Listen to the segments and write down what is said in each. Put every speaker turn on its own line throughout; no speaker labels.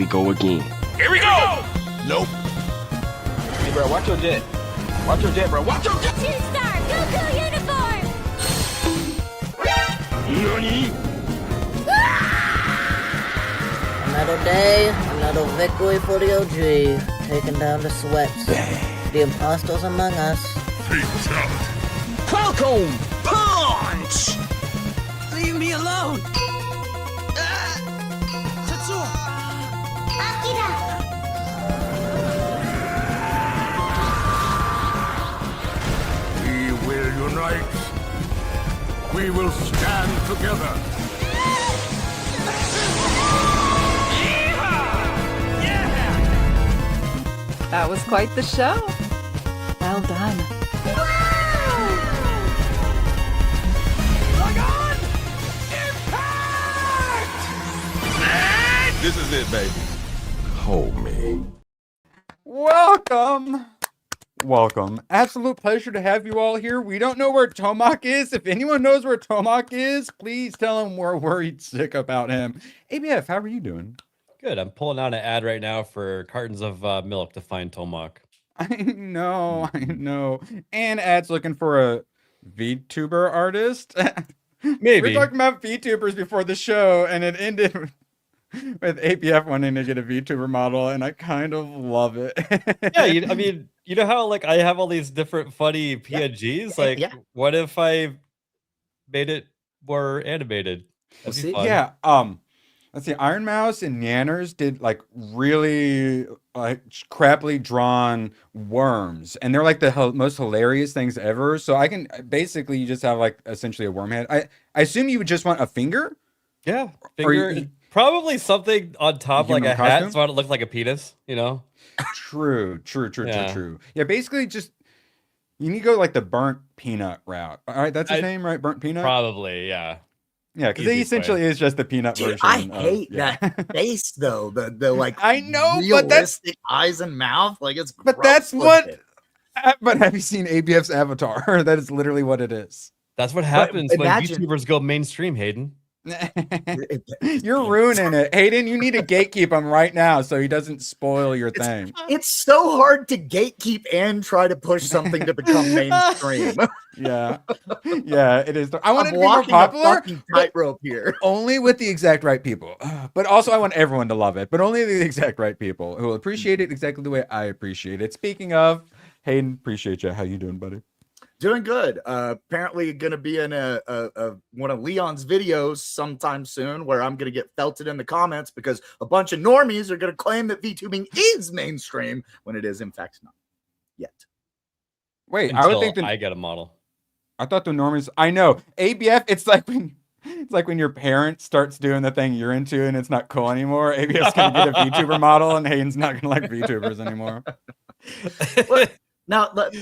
go again.
Here we go!
Nope.
Hey, bro, watch your jet. Watch your jet, bro. Watch your jet!
Two-star Goku uniform!
NANI?
Another day, another victory for the OG. Taking down the sweats. The imposters among us.
Fatality.
Falcon punch!
Leave me alone! Tetsuo!
We will unite. We will stand together.
That was quite the show. Well done.
This is it, baby. Hold me.
Welcome. Absolute pleasure to have you all here. We don't know where Tomak is. If anyone knows where Tomak is, please tell him we're worried sick about him. ABF, how are you doing?
Good. I'm pulling out an ad right now for cartons of milk to find Tomak.
I know. And ads looking for a VTuber artist.
Maybe.
We were talking about VTubers before the show, and it ended with APF wanting to get a VTuber model, and I kind of love it.
Yeah, I mean, you know how like I have all these different funny PNGs? Like, what if I made it more animated? That'd be fun.
Yeah. Let's see. Iron Mouse and Nanners did like really like crappily drawn worms, and they're like the most hilarious things ever. So I can basically you just have like essentially a worm head. I assume you would just want a finger.
Yeah, finger. Probably something on top like a hat, so it looks like a penis. You know.
True. Yeah, basically just you need to go like the burnt peanut route. All right, that's his name, right? Burnt peanut.
Probably, yeah.
Yeah, because he essentially is just the peanut version.
I hate that face though. The like
I know,
realistic eyes and mouth. Like it's.
But that's what. But have you seen ABF's avatar? That is literally what it is.
That's what happens when YouTubers go mainstream, Hayden.
You're ruining it, Hayden. You need to gatekeep him right now so he doesn't spoil your thing.
It's so hard to gatekeep and try to push something to become mainstream.
Yeah, it is. I want it to be
more
popular.
Tightrope here,
only with the exact right people. But also, I want everyone to love it, but only the exact right people who will appreciate it exactly the way I appreciate it. Speaking of, Hayden, appreciate you. How you doing, buddy?
Doing good. Apparently going to be in a one of Leon's videos sometime soon where I'm going to get felted in the comments because a bunch of normies are going to claim that VTubing is mainstream when it is in fact not yet.
Wait, I would think
I get a model.
I thought the normies. I know ABF. It's like when your parent starts doing the thing you're into and it's not cool anymore. ABF's going to get a VTuber model and Hayden's not going to like VTubers anymore.
Now, but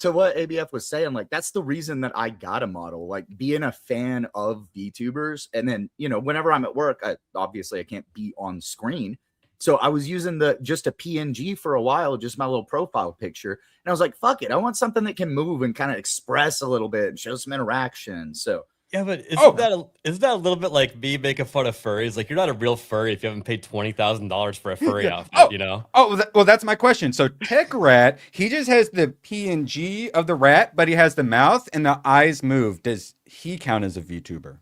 to what ABF was saying, like that's the reason that I got a model, like being a fan of VTubers. And then, you know, whenever I'm at work, obviously I can't be on screen. So I was using just a PNG for a while, just my little profile picture. And I was like, fuck it. I want something that can move and kind of express a little bit and show some interaction. So
yeah, but isn't that a little bit like me making fun of furries? Like you're not a real furry if you haven't paid $20,000 for a furry outfit, you know?
Well, that's my question. So Tech Rat, he just has the PNG of the rat, but he has the mouth and the eyes move. Does he count as a VTuber?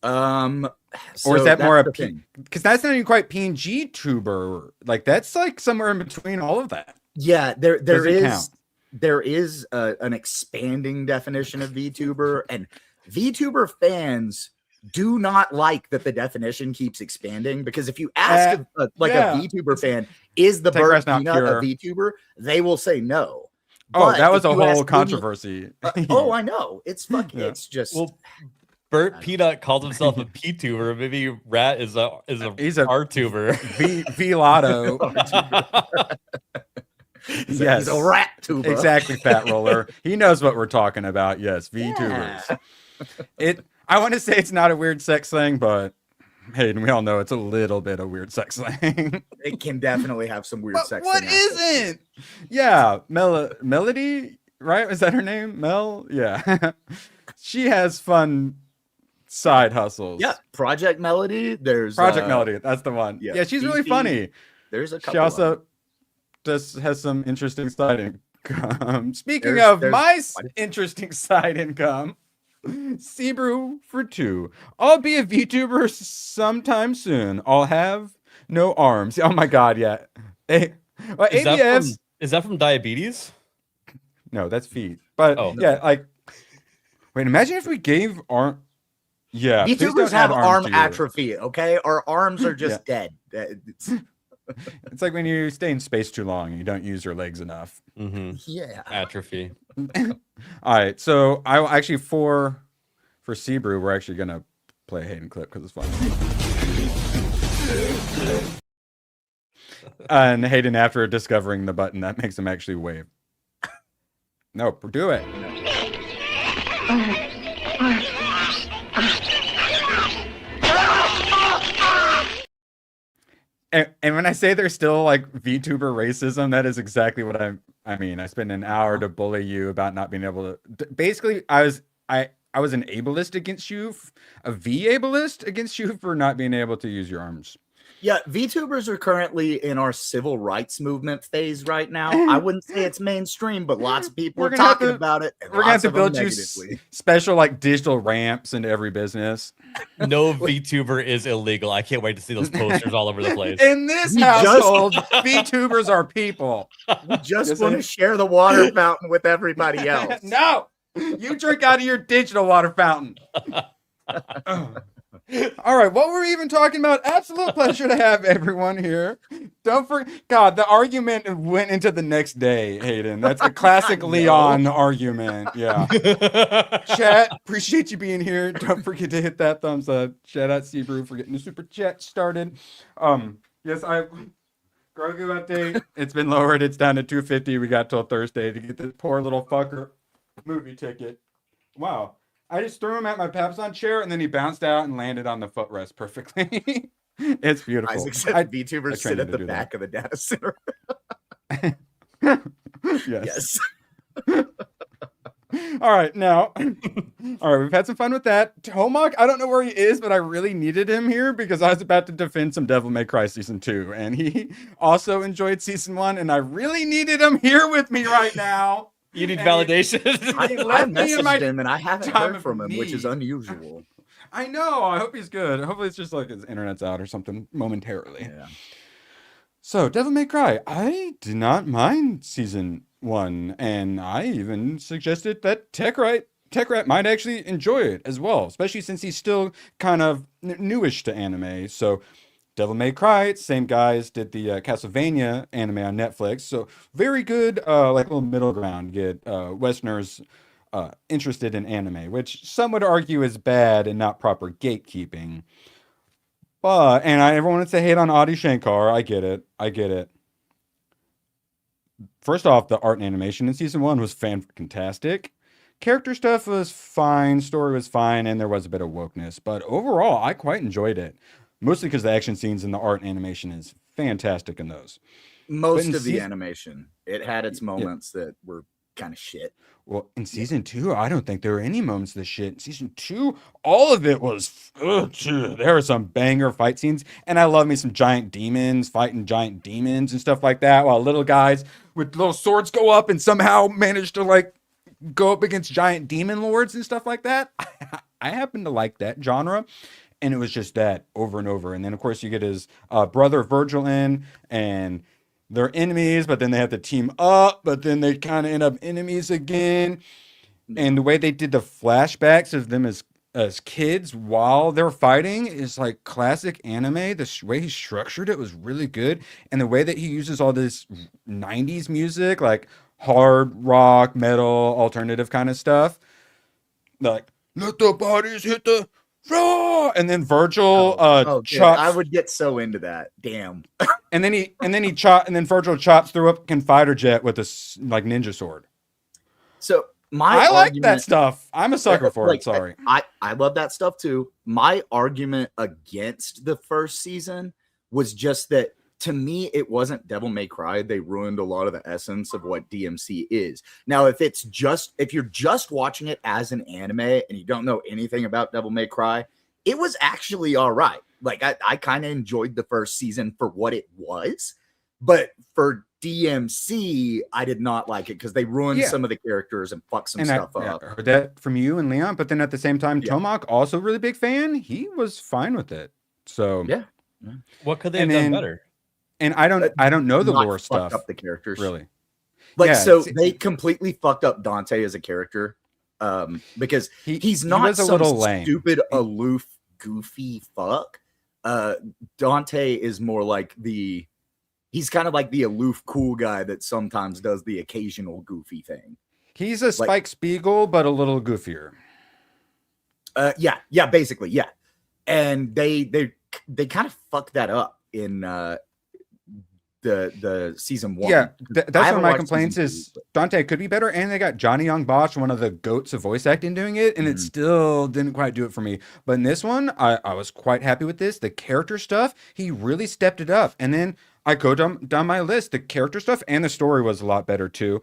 Or is that more a because that's not even quite PNG tuber? Like that's like somewhere in between all of that.
Yeah, there is an expanding definition of VTuber, and VTuber fans do not like that the definition keeps expanding because if you ask a VTuber fan, is the bird peanut a VTuber? They will say no.
But that was a whole controversy.
I know. It's fucking. Yeah. It's just.
Well, Bert Peanut called himself a P-tuber. Maybe Rat is a R-tuber.
Lotto.
Yes, he's a rat tuber.
Exactly, Fat Roller. He knows what we're talking about. Yes, VTubers. I want to say it's not a weird sex thing, but Hayden, we all know it's a little bit of weird sex thing.
It can definitely have some weird sex.
What isn't? Yeah, Melody, right? Is that her name? Mel? Yeah. She has fun side hustles.
Yeah, Project Melody. There's
Project Melody. That's the one.
yeah,
Yeah, she's really
Fifi.
funny.
There's a couple.
She
of
also
them.
just has some interesting side income. Speaking
There's-
of
there's
my
quite
interesting side income, Sebrew for 2. I'll be a VTuber sometime soon. I'll have no arms. Oh my god, yeah. Hey, well, ABFs.
Is that from diabetes?
No, that's feet. But
Oh.
yeah, like, wait, imagine if we gave arm. Yeah, please don't
VTubers have
add
arm
to you.
atrophy. Okay, our arms are just dead.
It's like when you stay in space too long and you don't use your legs enough.
Mm-hmm.
Yeah.
Atrophy.
All right, so I will actually for Sebrew, we're actually gonna play a Hayden clip because it's fun. And Hayden, after discovering the button, that makes him actually wave. No, do it. And when I say there's still like VTuber racism, that is exactly what I mean. I spent an hour to bully you about not being able to. Basically, I was an ableist against you, a V-ableist against you for not being able to use your arms.
Yeah, VTubers are currently in our civil rights movement phase right now. I wouldn't say it's mainstream, but lots of people
We're
are
gonna have
talking
to-
about it. And
We're gonna have
lots
to
of them
build you
negatively.
special like digital ramps into every business.
No VTuber is illegal. I can't wait to see those posters all over the place.
In this
We just-
household, VTubers are people.
We just
Yes,
want
I-
to share the water fountain with everybody else.
No, you drink out of your digital water fountain. All right, what were we even talking about? Absolute pleasure to have everyone here. Don't forget, God, the argument went into the next day, Hayden. That's a classic
No.
Leon argument. Yeah. Chat, appreciate you being here. Don't forget to hit that thumbs up. Shout out Sebrew for getting the super chat started. Yes, Grogu update. It's been lowered. It's down to 250. We got till Thursday to get this poor little fucker movie ticket. Wow. I just threw him at my Papson chair and then he bounced out and landed on the footrest perfectly. It's beautiful.
Isaac said
I
VTubers
trained
sit
him
at
to
the
do
back of the data center.
Yes.
Yes.
All right, now. All right, we've had some fun with that. Tomac, I don't know where he is, but I really needed him here because I was about to defend some Devil May Cry Season 2, and he also enjoyed Season 1, and I really needed him here with me right now.
You need
And
validation.
he
I
left me in my
messaged him and I haven't
time
heard
of
from him, which is
need.
unusual.
I know. I hope he's good. Hopefully it's just like his internet's out or something momentarily.
Yeah.
So, Devil May Cry, I did not mind Season 1, and I even suggested that TechRat might actually enjoy it as well, especially since he's still kind of newish to anime. So, Devil May Cry, same guys did the Castlevania anime on Netflix. So, very good, like little middle ground, get Westerners interested in anime, which some would argue is bad and not proper gatekeeping. But, and everyone wants to hate on Adi Shankar. I get it. First off, the art and animation in Season 1 was fantastic. Character stuff was fine, story was fine, and there was a bit of wokeness. But overall, I quite enjoyed it. Mostly because the action scenes and the art and animation is fantastic in those.
Most
in
of the
season-
animation, it had its moments that were kind of shit.
Well, in Season 2, I don't think there were any moments of this shit. In Season 2, all of it was... there were some banger fight scenes, and I love me some giant demons fighting giant demons and stuff like that, while little guys with little swords go up and somehow manage to, like, go up against giant demon lords and stuff like that. I happen to like that genre, and it was just that over and over. And then, of course, you get his brother Virgil in, and... they're enemies, but then they have to team up, but then they kind of end up enemies again. And the way they did the flashbacks of them as kids while they're fighting is like classic anime. The way he structured it was really good. And the way that he uses all this 90s music, like hard rock, metal, alternative kind of stuff. Like, let the bodies hit the floor. And then Virgil
Dude,
chops.
I would get so into that. Damn.
And then Virgil chops through up a fighter jet with a like ninja sword.
So my
I like
argument,
that stuff. I'm a sucker for
like,
it. Sorry.
I love that stuff too. My argument against the first season was just that to me, it wasn't Devil May Cry. They ruined a lot of the essence of what DMC is. Now, if you're just watching it as an anime and you don't know anything about Devil May Cry, it was actually all right. Like I kind of enjoyed the first season for what it was, but for DMC, I did not like it because they ruined some of the characters and fucked some stuff up.
I heard that from you and Leon, but then at the same time, Tomak, also really big fan, he was fine with it. So
yeah.
What could they have done better?
And I don't know the lore stuff.
Up the characters
really.
Like they completely fucked up Dante as a character, because he's not some stupid, aloof, goofy fuck. Dante is more like he's kind of like the aloof, cool guy that sometimes does the occasional goofy thing.
He's a Spike Spiegel, but a little goofier.
Yeah, basically, yeah. And they kind of fucked that up in the season 1.
Yeah, that's one of my complaints is Dante could be better, and they got Johnny Young Bosch, one of the goats of voice acting, doing it, and it still didn't quite do it for me. But in this one, I was quite happy with this. The character stuff, he really stepped it up. And then I go down my list. The character stuff and the story was a lot better too.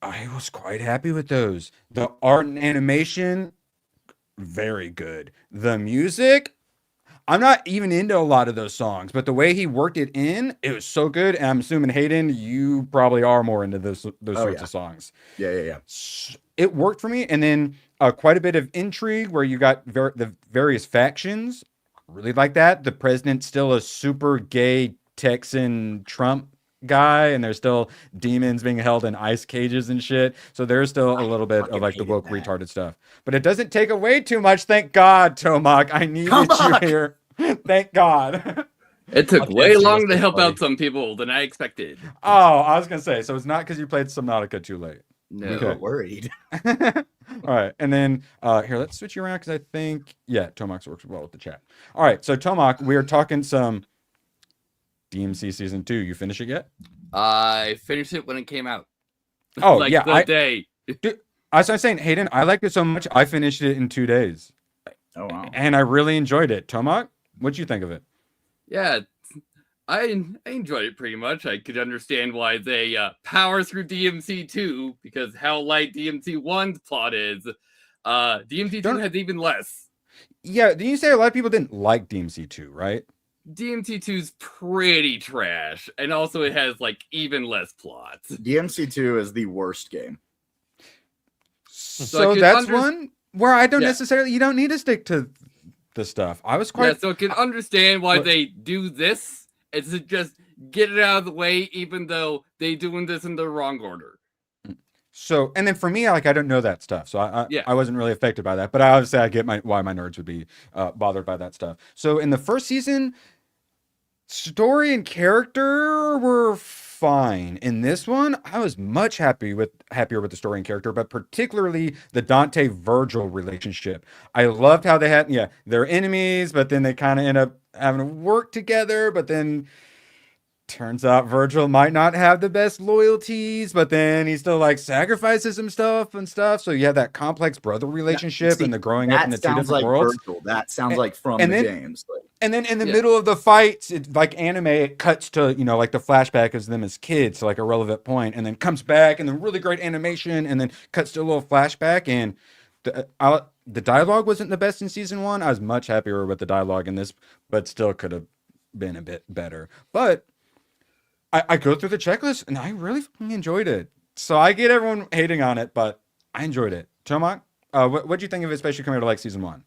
I was quite happy with those. The art and animation, very good. The music, I'm not even into a lot of those songs, but the way he worked it in, it was so good. And I'm assuming, Hayden, you probably are more into those sorts of songs.
Yeah.
It worked for me. And then quite a bit of intrigue where you got the various factions. Really like that. The president's still a super gay Texan Trump guy, and there's still demons being held in ice cages and shit. So there's still a little bit of like the woke retarded stuff. But it doesn't take away too much. Thank God, Tomak. I needed you here. Thank God.
It took way longer to help out some people than I expected.
Oh, I was gonna say, so it's not because you played Subnautica too late.
No,
okay. Worried.
All right, and then here, let's switch you around because I think Tomak works well with the chat. All right, so Tomak, we are talking some DMC season 2. You finish it yet?
I finished it when it came out.
Oh
like
yeah,
the day.
Dude, I was saying, Hayden, I liked it so much I finished it in 2 days.
Oh wow!
And I really enjoyed it. Tomak, what'd you think of it?
Yeah, I enjoyed it pretty much. I could understand why they power through DMC 2 because how light DMC 1's plot is. DMC 2 has even less.
Yeah, didn't you say a lot of people didn't like DMC 2, right?
DMC 2's pretty trash, and also it has like even less plots.
DMC 2 is the worst game.
So that's one where I don't necessarily, you don't need to stick to the stuff. I was quite...
Yeah, so I can understand why they do this. It's to just get it out of the way, even though they doing this in the wrong order.
So, and then for me, I don't know that stuff. So I wasn't really affected by that. But I obviously, I get why my nerds would be bothered by that stuff. So in the first season, story and character were fine. In this one, I was much happier with the story and character, but particularly the Dante Virgil relationship. I loved how they had, they're enemies, but then they kind of end up having to work together. But then turns out Virgil might not have the best loyalties, but then he still like sacrifices himself and stuff. So you have that complex brother relationship and the growing up in the two different worlds.
Virgil. That sounds like from the games.
And then in the middle of the fights, it's like anime, it cuts to, like the flashback of them as kids, so like a relevant point, and then comes back and then really great animation and then cuts to a little flashback. And the dialogue wasn't the best in season 1. I was much happier with the dialogue in this, but still could have been a bit better. But I go through the checklist and I really fucking enjoyed it. So I get everyone hating on it, but I enjoyed it. Tomak, what'd you think of it, especially compared to like season 1?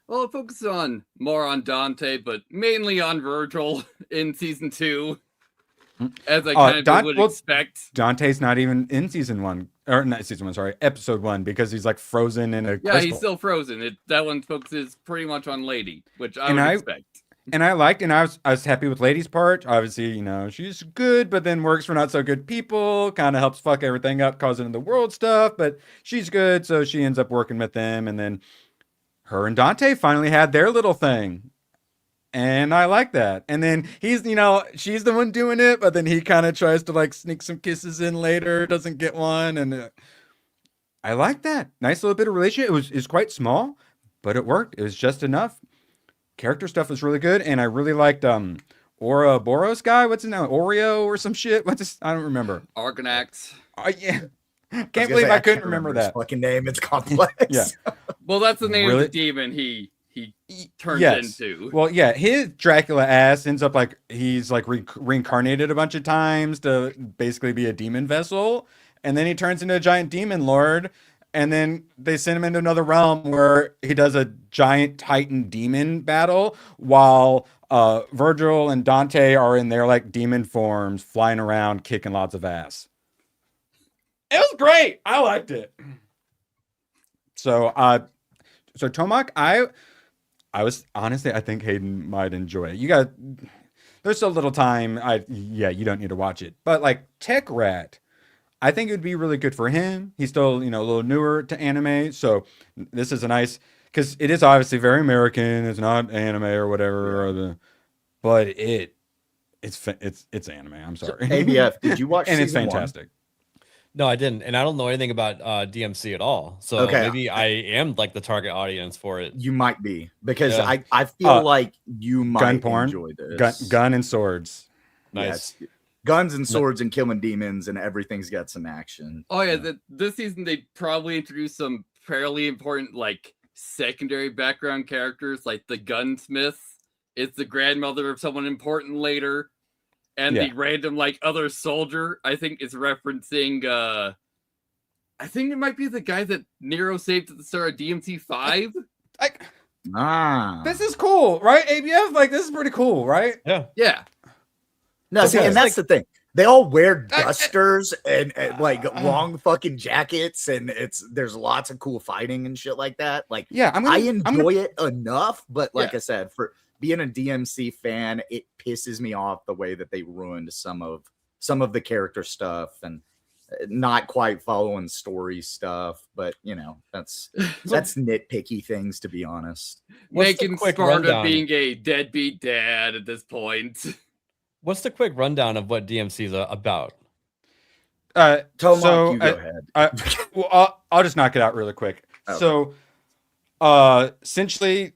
Well, it focuses more on Dante, but mainly on Virgil in season 2, as I kind of would expect.
Dante's not even in season 1, or not season 1, sorry, episode 1, because he's like frozen in a crystal.
He's still frozen. That one focuses pretty much on Lady, which I would expect.
And I was happy with Lady's part. Obviously, she's good, but then works for not so good people, kind of helps fuck everything up, causing the world stuff, but she's good, so she ends up working with them, and then her and Dante finally had their little thing. And I like that. And then he's, she's the one doing it, but then he kind of tries to like sneak some kisses in later, doesn't get one, and I like that. Nice little bit of relationship. It was quite small, but it worked. It was just enough. Character stuff was really good, and I really liked Ouroboros guy. What's his name? Oreo or some shit. What's his? I don't remember.
Argonax.
Yeah. Can't
gonna
believe
say,
I
can't
couldn't remember
his
that.
fucking name. It's complex.
Yeah.
Well, that's the name
Really?
of the demon he turns
Yes.
into.
Well, yeah, his Dracula ass ends up like he's like reincarnated a bunch of times to basically be a demon vessel, and then he turns into a giant demon lord, and then they send him into another realm where he does a giant titan demon battle while Virgil and Dante are in their like demon forms flying around kicking lots of ass. It was great. I liked it. So Tomac, I was honestly, I think Hayden might enjoy it. There's so little time. You don't need to watch it. But like Tech Rat, I think it would be really good for him. He's still, a little newer to anime. So this is a nice, because it is obviously very American. It's not anime or whatever, but it's anime. I'm sorry.
ABF, did you watch
and it's
season one?
fantastic.
No, I didn't, and I don't know anything about DMC at all. So
Okay.
maybe I am like the target audience for it.
You might be, because
Yeah.
I feel like you might
Gun porn,
enjoy this.
gun and swords.
Nice.
Yes. Guns and swords and killing demons, and everything's got some action.
Oh yeah, this season they probably introduced some fairly important like secondary background characters, like the gunsmith. It's the grandmother of someone important later. And the random like other soldier, I think is referencing I think it might be the guy that Nero saved at the start of DMC 5.
This is cool, right? ABF, like this is pretty cool, right?
Yeah.
Yeah.
No, see,
Okay.
and that's the thing. They all wear dusters and like long fucking jackets, and there's lots of cool fighting and shit like that. Like,
Yeah,
I enjoy it enough, but like I said, for being a DMC fan, it pisses me off the way that they ruined some of the character stuff and not quite following story stuff. But that's nitpicky things, to be honest.
Making Sparta being a deadbeat dad at this point.
What's the quick rundown of what DMC is about?
Tomac, you go ahead.
Well, I'll just knock it out really quick.
Okay.
So, essentially,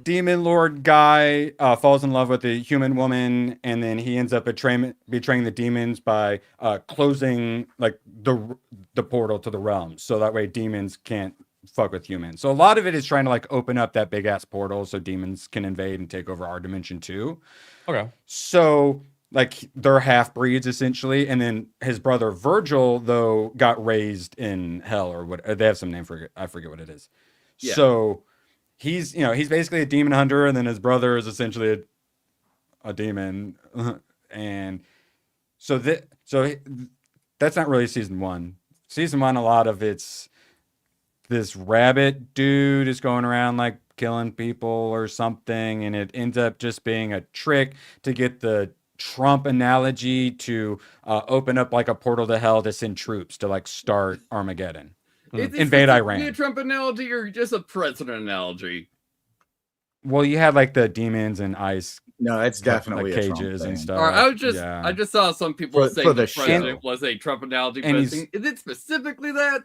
demon lord guy falls in love with a human woman, and then he ends up betraying the demons by closing like the portal to the realm, so that way demons can't fuck with humans. So a lot of it is trying to like open up that big ass portal so demons can invade and take over our dimension too.
Okay.
So like they're half breeds essentially, and then his brother Virgil though got raised in hell or what they have some name for it. I forget what it is.
Yeah.
So he's he's basically a demon hunter, and then his brother is essentially a demon, and so that's not really season one. Season one, a lot of it's this rabbit dude is going around like killing people or something, and it ends up just being a trick to get the Trump analogy to open up like a portal to hell to send troops to like start Armageddon. Invade Iran.
A Trump analogy or just a president analogy?
Well, you had like the demons and ice.
No, it's definitely
like
a Trump
cages
thing.
and stuff.
Or I just saw some people saying
for
the
the
president
show.
was a Trump analogy.
And
But is it specifically that?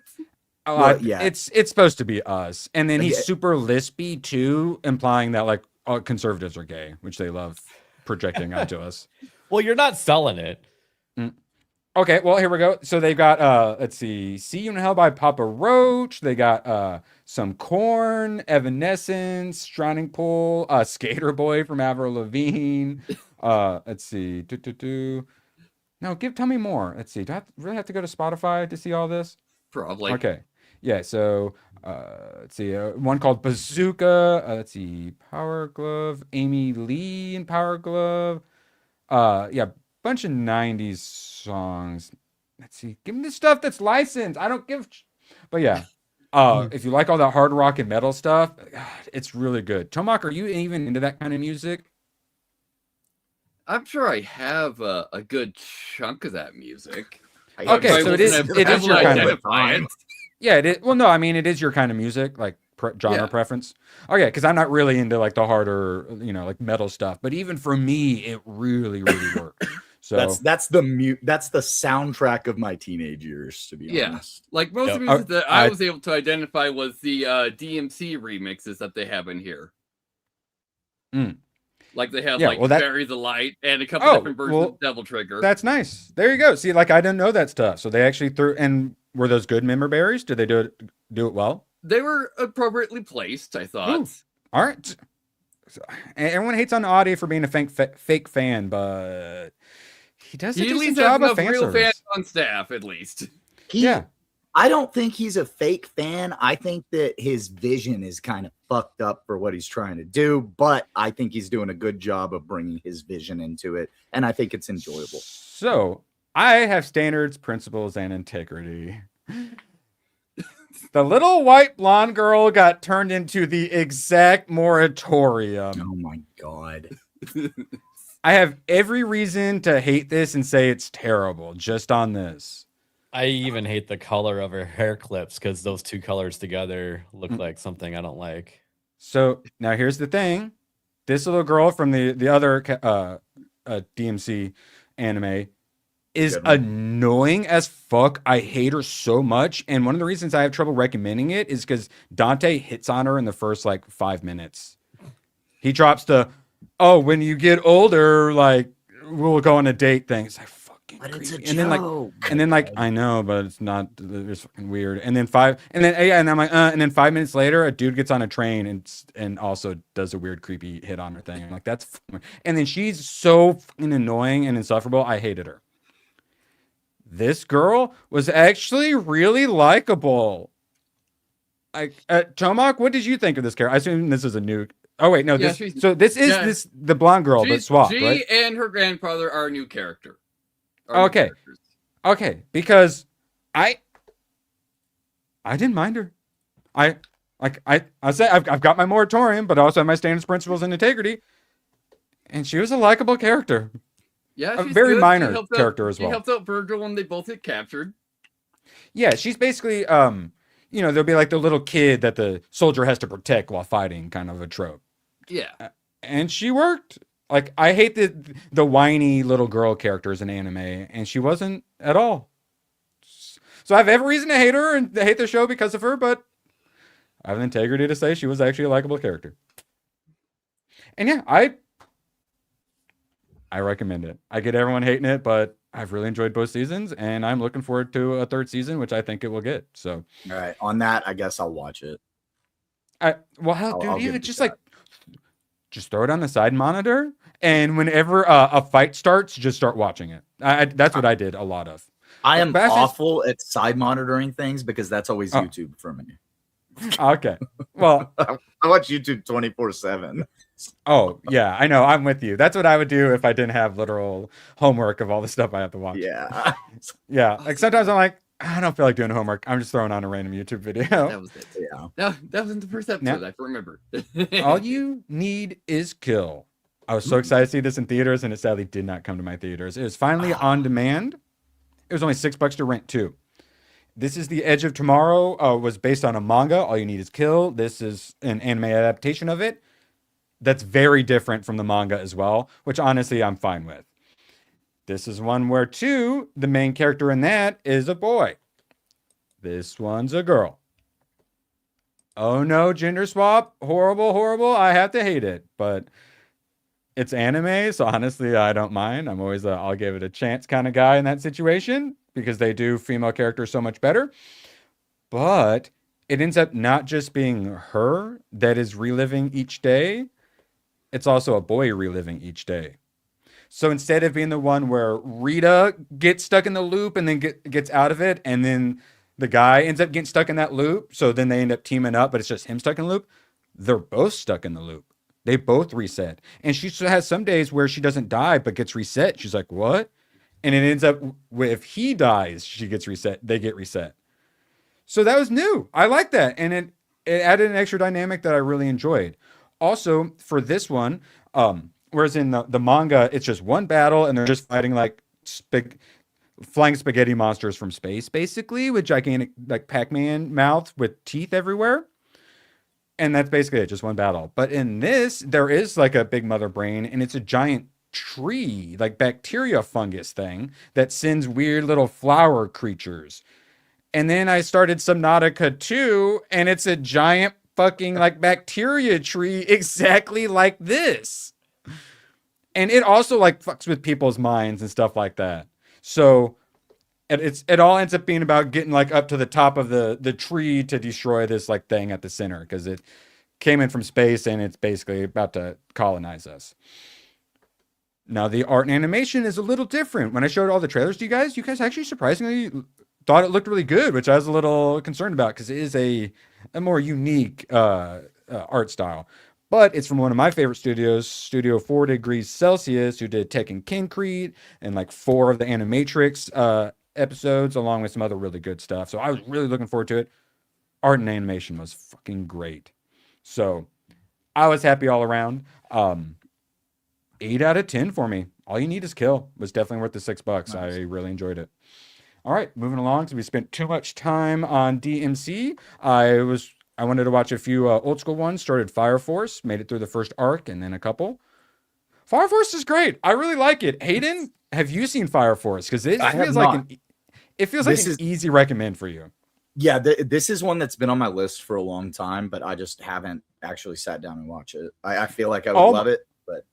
Oh,
yeah.
It's supposed to be us, and then he's super lispy too, implying that like conservatives are gay, which they love projecting onto us.
Well, you're not selling it.
Okay, well here we go. So they've got let's see, "See You in Hell" by Papa Roach. They got some Corn, Evanescence, Drowning Pool, Skater Boy from Avril Lavigne. Let's see, No, tell me more. Let's see. Do I really have to go to Spotify to see all this?
Probably.
Okay. Yeah, so let's see, one called Bazooka. Let's see, Power Glove, Amy Lee in Power Glove. Yeah, bunch of 90s songs. Let's see, give me the stuff that's licensed. I don't give. But yeah, if you like all that hard rock and metal stuff, God, it's really good. Tomac, are you even into that kind of music?
I'm sure I have a good chunk of that music.
Okay, so it is your kind of.
it.
Yeah, it is. Well, no, I mean it is your kind of music, like genre preference. Oh yeah, because I'm not really into like the harder, like metal stuff. But even for me, it really worked. So
that's the soundtrack of my teenage years, to be honest.
Like most of the music that I was able to identify was the DMC remixes that they have in here. Like they have
Yeah,
like
well, that-
Bury the Light and a couple
Oh,
different versions
well,
of Devil Trigger.
That's nice. There you go. See, like I didn't know that stuff. So they actually threw. And were those good member berries? Did they do it well?
They were appropriately placed, I thought.
Ooh. All right. So, everyone hates on Audie for being a fake fan, but he does a
He at
decent
least has
job of
enough
fan
real
service.
fans on staff, at least.
Yeah.
I don't think he's a fake fan. I think that his vision is kind of fucked up for what he's trying to do, but I think he's doing a good job of bringing his vision into it, and I think it's enjoyable.
So I have standards, principles, and integrity. The little white blonde girl got turned into the exact moratorium.
Oh my god.
I have every reason to hate this and say it's terrible just on this.
I even hate the color of her hair clips because those two colors together look like something I don't like.
So now here's the thing. This little girl from the other DMC anime is annoying as fuck. I hate her so much. And one of the reasons I have trouble recommending it is because Dante hits on her in the first like 5 minutes. He drops the, oh, when you get older, like we'll go on a date thing. It's like,
but it's a
and
joke.
then like I know, but it's not. It's fucking weird. And then and I'm like, and then 5 minutes later, a dude gets on a train and also does a weird, creepy hit on her thing. I'm like, that's. And then she's so fucking annoying and insufferable. I hated her. This girl was actually really likable. Like Tomak, what did you think of this character? I assume this is a new. Oh wait, no.
Yeah,
This is the blonde girl, but swapped, right?
She and her grandfather are a new character.
Okay. Okay, because I didn't mind her. I say I've got my moratorium, but I also have my standards, principles, and integrity. And she was a likable character.
Yeah,
a
she's
very
good.
minor character as well.
She helped out Virgil when they both get captured.
Yeah, she's basically there'll be like the little kid that the soldier has to protect while fighting, kind of a trope.
Yeah.
And she worked. Like, I hate the whiny little girl characters in anime, and she wasn't at all. So I have every reason to hate her and to hate the show because of her, but I have the integrity to say she was actually a likable character. And yeah, I recommend it. I get everyone hating it, but I've really enjoyed both seasons, and I'm looking forward to a third season, which I think it will get. So,
all right, on that, I guess I'll watch it.
Dude, even just like. Just throw it on the side monitor, and whenever a fight starts, just start watching it. That's what I did a lot of.
I am awful at side monitoring things because that's always YouTube for me.
Okay. Well,
I watch YouTube 24/7.
Oh, yeah, I know. I'm with you. That's what I would do if I didn't have literal homework of all the stuff I have to watch.
Yeah.
Yeah. Like sometimes I'm like, I don't feel like doing homework. I'm just throwing on a random YouTube video.
That was it. Yeah. No, that wasn't the first episode. I remember.
All you need is kill. I was so excited to see this in theaters, and it sadly did not come to my theaters. It was finally on demand. It was only $6 to rent too. This is The Edge of Tomorrow. Was based on a manga. All you need is kill. This is an anime adaptation of it. That's very different from the manga as well, which honestly I'm fine with. This is one where, the main character in that is a boy. This one's a girl. Oh no, gender swap. Horrible, horrible. I have to hate it. But it's anime, so honestly, I don't mind. I'm always I'll give it a chance kind of guy in that situation because they do female characters so much better. But it ends up not just being her that is reliving each day. It's also a boy reliving each day. So instead of being the one where Rita gets stuck in the loop and then gets out of it, and then the guy ends up getting stuck in that loop, so then they end up teaming up, but it's just him stuck in the loop, they're both stuck in the loop. They both reset. And she has some days where she doesn't die but gets reset. She's like, what? And it ends up with, if he dies, she gets reset. They get reset. So that was new. I like that. And it added an extra dynamic that I really enjoyed. Also, for this one, whereas in the manga, it's just one battle and they're just fighting like flying spaghetti monsters from space, basically, with gigantic like Pac-Man mouths with teeth everywhere. And that's basically it, just one battle. But in this, there is like a big mother brain, and it's a giant tree, like bacteria fungus thing that sends weird little flower creatures. And then I started Subnautica 2, and it's a giant fucking like bacteria tree exactly like this. and it also like fucks with people's minds and stuff like that. So it all ends up being about getting like up to the top of the tree to destroy this like thing at the center, because it came in from space and it's basically about to colonize us. Now the art and animation is a little different. When I showed all the trailers to you guys actually surprisingly thought it looked really good, which I was a little concerned about because it is a more unique art style. But it's from one of my favorite studios, Studio 4 Degrees Celsius, who did Tekken Concrete and like 4 of the Animatrix episodes, along with some other really good stuff. So I was really looking forward to it. Art and animation was fucking great. So I was happy all around. 8 out of 10 for me. All you need is kill. Was definitely worth the $6. Nice. I really enjoyed it. All right, moving along. So we spent too much time on DMC. I wanted to watch a few old school ones. Started Fire Force, made it through the first arc, and then a couple. Fire Force is great. I really like it. Hayden, have you seen Fire Force? Because it feels like an easy recommend for you.
Yeah, this is one that's been on my list for a long time, but I just haven't actually sat down and watched it. I feel like I would love it, but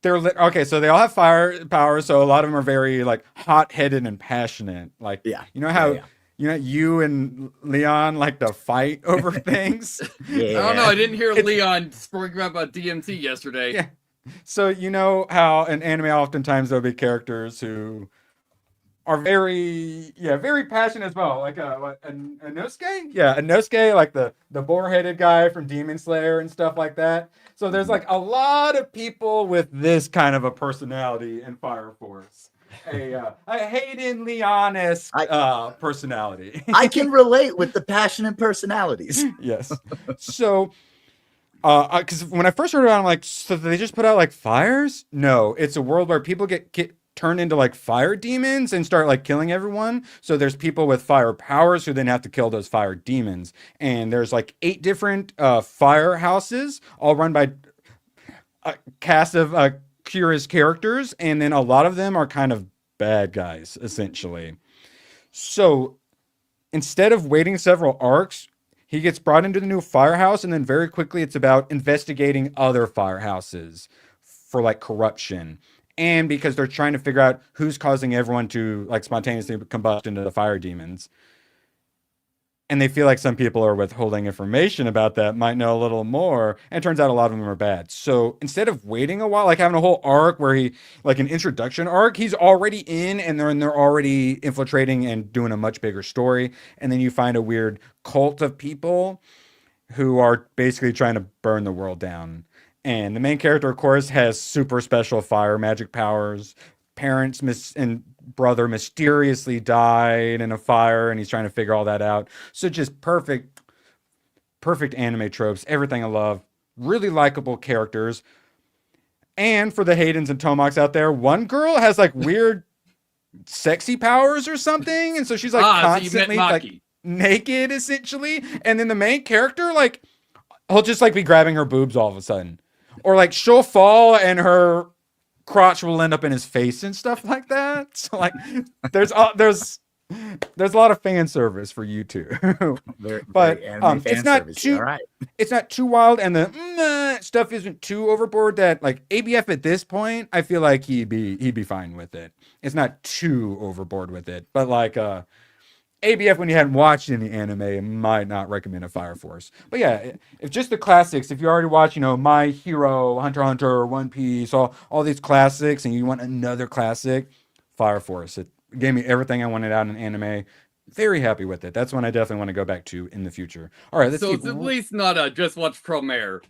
okay. So they all have fire power. So a lot of them are very like hot-headed and passionate. Like, you know how. Yeah. You know, you and Leon like to fight over things.
Yeah. I don't know. I didn't hear Leon speaking about DMC yesterday.
Yeah. So you know how in anime oftentimes there'll be characters who are very passionate as well. Like Inosuke? Yeah, Inosuke, like the boar-headed guy from Demon Slayer and stuff like that. So there's like a lot of people with this kind of a personality in Fire Force. A Hayden Leon-esque personality.
I can relate with the passionate personalities.
Yes. So, because when I first heard about it, I'm like, so they just put out like fires? No, it's a world where people get turned into like fire demons and start like killing everyone. So there's people with fire powers who then have to kill those fire demons. And there's like 8 different fire houses, all run by a cast of curious characters, and then a lot of them are kind of bad guys, essentially. So instead of waiting several arcs, he gets brought into the new firehouse, and then very quickly it's about investigating other firehouses for like corruption, and because they're trying to figure out who's causing everyone to like spontaneously combust into the fire demons. And they feel like some people are withholding information about that, might know a little more. And it turns out a lot of them are bad. So instead of waiting a while, like having a whole arc where he, like an introduction arc, he's already in and they're already infiltrating and doing a much bigger story. And then you find a weird cult of people who are basically trying to burn the world down. And the main character, of course, has super special fire magic powers. Parents and brother mysteriously died in a fire, and he's trying to figure all that out. So just perfect anime tropes, everything I love. Really likable characters. And for the Haydens and Tomoks out there, one girl has like weird sexy powers or something, and so she's like constantly like naked essentially. And then the main character, like, he'll just like be grabbing her boobs all of a sudden, or like she'll fall and her crotch will end up in his face and stuff like that. So like there's a lot of fan service for you too. But it's not too wild, and the stuff isn't too overboard that like ABF at this point I feel like he'd be fine with it. It's not too overboard with it, but like ABF, when you hadn't watched any anime, might not recommend a Fire Force. But yeah, if just the classics, if you already watch, My Hero, Hunter x Hunter, One Piece, all these classics, and you want another classic, Fire Force. It gave me everything I wanted out in anime. Very happy with it. That's one I definitely want to go back to in the future. All right, let's
so it's at least not just watch Promare.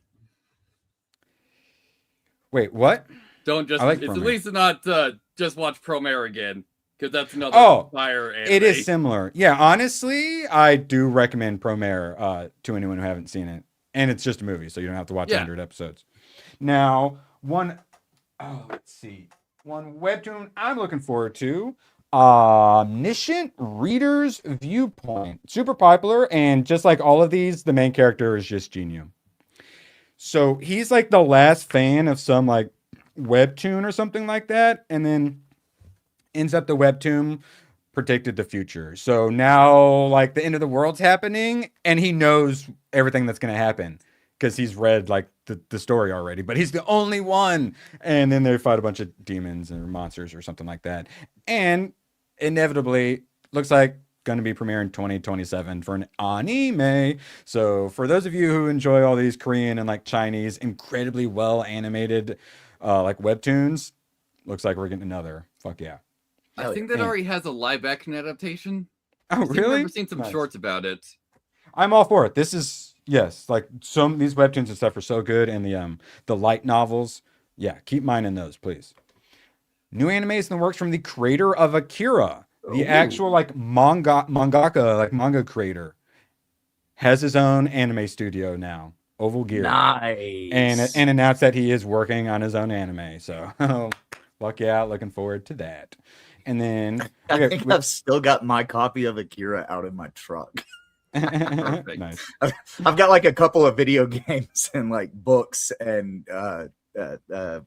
Wait, what?
Don't just. It's Promare. At least not just watch Promare again. Because that's another fire anime.
It is similar. Yeah, honestly, I do recommend Promare to anyone who haven't seen it. And it's just a movie, so you don't have to watch 100 episodes. Now, one webtoon I'm looking forward to, Omniscient Reader's Viewpoint. Super popular, and just like all of these, the main character is just Jinyu. So he's like the last fan of some like webtoon or something like that, and then ends up the webtoon predicted the future. So now like the end of the world's happening and he knows everything that's going to happen. because he's read like the story already, but he's the only one. And then they fight a bunch of demons and monsters or something like that. And inevitably, looks like going to be premiering 2027 for an anime. So for those of you who enjoy all these Korean and like Chinese incredibly well animated like webtoons, looks like we're getting another. Fuck yeah.
I think that already has a live action adaptation.
Oh, really?
I've never seen some shorts about it.
I'm all for it. This is, yes, like these webtoons and stuff are so good, and the light novels, yeah, keep minding those, please. New animes in the works from the creator of Akira, the actual like mangaka, like manga creator, has his own anime studio now, Oval Gear.
Nice.
And announced that he is working on his own anime. So, fuck yeah, looking forward to that. And then
I think I've still got my copy of Akira out in my truck.
Nice.
I've got like a couple of video games and like books and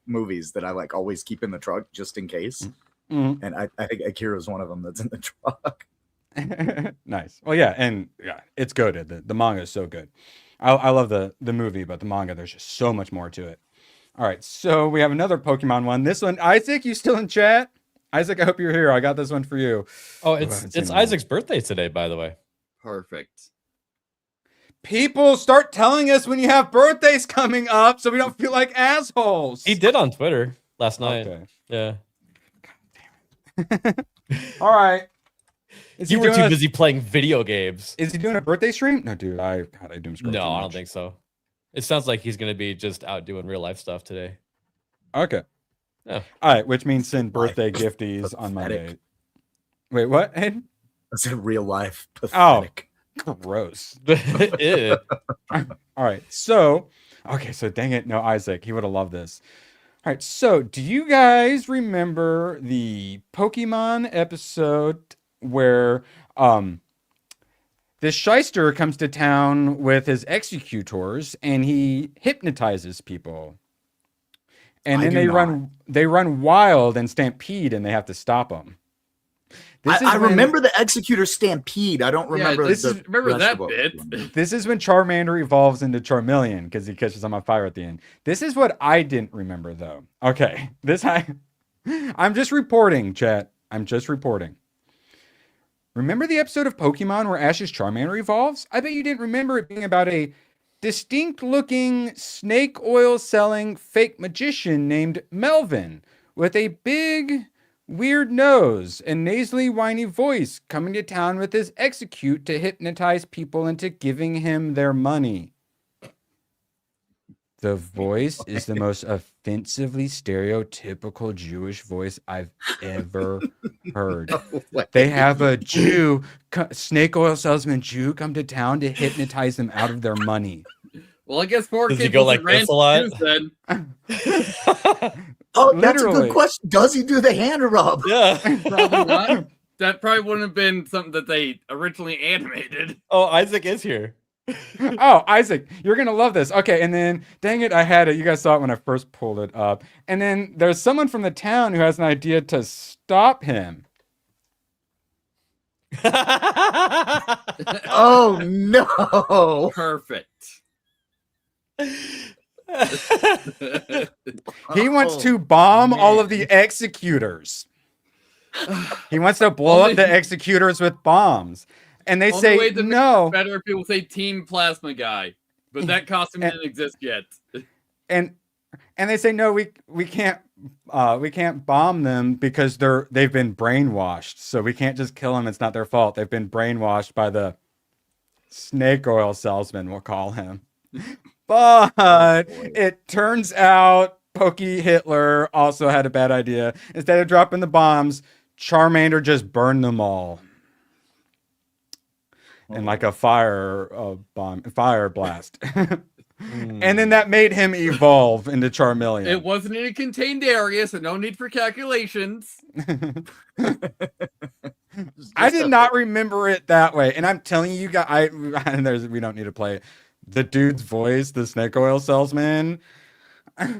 movies that I like always keep in the truck just in case.
Mm-hmm.
And I think Akira is one of them that's in the truck.
Nice. Well, yeah, and yeah, it's good. The manga is so good. I love the movie, but the manga, there's just so much more to it. All right, so we have another Pokemon one. This one, Isaac, you still in chat? Isaac, I hope you're here. I got this one for you.
Oh, it's Isaac's birthday today, by the way.
Perfect.
People, start telling us when you have birthdays coming up so we don't feel like assholes.
He did on Twitter last night.
Okay.
Yeah.
God damn it. All right.
You were too busy playing video games.
Is he doing a birthday stream? No, dude. I doom scroll.
No, I don't think so. It sounds like he's gonna be just out doing real life stuff today.
Okay.
Yeah.
All right, which means send birthday gifties on Monday. Wait, what, Ed?
I said real life. Pathetic.
Oh, gross.
Ew.
All right, so, okay, so dang it. No, Isaac, he would have loved this. All right, so do you guys remember the Pokemon episode where this shyster comes to town with his executors and he hypnotizes people? And then they run wild and stampede and they have to stop them.
I remember the Executor Stampede. I don't remember
remember that bit.
This is when Charmander evolves into Charmeleon because he catches him on fire at the end. This is what I didn't remember though. Okay, I'm just reporting, chat. I'm just reporting. Remember the episode of Pokemon where Ash's Charmander evolves? I bet you didn't remember it being about a distinct-looking snake oil-selling fake magician named Melvin with a big, weird nose and nasally, whiny voice coming to town with his execute to hypnotize people into giving him their money. The voice is the most offensively stereotypical Jewish voice I've ever heard. They have a Jew, snake oil salesman Jew, come to town to hypnotize them out of their money.
Well, I guess poor
Does
kid
he go like this a lot?
then.
Oh, that's a
Literally.
good question. Does he do the hand rub?
Yeah.
Probably not. That probably wouldn't have been something that they originally animated.
Oh, Isaac is here.
Oh, Isaac, you're gonna love this. Okay, and then dang it, I had it. You guys saw it when I first pulled it up. And then there's someone from the town who has an idea to stop him.
Oh no!
Perfect.
He wants to bomb all of the executors. He wants to blow up the executors with bombs. And they say no.
Better if people say Team Plasma Guy, but that costume didn't exist yet.
And they say no, we can't bomb them because they've been brainwashed. So we can't just kill them. It's not their fault. They've been brainwashed by the snake oil salesman, we'll call him. But it turns out Pokey Hitler also had a bad idea. Instead of dropping the bombs, Charmander just burned them all. And like a fire blast. And then that made him evolve into Charmeleon.
It wasn't in a contained area, so no need for calculations.
I did not remember it that way. And I'm telling you guys, we don't need to play it. The dude's voice, the snake oil salesman.
Oi,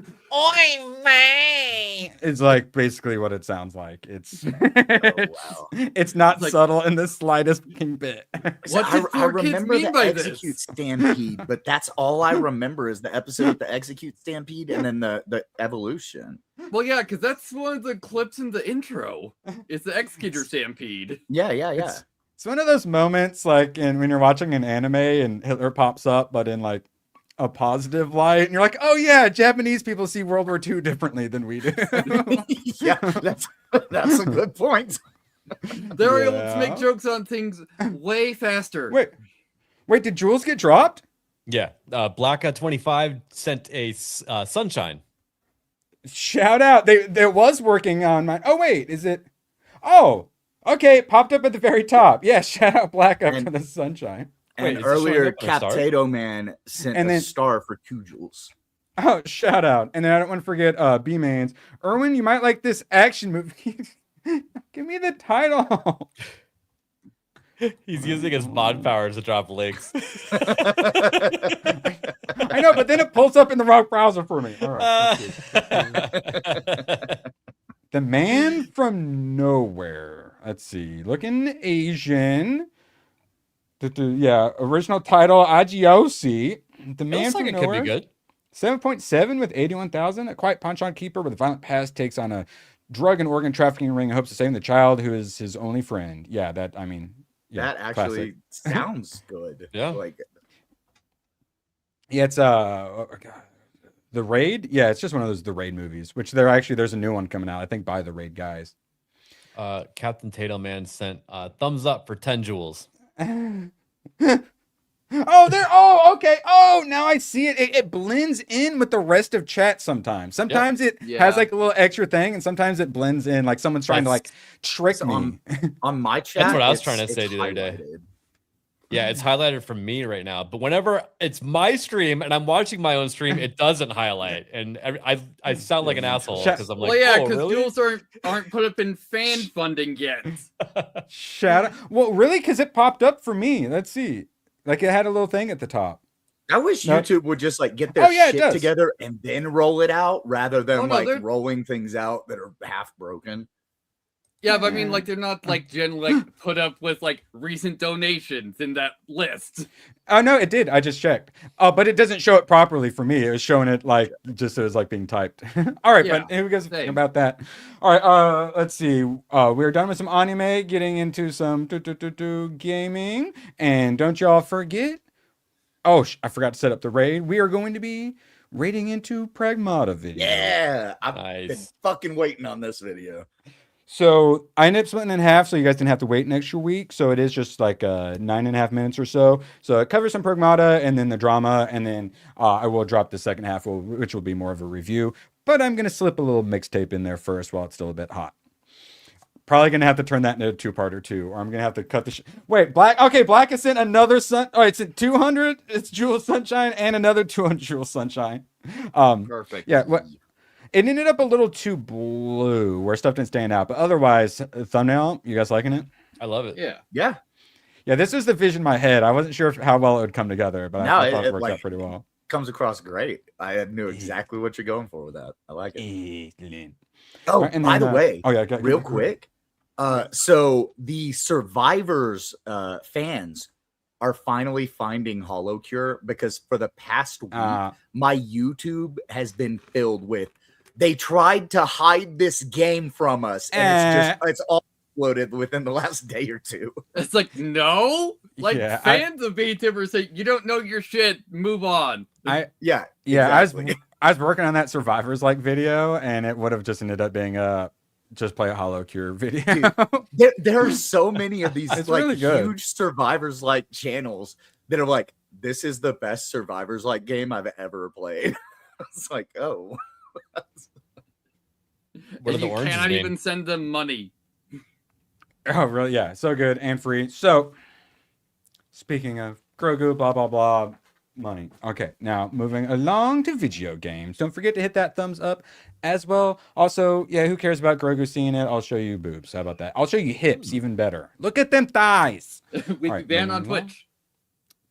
man!
It's like basically what it sounds like. It's
wow.
it's not
like-
subtle in the slightest fucking bit.
What did
I
4 kids
remember
mean
the
by
Execute
this?
Stampede, but that's all I remember is the episode of the Execute Stampede and then the evolution.
Well, yeah, because that's one of the clips in the intro. It's the Executor Stampede.
Yeah.
It's one of those moments like when you're watching an anime and Hitler pops up, but in like a positive light, and you're like, oh yeah, Japanese people see World War II differently than we do.
Yeah, that's a good point.
They were able to
Yeah.
make jokes on things way faster.
Wait, did Jules get dropped?
Yeah. Blacka 25 sent a sunshine.
Shout out. They was working on my. Oh wait, is it? Oh, okay. It popped up at the very top. Yeah. Shout out Black Up for the sunshine.
And
Wait, is it showing
earlier,
up on a star?
Captato Man sent
And
a
then-
star for 2 Joules.
Oh, shout out. And then I don't want to forget B-Mains. Erwin, you might like this action movie. Give me the title.
He's using his mod powers to drop links.
I know, but then it pulls up in the wrong browser for me. All right. let's see. The Man from Nowhere. Let's see. Looking Asian. Yeah, original title Agiosi. The Man
Looks
from
like it
Nowhere.
could be good.
7.7 with 81,000. A quiet punch-on keeper with a violent past takes on a drug and organ trafficking ring and hopes to save the child who is his only friend. Yeah, that
That actually sounds good.
Yeah.
Like,
yeah, it's oh God. The Raid. Yeah, it's just one of those The Raid movies, which there's a new one coming out, I think, by the Raid guys.
Captain Tato Man sent thumbs up for 10 joules.
Okay. Oh, now I see it. It blends in with the rest of chat sometimes. Sometimes it
Yeah.
has like a little extra thing, and sometimes it blends in like someone's trying to like trick
So
me.
on my chat,
what I was
it's-
trying to say
it's
the other day.
highlighted.
Yeah, it's highlighted for me right now. But whenever it's my stream and I'm watching my own stream, it doesn't highlight, and I sound like an asshole because I'm like,
Well, yeah,
oh,
because
really?
Jules aren't put up in fan funding yet.
Shout out. Well, really, because it popped up for me. Let's see. Like it had a little thing at the top.
I wish
No.
YouTube would just like get their
Oh, yeah, it
shit
does.
together and then roll it out rather than
Oh, no,
like
they're-
rolling things out that are half broken.
Yeah, but I mean, like, they're not like generally like put up with like recent donations in that list.
Oh no, it did. I just checked. Oh, but it doesn't show it properly for me. It was showing it like just it was like being typed. All right,
Yeah,
but who gives
same.
about that? All right, let's see. We're done with some anime, getting into some gaming, and don't y'all forget. Oh, I forgot to set up the raid. We are going to be raiding into Pragmata video.
Yeah, I've been
Nice.
fucking waiting on this video.
So I ended up splitting it in half, so you guys didn't have to wait an extra week. So it is just like 9.5 minutes or so. So it covers some Pragmata and then the drama, and then I will drop the second half, which will be more of a review. But I'm gonna slip a little mixtape in there first while it's still a bit hot. Probably gonna have to turn that into a two-parter too, or I'm gonna have to cut the. Wait, Black. Okay, Black has sent another sun. Oh, it's at 200. It's Jewel Sunshine and another 200 Jewel Sunshine.
Perfect.
Yeah. What? It ended up a little too blue where stuff didn't stand out, but otherwise, thumbnail, you guys liking it?
I love it.
Yeah.
Yeah,
Yeah, this was the vision in my head. I wasn't sure how well it would come together, but
No,
I thought
it,
it worked
like-
out pretty well.
comes across great. I knew exactly what you're going for with that. I like it.
Excellent.
Oh,
Alright, and
by
then,
the way,
oh yeah,
real quick. So the Survivors fans are finally finding Hollow Cure because for the past week, my YouTube has been filled with they tried to hide this game from us, and it's all uploaded within the last day or two.
It's like, no, like
Yeah,
fans of VTubers say, you don't know your shit, move on.
Yeah,
exactly. I was working on that Survivors like video, and it would have just ended up being just play a Hollow Cure video.
Dude, there are so many of these
It's
like
really good.
huge Survivors like channels that are like, this is the best Survivors like game I've ever played. It's like, oh.
What are
And
the
you
oranges
cannot
mean?
even send them money.
Oh, really? Yeah, so good and free. So, speaking of Grogu, blah, blah, blah, money. Okay, now moving along to video games. Don't forget to hit that thumbs up as well. Also, yeah, who cares about Grogu seeing it? I'll show you boobs. How about that? I'll show you hips, even better. Look at them thighs.
We'd
Alright,
be banned on
moving along.
Twitch.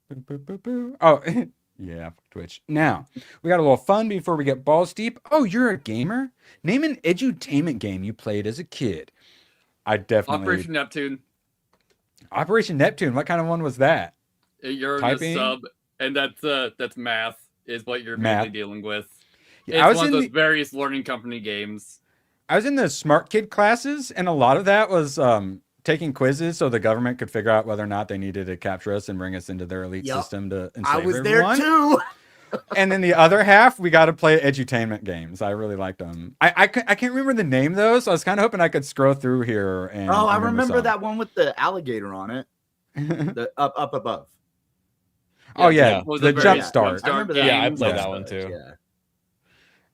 Boo, boo, boo, boo. Oh, Yeah, Twitch. Now, we got a little fun before we get balls deep. Oh, you're a gamer? Name an edutainment game you played as a kid. I definitely...
Operation Neptune.
Operation Neptune. What kind of one was that?
You're
Typing?
in a sub, and that's math is what you're
Math.
mainly dealing with.
Yeah,
It's one of those various learning company games.
I was in the smart kid classes, and a lot of that was taking quizzes so the government could figure out whether or not they needed to capture us and bring us into their elite system to enslave
I was
everyone.
there too.
And then the other half, we got to play edutainment games. I really liked them. I can't remember the name though, so I was kind of hoping I could scroll through here. And
Oh, I remember
some.
that one with the alligator on it. The up above.
Oh yeah,
Was
the
it
jump
very-
start.
Jumpstart
I remember that.
Yeah, I
games?
played
Yeah.
that one too.
Yeah.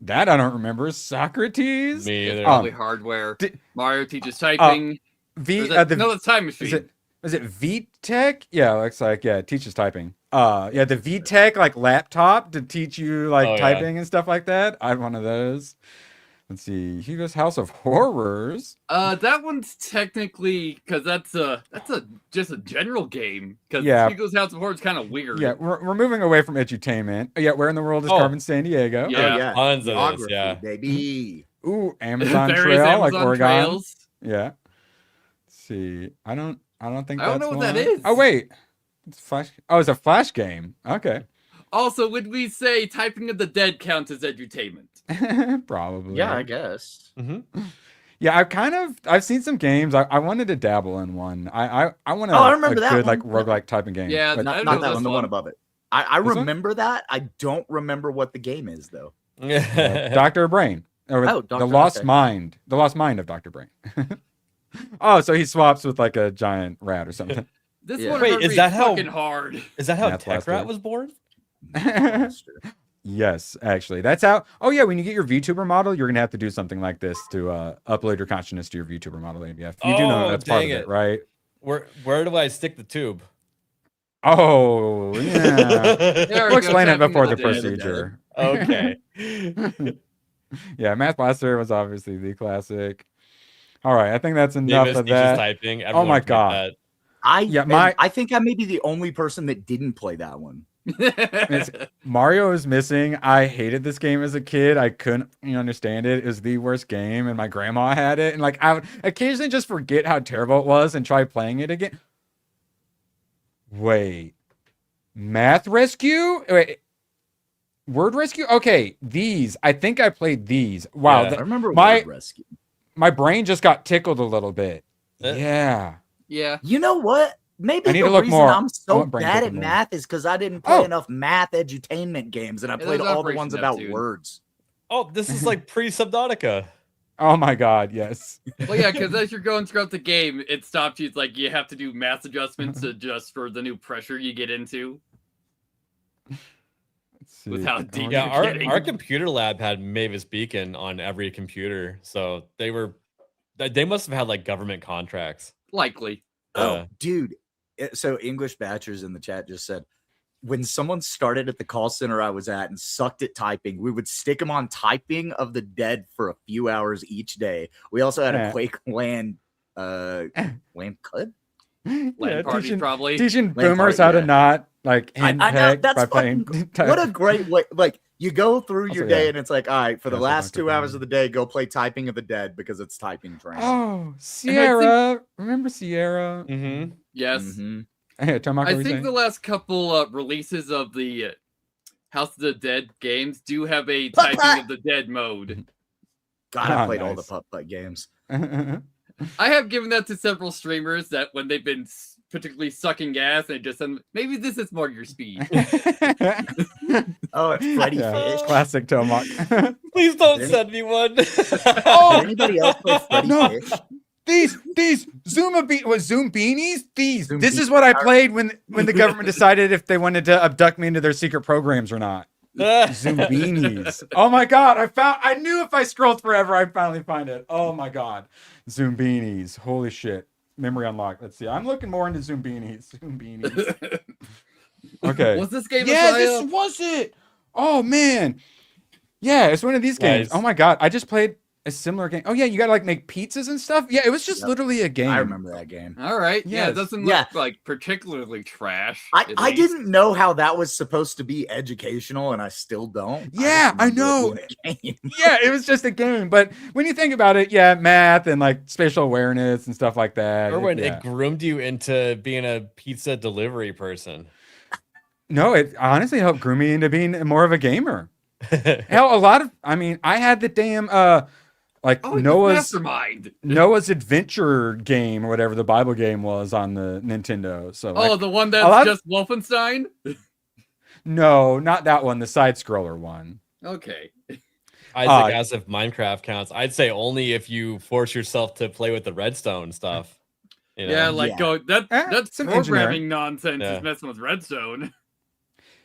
That I don't remember. Socrates.
Me either.
Probably hardware. Mario teaches typing. No, it's Time Machine.
Is it VTech? Yeah, looks like it teaches typing. Yeah, the VTech like laptop to teach you like
Oh, yeah.
typing and stuff like that. I had one of those. Let's see, Hugo's House of Horrors.
That one's technically because that's just a general game. Because
Yeah.
Hugo's House of Horrors is kind of weird.
Yeah, we're moving away from edutainment. Yeah, where in the world is
Oh.
Carmen San Diego?
Yeah.
Oh, yeah.
Tons of this,
Geography,
yeah.
baby.
Ooh, Amazon
Various
Trail, like
Amazon
Oregon.
trails.
Yeah. Let's see, I don't think
I don't
that's
know what that
one.
is.
Oh wait, it's Flash. Oh, it's a Flash game. Okay,
Also, would we say Typing of the Dead counts as edutainment?
probably.
Yeah, I guess.
Yeah, I've seen some games. I wanted to dabble in one. I want to.
Oh, I remember that
good
one.
like roguelike typing game.
Yeah,
but-
I
Not,
know
not that
this
one, the
one.
one above it. I
This one?
remember that. I don't remember what the game is though.
Dr. Brain. Or
Oh,
the
Dr.
Lost
okay.
Mind. The Lost Mind of Dr. Brain. Oh, so he swaps with like a giant rat or something.
This
Yeah.
one
Wait,
hurt
is
me
that how-
fucking hard?
Is that how
Math
Tech
Blaster.
Rat was born?
Yes, actually. That's how. Oh, yeah. When you get your VTuber model, you're going to have to do something like this to upload your consciousness to your VTuber model ABF. You do know
Oh,
that's part of
dang
it,
it.
right?
Where do I stick the tube?
Oh, yeah.
There we
We'll
go,
explain it
Typing
before
of
the
Dead.
procedure.
Okay.
Yeah, Math Blaster was obviously the classic. All right, I think that's enough
Davis
of
teaches
that.
typing.
Oh
Everyone
my
played
God.
that.
I think I may be the only person that didn't play that one.
It's- Mario is missing. I hated this game as a kid. I couldn't understand it. It was the worst game, and my grandma had it. And like I would occasionally just forget how terrible it was and try playing it again. Wait, Math Rescue? Wait, Word Rescue? Okay, these. I think I played these. Wow,
Yeah.
I remember
my-
Word Rescue.
my brain just got tickled a little bit.
Eh.
Yeah.
Yeah.
You know what? Maybe
I need
the
to look
reason
more.
I'm
I
so
want brain
bad at
tickle more.
math is because I didn't play
Oh.
enough math edutainment games, and I
Yeah,
played
there's
all the
Operation
ones about
Neptune.
words.
Oh, this is like pre-Subnautica.
Oh my God, yes.
Well, yeah, because as you're going throughout the game, it stops you. It's like you have to do math adjustments to adjust for the new pressure you get into.
Let's see.
With how deep
Yeah,
you're getting.
our computer lab had Mavis Beacon on every computer, so they must have had like government contracts.
Likely.
Oh, dude. So English Batchers in the chat just said, when someone started at the call center I was at and sucked at typing, we would stick them on Typing of the Dead for a few hours each day. We also had
Yeah.
a Quake LAN CUD?
Land
Yeah,
party, probably.
teaching
Land
boomers
party,
how to
yeah.
not like
I know,
henpeck
that's
by playing.
What a great way. Like, you go through your
Also,
day
yeah.
and it's like, all right, for the
Yeah, so
last
Dr.
2 hours
Brown.
of the day, go play Typing of the Dead because it's typing training.
Oh, Sierra. Remember Sierra?
Mm-hmm.
Yes.
Mhm.
Hey, Tom,
I think the last couple releases of the House of the Dead games do have a
Putt-putt!
Typing of the Dead mode.
God, I
Ah,
played all the
nice.
putt-putt games.
I have given that to several streamers that when they've been particularly sucking gas, they just said, maybe this is more your speed.
Oh, it's Freddy Fish.
Classic Tomac.
Please don't
Did
send me one.
Did anybody else play Freddy
No.
Fish?
These Zoom beanies. These.
Zoom
This
bean-
is what I played when the government decided if they wanted to abduct me into their secret programs or not. Zoom beanies. Oh my God! I knew if I scrolled forever, I'd finally find it. Oh my God! Zoom beanies. Holy shit! Memory unlocked. Let's see. I'm looking more into Zoom beanies. Zoom beanies. Okay.
Was this game
Yeah,
a
this was it. Oh man. Yeah, it's one of these games.
Nice.
Oh my God! I just played a similar game. Oh yeah, you gotta like make pizzas and stuff. Yeah, it was just literally a game.
I remember that game.
All right. Yeah,
Yes.
it doesn't look like particularly trash.
I didn't know how that was supposed to be educational, and I still don't.
Yeah, I know.
Yeah,
it was just a game. But when you think about it, yeah, math and like spatial awareness and stuff like that.
Or when
yeah.
it groomed you into being a pizza delivery person.
No, it honestly helped groom me into being more of a gamer. Hell, I had the damn Noah's Adventure game or whatever the Bible game was on the Nintendo. So
the one that's just Wolfenstein?
No, not that one, the side scroller one.
Okay.
Isaac asked if Minecraft counts. I'd say only if you force yourself to play with the redstone stuff. You know?
Yeah, that's
some
programming
engineering.
nonsense is messing with redstone.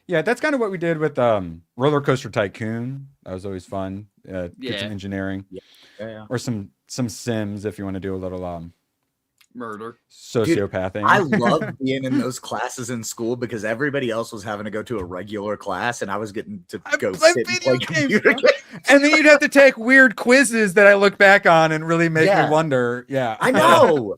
Yeah, that's kind of what we did with Roller Coaster Tycoon. That was always fun. Get some engineering.
Yeah.
Or some Sims if you want to do a little
murder.
Sociopathing.
I love being in those classes in school because everybody else was having to go to a regular class and I was getting to go sit and play computer games.
And then you'd have to take weird quizzes that I look back on and really make me wonder. Yeah.
I know.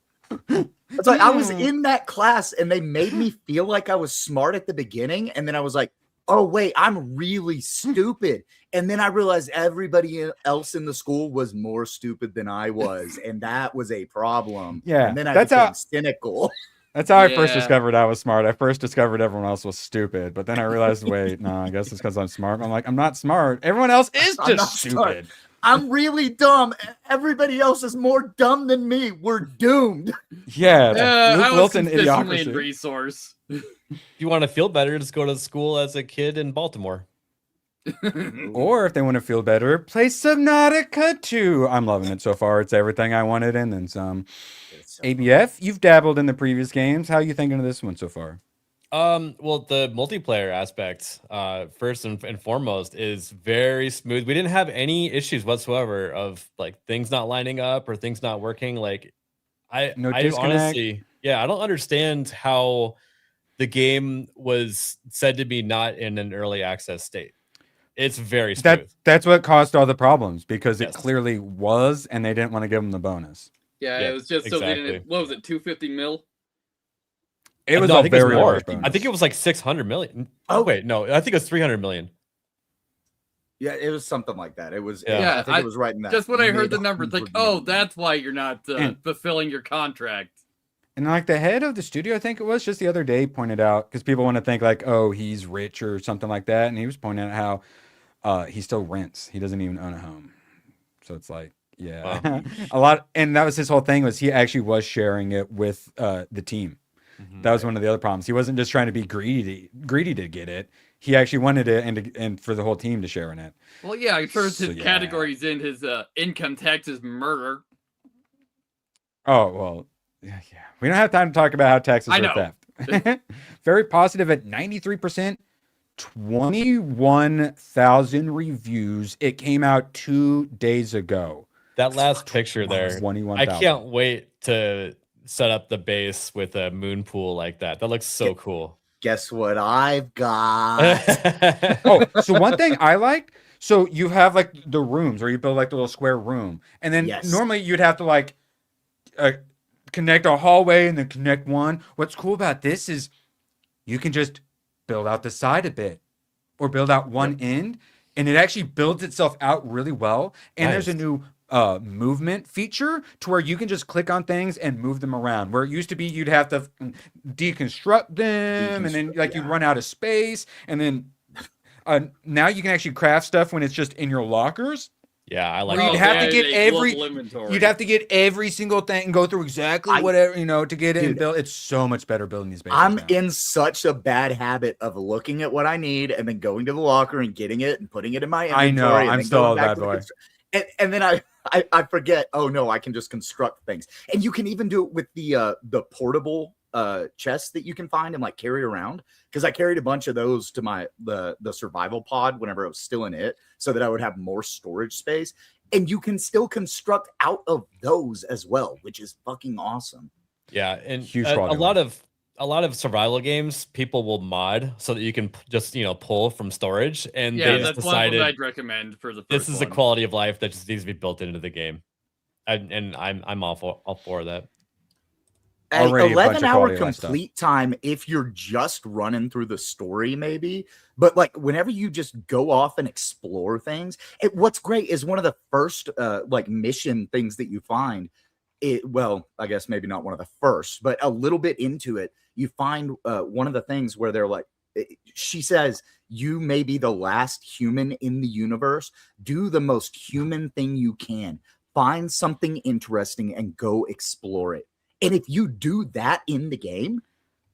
It's like I was in that class and they made me feel like I was smart at the beginning. And then I was like, oh, wait, I'm really stupid. And then I realized everybody else in the school was more stupid than I was. And that was a problem.
Yeah.
And then I became cynical.
That's how I first discovered I was smart. I first discovered everyone else was stupid. But then I realized, wait, no, I guess it's because I'm smart. I'm like, I'm not smart. Everyone else is just stupid.
Smart. I'm really dumb. Everybody else is more dumb than me. We're doomed.
Yeah.
I was consistently in resource.
If you want to feel better, just go to school as a kid in Baltimore.
Or if they want to feel better, play Subnautica 2. I'm loving it so far. It's everything I wanted and then some. ABF, you've dabbled in the previous games. How are you thinking of this one so far?
Well, the multiplayer aspect, first and foremost, is very smooth. We didn't have any issues whatsoever of like things not lining up or things not working. Like, I honestly, I don't understand how the game was said to be not in an early access state. It's very smooth.
That's what caused all the problems because it clearly was, and they didn't want to give them the bonus.
Yeah, it was just so they didn't. What was it? 250 mil.
It was a very large bonus.
I think it was like 600 million. Oh wait, no, I think it was 300 million.
Yeah, it was something like that. It was.
Yeah,
I think it was right in that.
Just when I heard the number, like, oh, that's why you're not fulfilling your contract.
And like the head of the studio, I think it was just the other day, pointed out because people want to think like, oh, he's rich or something like that, and he was pointing out how he still rents. He doesn't even own a home. So it's like, yeah, a lot. And that was his whole thing was he actually was sharing it with the team. That was one of the other problems. He wasn't just trying to be greedy to get it. He actually wanted it and for the whole team to share in it.
Well, yeah, I'm sure his categories in his income taxes murder.
Oh, well, yeah. We don't have time to talk about how taxes are theft. Very positive at 93%, 21,000 reviews. It came out 2 days ago.
That last picture there,
21,000.
I can't wait to set up the base with a moon pool like that. That looks so cool.
Guess what I've got?
So one thing I liked, so you have like the rooms where you build like the little square room. And then normally you'd have to like connect a hallway and then connect one. What's cool about this is you can just build out the side a bit or build out one end and it actually builds itself out really well. And there's a new movement feature to where you can just click on things and move them around, where it used to be you'd have to deconstruct them and then like you'd run out of space, and then now you can actually craft stuff when it's just in your lockers.
Yeah, I like.
You'd have to get every single thing and go through exactly whatever to get it and build. It's so much better building these bases.
I'm in such a bad habit of looking at what I need and then going to the locker and getting it and putting it in my inventory.
I know. I'm still a bad boy.
And then I forget, oh no, I can just construct things. And you can even do it with the portable chests that you can find and like carry around. Because I carried a bunch of those to the survival pod whenever I was still in it, so that I would have more storage space. And you can still construct out of those as well, which is fucking awesome.
Yeah, and
huge
a lot of a lot of survival games, people will mod so that you can just pull from storage, and
Yeah,
they just
that's one of them
decided
I'd recommend for the first
this is a
one.
quality of life that just needs to be built into the game, and I'm all for that.
Already a bunch of
11-hour
quality of life stuff.
complete time if you're just running through the story, maybe. But like whenever you just go off and explore things, what's great is one of the first like mission things that you find. Well, I guess maybe not one of the first, but a little bit into it, you find one of the things where they're like, she says, you may be the last human in the universe. Do the most human thing you can. Find something interesting and go explore it. And if you do that in the game,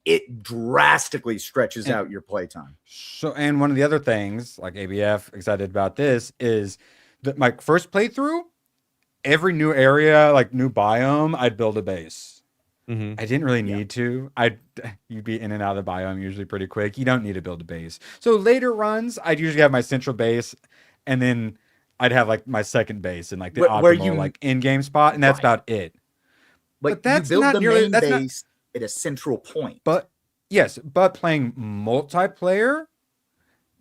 it drastically stretches out your playtime.
So, and one of the other things, like ABF, excited about this, is that my first playthrough, every new area, like new biome, I'd build a base.
Mm-hmm.
I didn't really need to. You'd be in and out of the biome usually pretty quick. You don't need to build a base. So later runs, I'd usually have my central base, and then I'd have like my second base and like the optimal like in-game spot, and that's about it.
Like
but that's
you build
not
the
nearly,
main
that's
base at a central point.
But yes, but playing multiplayer,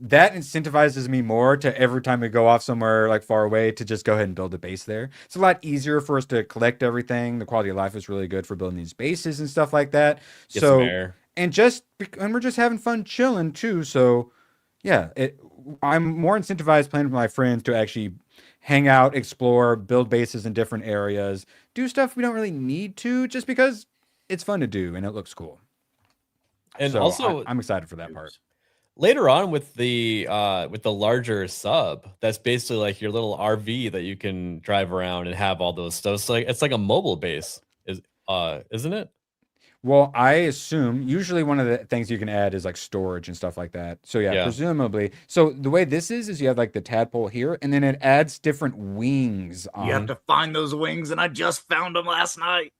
that incentivizes me more to every time we go off somewhere like far away to just go ahead and build a base there. It's a lot easier for us to collect everything. The quality of life is really good for building these bases and stuff like that.
Get some
So
air.
and we're just having fun chilling too. So yeah, I'm more incentivized playing with my friends to actually hang out, explore, build bases in different areas, do stuff we don't really need to, just because it's fun to do and it looks cool.
And
so
also,
I'm excited for that part.
Later on with the larger sub, that's basically like your little RV that you can drive around and have all those stuff. It's like a mobile base, isn't it?
Well, I assume usually one of the things you can add is like storage and stuff like that. So yeah, presumably. So the way this is you have like the tadpole here, and then it adds different wings on.
You have to find those wings, and I just found them last night.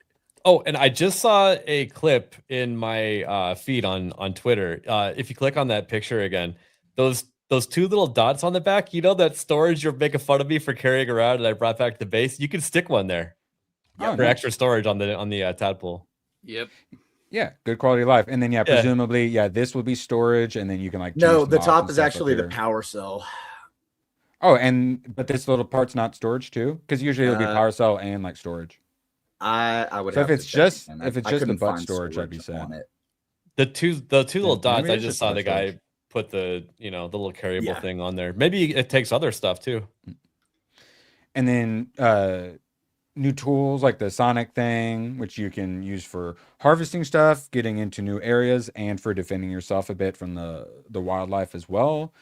Oh, and I just saw a clip in my feed on Twitter. If you click on that picture again, those two little dots on the back, that storage you're making fun of me for carrying around, and I brought back to the base. You can stick one there for extra storage on the tadpole.
Yep.
Yeah, good quality of life. And then presumably, this will be storage, and then you can like
no, the top is actually the power cell.
Oh, but this little part's not storage too, because usually it'll be power cell and like storage.
I would.
So
have
if it's just the butt storage, I'd be sad.
The two little dots. I just saw the guy put the the little carryable thing on there. Maybe it takes other stuff too.
And then new tools like the Sonic thing, which you can use for harvesting stuff, getting into new areas, and for defending yourself a bit from the wildlife as well.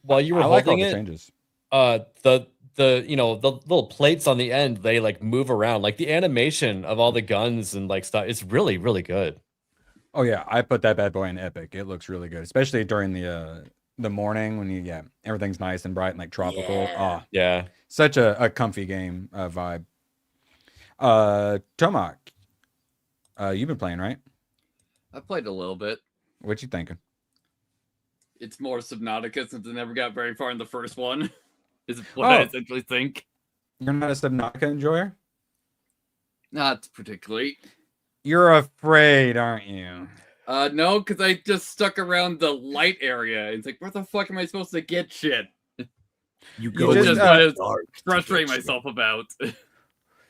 While you were holding it,
changes.
The little plates on the end, they like move around. Like the animation of all the guns and like stuff, it's really, really good.
Oh yeah, I put that bad boy in epic. It looks really good, especially during the morning when everything's nice and bright and like tropical.
Yeah.
Such a comfy game vibe. Tomak, you've been playing, right?
I played a little bit.
What you thinking?
It's more Subnautica since I never got very far in the first one. Is what I essentially think.
You're not a Subnautica enjoyer?
Not particularly.
You're afraid, aren't you?
No, because I just stuck around the light area. It's like, where the fuck am I supposed to get shit?
You go
just what I was frustrating myself about.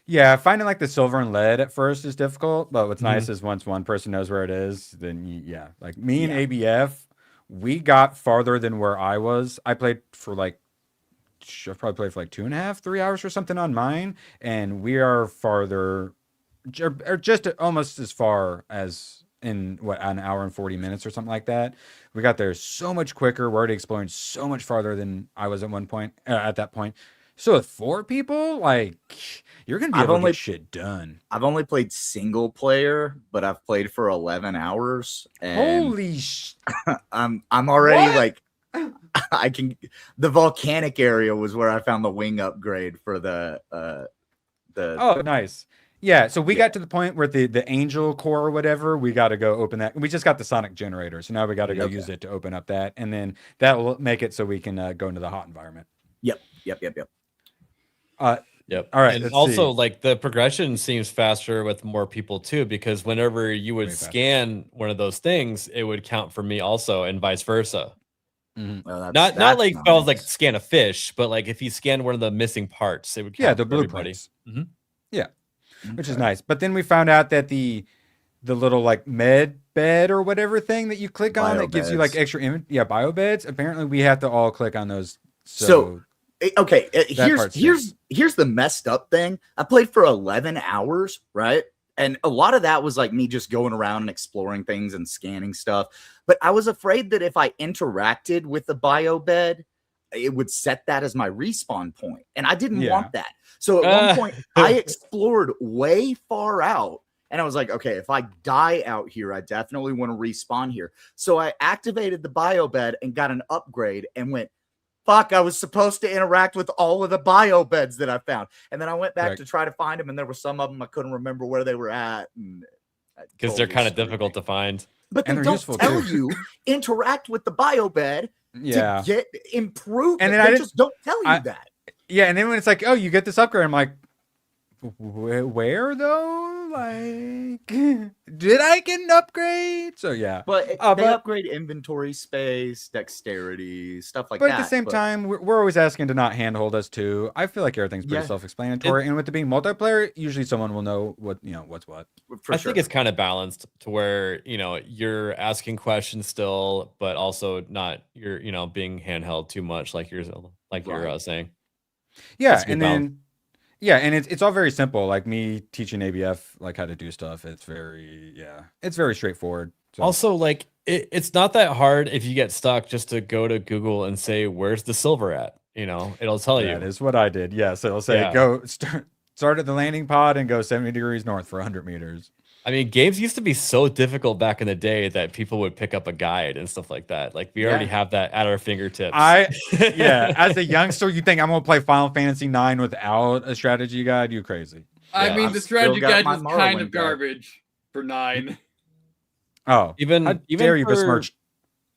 Yeah, finding like the silver and lead at first is difficult, but what's nice is once one person knows where it is, then like me and ABF, we got farther than where I was. I played for like, I probably played for like 2.5, 3 hours or something on mine, and we are farther, or just almost as far as in an hour and 40 minutes or something like that. We got there so much quicker. We're already exploring so much farther than I was at that point. So with 4 people, like, you're gonna be able to get shit done.
I've only played single player, but I've played for 11 hours. And
Holy
I'm already like, I can. The volcanic area was where I found the wing upgrade for the.
Oh, nice. Yeah, so we got to the point where the angel core or whatever, we got to go open that. We just got the sonic generator, so now we got to go use it to open up that, and then that will make it so we can go into the hot environment.
Yep.
Yep.
All right,
And
let's
also,
see.
like the progression seems faster with more people too, because whenever you would
Way faster.
scan one of those things, it would count for me also, and vice versa.
Mhm.
Well,
Not like if I was like
nice.
scan a fish, but like if you scanned one of the missing parts, it would count
Yeah, the
for everybody.
blueprints.
Mhm.
Yeah, which is
Okay.
nice. But then we found out that the little like med bed or whatever thing that you click on that gives you like
Biobeds.
extra bio beds. Apparently, we have to all click on those.
So, okay,
that part's
here's the messed up thing. I played for 11 hours, right? And a lot of that was like me just going around and exploring things and scanning stuff. But I was afraid that if I interacted with the bio bed, it would set that as my respawn point. And I didn't
Yeah.
want that. So at one point, I explored way far out. And I was like, okay, if I die out here, I definitely want to respawn here. So I activated the bio bed and got an upgrade and went, fuck, I was supposed to interact with all of the bio beds that I found. And then I went back
Correct.
to try to find them, and there were some of them I couldn't remember where they were at.
Because they're kind of difficult to find.
But they
And they're
don't
useful,
tell
too.
you interact with the bio bed
Yeah.
to get improved.
And then
they
I
just don't tell you that.
Yeah, and then when it's like, oh, you get this upgrade, I'm like, where though? Like, did I get an upgrade? So yeah,
But
but
they upgrade inventory space, dexterity, stuff like that.
at the same time, we're always asking to not handhold us too. I feel like everything's pretty
Yeah.
self-explanatory, and with it being multiplayer, usually someone will know what's what.
For
I
sure.
think it's kind of balanced to where, you're asking questions still, but also not you're, being handheld too much like you're saying.
Yeah,
That's a good
and
balance.
then and it's all very simple. Like me teaching ABF like how to do stuff. It's very straightforward. So.
Also, like it's not that hard if you get stuck just to go to Google and say, where's the silver at? It'll tell you.
That is what I did. Yes, it'll say
Yeah.
go start at the landing pod and go 70 degrees north for 100 meters.
I mean, games used to be so difficult back in the day that people would pick up a guide and stuff like that. Like we already have that at our fingertips.
As a youngster, you think I'm gonna play Final Fantasy 9 without a strategy guide? You crazy?
I
Yeah.
mean,
I've
the
still
strategy
got
guide
my
was kind of
Morrowind guide.
garbage for 9.
Oh,
Even
how dare you
for-
besmirch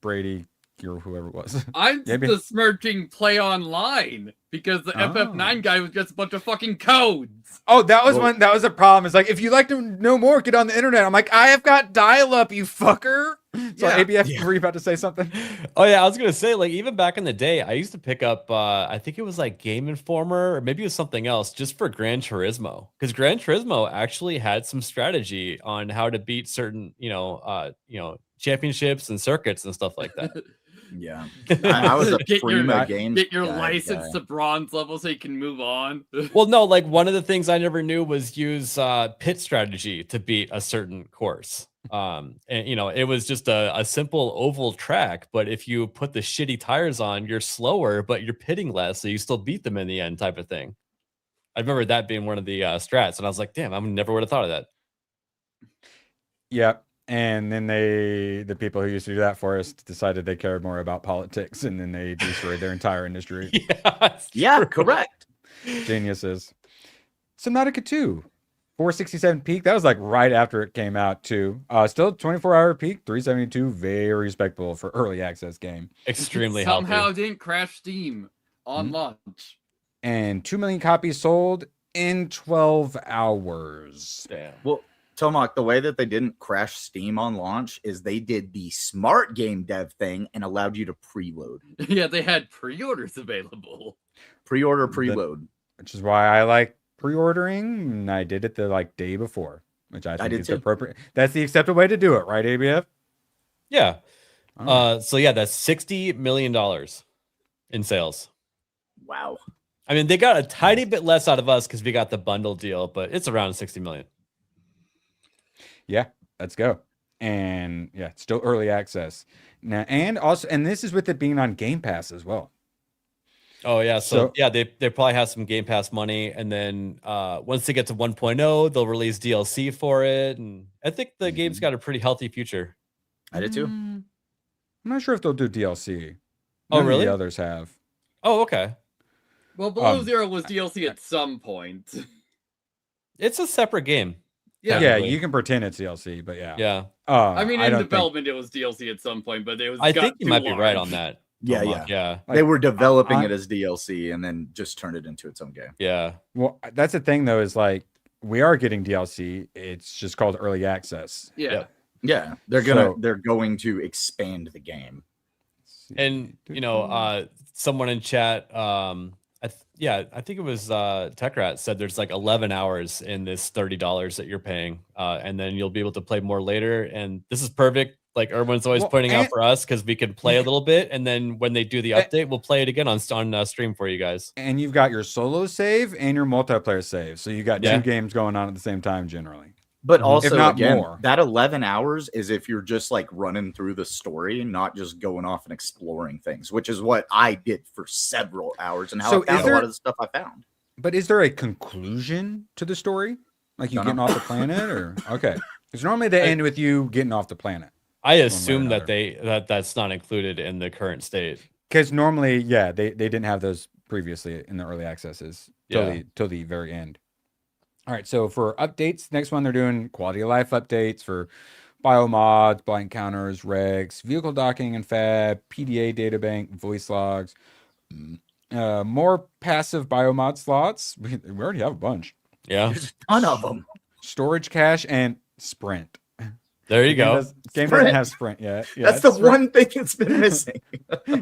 Brady or whoever it was?
I'm
Maybe.
besmirching play online because the FF9 guy was just a bunch of fucking codes.
Oh, that was
Well-
that was a problem. It's like if you'd like to know more, get on the internet. I'm like, I have got dial-up, you fucker. So
Yeah.
ABF, were you about to say something?
Oh yeah, I was gonna say, like, even back in the day, I used to pick up I think it was like Game Informer, or maybe it was something else, just for Gran Turismo. Because Gran Turismo actually had some strategy on how to beat certain, championships and circuits and stuff like that.
Yeah. I was a
Get your-
Prima Games
Get your
guide
license
guy.
to bronze level so you can move on.
Well, no, like one of the things I never knew was use pit strategy to beat a certain course. And it was just a simple oval track, but if you put the shitty tires on, you're slower, but you're pitting less, so you still beat them in the end, type of thing. I remember that being one of the strats, and I was like, damn, I never would have thought of that.
Yeah. And then the people who used to do that for us decided they cared more about politics, and then they destroyed their entire industry.
Yeah, correct.
Geniuses. Subnautica 2, 467 peak. That was like right after it came out too. Still 24-hour peak, 372. Very respectable for early access game.
Extremely
Somehow
healthy.
didn't crash Steam on launch.
And 2 million copies sold in 12 hours.
Damn.
Well, Tomac, the way that they didn't crash Steam on launch is they did the smart game dev thing and allowed you to preload.
Yeah, they had pre-orders available.
Pre-order, preload.
Which is why I like pre-ordering. And I did it the day before, which I think
did
is
too.
appropriate. That's the accepted way to do it, right, ABF?
Yeah.
Oh.
So yeah, that's $60 million in sales.
Wow.
I mean, they got a tiny bit less out of us because we got the bundle deal, but it's around 60 million.
Yeah, let's go. And yeah, it's still early access now, and this is with it being on Game Pass as well.
Oh yeah, so
So-
yeah, they probably have some Game Pass money, and then once they get to 1.0, they'll release DLC for it, and I think the game's got a pretty healthy future.
I did too.
I'm not sure if they'll do DLC.
Oh,
None of
really?
The others have.
Oh, okay.
Well, Below
Um,
Zero was DLC at some point.
It's a separate game.
Yeah.
Yeah,
Technically.
you can pretend it's DLC, but yeah.
Yeah,
I mean, in
don't think-
development, it was DLC at some point, but it was.
I
got
think you
too
might be right
large.
on that.
Yeah,
almost.
Yeah.
They were developing
I-
it as DLC and then just turned it into its own game.
Yeah.
Well, that's the thing though, is like we are getting DLC. It's just called early access.
Yeah.
Yep.
Yeah, they're going to expand the game.
And someone in chat, I think it was TechRat said there's like 11 hours in this $30 that you're paying, and then you'll be able to play more later. And this is perfect. Like Erwin's always pointing out for us, because we can play a little bit, and then when they do the update, we'll play it again on stream for you guys.
And you've got your solo save and your multiplayer save, so you got two games going on at the same time generally.
But also,
if not
again,
more.
that 11 hours is if you're just like running through the story, not just going off and exploring things, which is what I did for several hours and how I found a lot of the stuff I found.
But is there a conclusion to the story? Like you getting off the planet, or okay? Because normally they end with you getting off the planet.
I assume that that's not included in the current state.
Because normally, they didn't have those previously in the early accesses till the very end. All right, so for updates, next one they're doing quality of life updates for biomods, blind counters, regs, vehicle docking and fab, PDA databank, voice logs, more passive biomod slots. We already have a bunch.
Yeah,
there's a ton of them.
Storage cache and sprint.
There you go.
Game doesn't have sprint yet. Yeah,
that's the one thing that's been missing.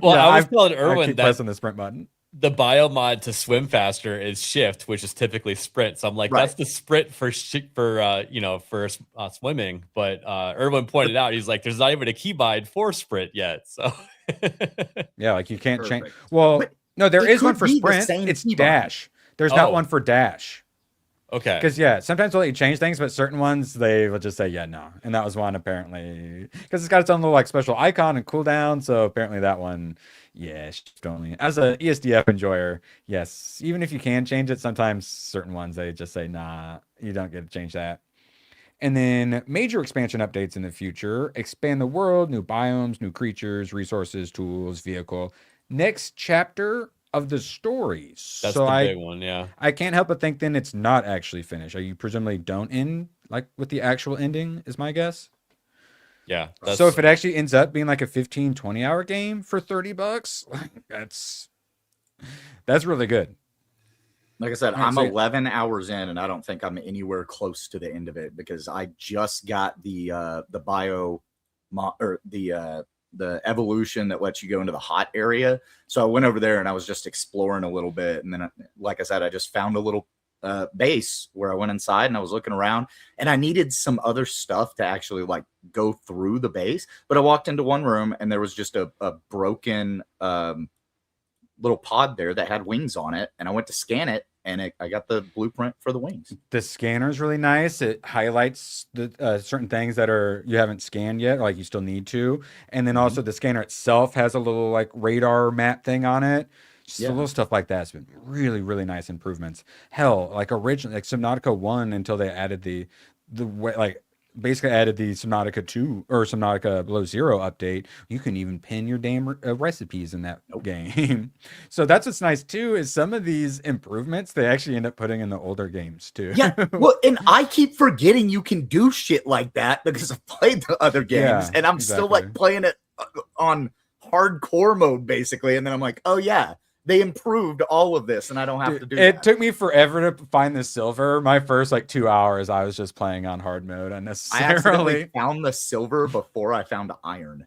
Well, I was telling Erwin
keep
that
pressing the sprint button.
The biomod to swim faster is shift, which is typically sprint. So I'm like, that's the sprint for swimming. But Erwin pointed out, he's like, there's not even a keybind for sprint yet. So
yeah, like you can't change. Well, no, there is one for sprint. It's dash. There's not one for dash.
Okay.
Because sometimes they'll let you change things, but certain ones they will just say no. And that was one apparently because it's got its own little like special icon and cooldown. So apparently that one, shift only. As a ESDF enjoyer, yes, even if you can change it, sometimes certain ones they just say nah, you don't get to change that. And then major expansion updates in the future: expand the world, new biomes, new creatures, resources, tools, vehicle. Next chapter of the stories.
That's
so
the big one, yeah.
I can't help but think then it's not actually finished. You presumably don't end like with the actual ending, is my guess.
Yeah.
So if it actually ends up being like a 15-20 hour game for $30, that's really good.
Like I said, I'm 11 hours in, and I don't think I'm anywhere close to the end of it because I just got the evolution that lets you go into the hot area. So I went over there and I was just exploring a little bit. And then, like I said, I just found a little base where I went inside and I was looking around and I needed some other stuff to actually like go through the base. But I walked into one room and there was just a broken little pod there that had wings on it. And I went to scan it. And I got the blueprint for the wings.
The scanner is really nice. It highlights the certain things that you haven't scanned yet, or like you still need to. And then also the scanner itself has a little like radar map thing on it. Just a little stuff like that's been really, really nice improvements. Hell, like originally, like Subnautica 1 until they added the way like basically added the Subnautica 2 or Subnautica Below Zero update. You can even pin your damn recipes in that game. So that's what's nice too, is some of these improvements they actually end up putting in the older games too.
Yeah, well, and I keep forgetting you can do shit like that because I've played the other games and I'm still like playing it on hardcore mode basically. And then I'm like, oh yeah, they improved all of this and I don't have to do it.
It took me forever to find the silver. My first like 2 hours, I was just playing on hard mode unnecessarily.
I accidentally found the silver before I found the iron.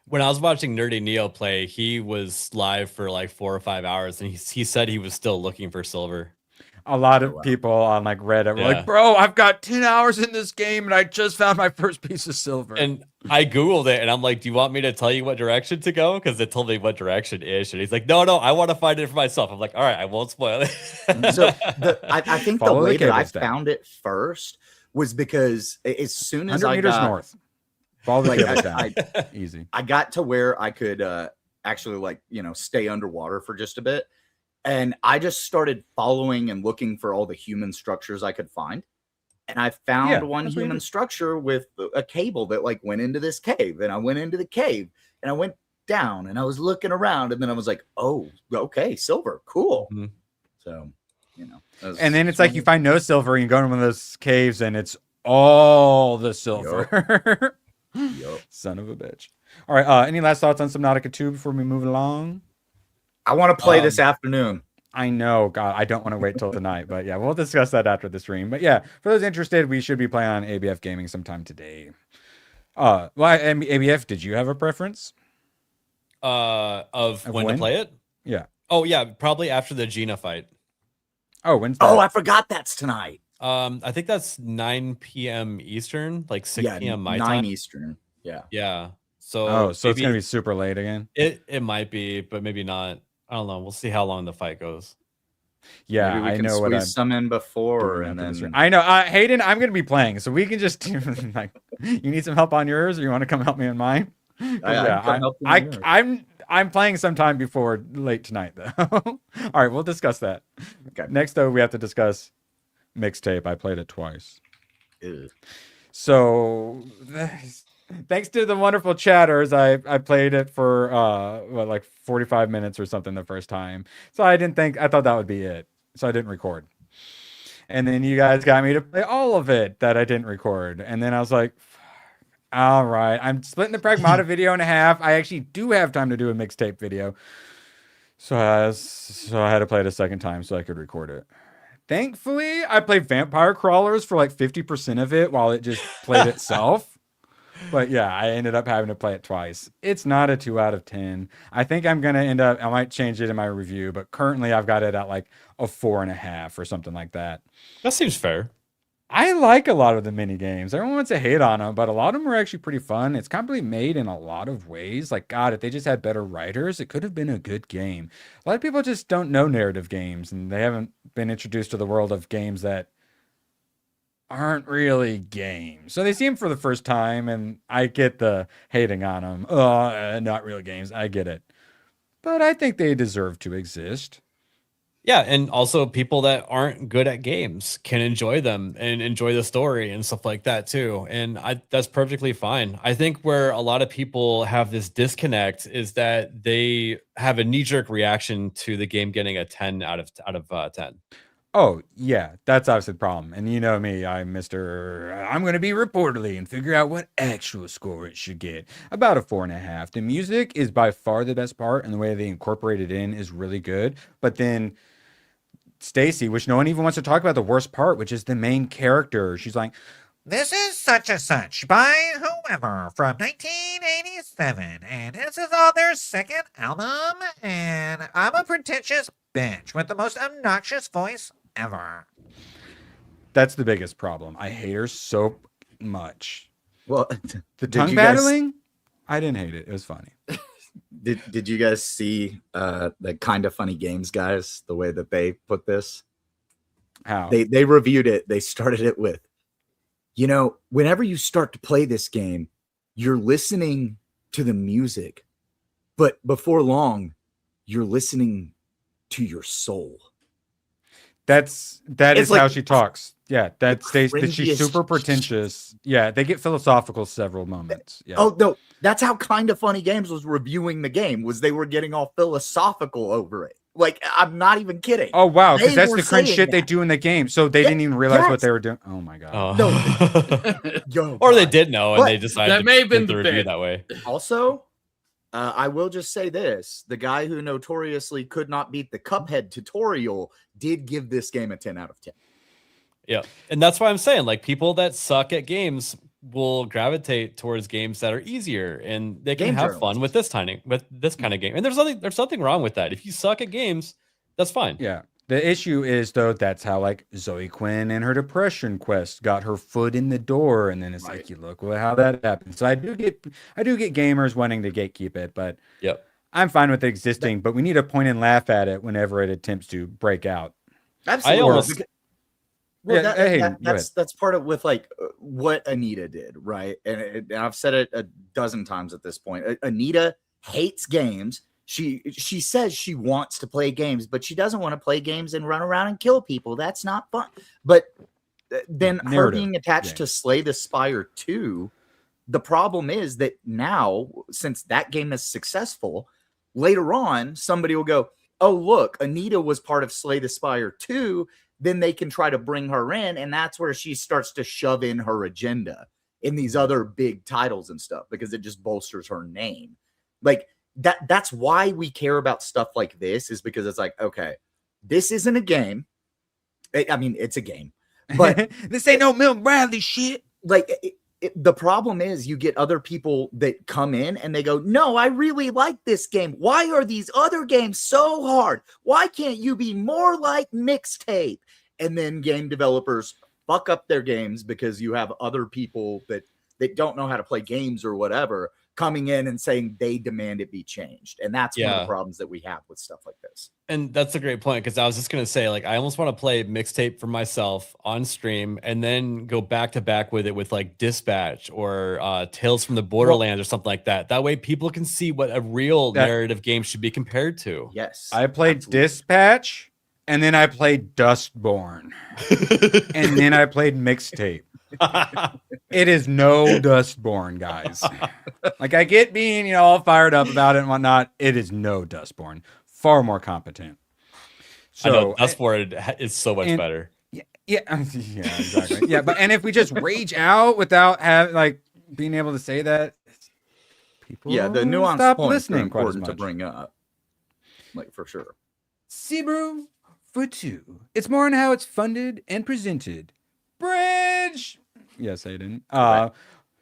When I was watching Nerdy Neo play, he was live for like 4 or 5 hours and he said he was still looking for silver.
A lot of people on like Reddit were like, bro, I've got 10 hours in this game and I just found my first piece of silver.
And I Googled it and I'm like, do you want me to tell you what direction to go? Because it told me what direction ish. And he's like, no, I want to find it for myself. I'm like, all right, I won't spoil it.
So I think the way that I found it first was because as soon as
100
I
meters
got
north. Follow the cables down. Easy.
I got to where I could actually like, stay underwater for just a bit. And I just started following and looking for all the human structures I could find. And I found one human structure with a cable that like went into this cave. And I went into the cave and I went down and I was looking around. And then I was like, oh, okay, silver. Cool. Mm-hmm. So,
and then it's like you find no silver and you go into one of those caves and it's all the silver.
Yep.
Son of a bitch. All right. Any last thoughts on Subnautica 2 before we move along?
I want to play this afternoon.
I know, God, I don't want to wait till tonight, but yeah, we'll discuss that after the stream. But yeah, for those interested, we should be playing on ABF Gaming sometime today. ABF, did you have a preference?
Of when to play it?
Yeah.
Oh yeah, probably after the Gina fight.
Oh, when's that?
Oh, I forgot that's tonight.
I think that's 9 p.m. Eastern, like 6 p.m. my
9
time.
Eastern. Yeah.
Yeah. So
Oh, so it's gonna be super late again.
It might be, but maybe not. I don't know. We'll see how long the fight goes.
Yeah,
Maybe we
I
can
know what I'm
squeeze some in before,
doing
and
after this
then
stream. I know, Hayden, I'm gonna be playing, so we can just do like, you need some help on yours, or you want to come help me on mine? I'm playing sometime before late tonight though. All right, we'll discuss that.
Okay.
Next though, we have to discuss Mixtape. I played it twice.
Ew.
So thanks to the wonderful chatters, I played it for like 45 minutes or something the first time. So I thought that would be it. So I didn't record. And then you guys got me to play all of it that I didn't record. And then I was like, all right, I'm splitting the Pragmata video in half. I actually do have time to do a Mixtape video. So I had to play it a second time so I could record it. Thankfully, I played Vampire Crawlers for like 50% of it while it just played itself. But yeah, I ended up having to play it twice. It's not a 2 out of 10. I think I'm going to I might change it in my review, but currently I've got it at like a 4.5 or something like that.
That seems fair.
I like a lot of the mini games. Everyone wants to hate on them, but a lot of them are actually pretty fun. It's completely made in a lot of ways. Like, God, if they just had better writers, it could have been a good game. A lot of people just don't know narrative games, and they haven't been introduced to the world of games that aren't really games. So they see them for the first time, and I get the hating on them. Oh, not real games. I get it. But I think they deserve to exist.
Yeah, and also people that aren't good at games can enjoy them and enjoy the story and stuff like that too. And that's perfectly fine. I think where a lot of people have this disconnect is that they have a knee-jerk reaction to the game getting a 10 out of 10.
Oh, yeah, that's obviously the problem. And you know me, I'm going to be reportedly and figure out what actual score it should get. About a 4.5. The music is by far the best part, and the way they incorporate it in is really good. But then Stacy, which no one even wants to talk about the worst part, which is the main character. She's like,
this is such and such by whoever from 1987, and this is on their second album, and I'm a pretentious bitch with the most obnoxious voice ever.
That's the biggest problem. I hate her so much.
Well,
the tongue battling, I didn't hate it. It was funny.
Did you guys see the Kind of Funny Games guys, the way that they put this?
How?
They reviewed it. They started it with, whenever you start to play this game, you're listening to the music, but before long, you're listening to your soul.
That is
like,
how she talks. Yeah, that she's super pretentious. Yeah, they get philosophical several moments. Yeah.
Oh no, that's how Kind of Funny Games was reviewing the game. Was they were getting all philosophical over it. Like, I'm not even kidding.
Oh wow, because that's the cringe shit they do in the game. So they didn't even realize what they were doing. Oh my god.
No.
Or they did know and they decided
that may have been
the review that way.
Also, I will just say this: the guy who notoriously could not beat the Cuphead tutorial did give this game a 10 out of 10.
Yeah, and that's why I'm saying, like, people that suck at games will gravitate towards games that are easier, and they can have fun with this kind of game. And there's nothing wrong with that. If you suck at games, that's fine.
Yeah. The issue is though, that's how like Zoe Quinn and her depression quest got her foot in the door, and then it's like, you look how that happened. So I do get gamers wanting to gatekeep it, but
yep,
I'm fine with it existing. But we need to point and laugh at it whenever it attempts to break out.
Absolutely.
Well,
that's part of with like what Anita did, right? And I've said it a dozen times at this point. Anita hates games. She says she wants to play games, but she doesn't want to play games and run around and kill people. That's not fun. But then her being attached to Slay the Spire 2, the problem is that now, since that game is successful, later on somebody will go, oh look, Anita was part of Slay the Spire 2. Then they can try to bring her in, and that's where she starts to shove in her agenda. in these other big titles and stuff because it just bolsters her name. Like that's why we care about stuff like this, is because it's like, okay, this isn't a game. I mean, it's a game, but
this ain't no Milton Bradley shit.
Like the problem is you get other people that come in and they go, no, I really like this game. Why are these other games so hard? Why can't you be more like Mixtape? And then game developers fuck up their games because you have other people that don't know how to play games or whatever coming in and saying they demand it be changed. And that's one of the problems that we have with stuff like this.
And that's a great point, because I was just going to say, like, I almost want to play Mixtape for myself on stream and then go back to back with it with like Dispatch or Tales from the Borderlands or something like that. That way people can see what a real narrative game should be compared to.
Yes.
I played Dispatch, and then I played Dustborn, and then I played Mixtape. It is no Dustborn, guys. Like, I get being, all fired up about it and whatnot. It is no Dustborn. Far more competent. So
I know Dustborn is so much better.
Yeah, exactly. Yeah, but if we just rage out without being able to say that, people
the nuance
stop
points
listening
are important
quite
to
as much.
bring up, like, for sure.
Sebrew for 2. It's more on how it's funded and presented. Bridge. Yes, I didn't.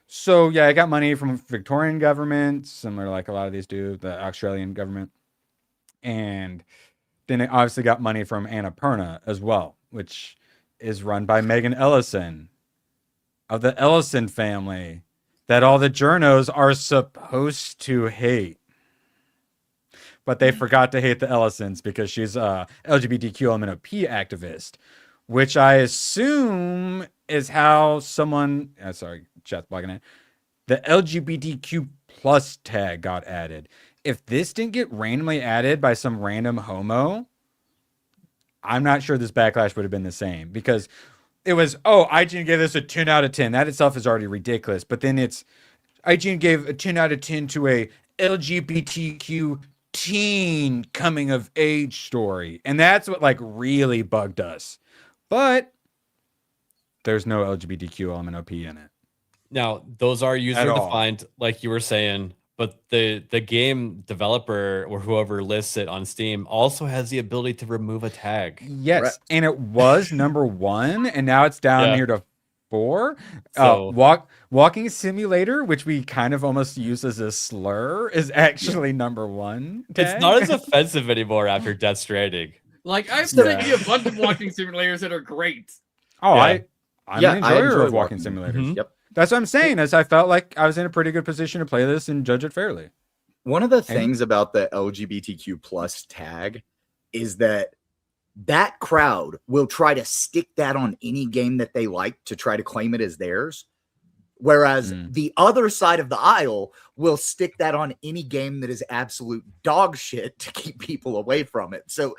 So yeah, I got money from Victorian government, similar to like a lot of these do, the Australian government, and then I obviously got money from Annapurna as well, which is run by Megan Ellison of the Ellison family that all the journos are supposed to hate. But they forgot to hate the Ellisons because she's a LGBTQ activist, which I assume is how someone, sorry, chat's blocking it, the LGBTQ plus tag got added. If this didn't get randomly added by some random homo, I'm not sure this backlash would have been the same, because it was, IGN gave this a 10 out of 10. That itself is already ridiculous. But then it's, IGN gave a 10 out of 10 to a LGBTQ teen coming of age story. And that's what really bugged us. But there's no LGBTQ LMNOP in it.
Now, those are user defined, like you were saying, but the game developer or whoever lists it on Steam also has the ability to remove a tag.
Yes, correct. And it was number 1, and now it's down here to 4.
So,
walking simulator, which we kind of almost use as a slur, is actually number 1 tag.
It's not as offensive anymore after Death Stranding.
Like, I've seen a bunch of walking simulators that are great.
Oh, yeah. I'm an enjoyer of walking simulators.
Mm-hmm. Yep.
That's what I'm saying, is I felt like I was in a pretty good position to play this and judge it fairly.
One of the things about the LGBTQ plus tag is that crowd will try to stick that on any game that they like to try to claim it as theirs. Whereas the other side of the aisle will stick that on any game that is absolute dog shit to keep people away from it. So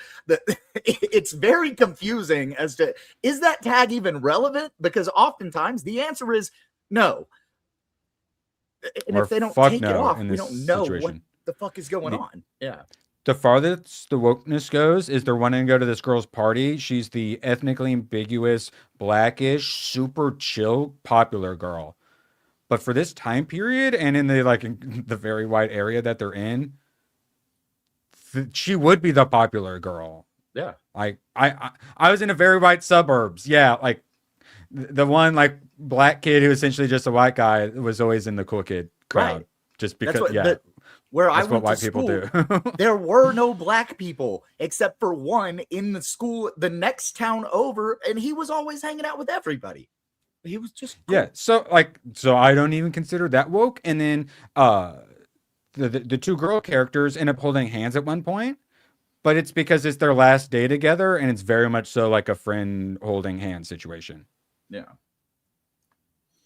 it's very confusing as to, is that tag even relevant? Because oftentimes the answer is no. And if they don't take it off, we don't know what the fuck is going on. Yeah.
The farthest the wokeness goes is they're wanting to go to this girl's party. She's the ethnically ambiguous, blackish, super chill, popular girl. But for this time period and in the very wide area that they're in, she would be the popular girl.
Yeah.
Like I was in a very white suburbs. Yeah, like the one black kid who essentially just a white guy was always in the cool kid crowd.
Right.
Just because
where
that's
I went
what white
to
people
school,
do.
there were no black people except for one in the school the next town over, and he was always hanging out with everybody. He was just cool.
Yeah. So I don't even consider that woke. And then the two girl characters end up holding hands at one point, but it's because it's their last day together, and it's very much so like a friend holding hand situation.
Yeah.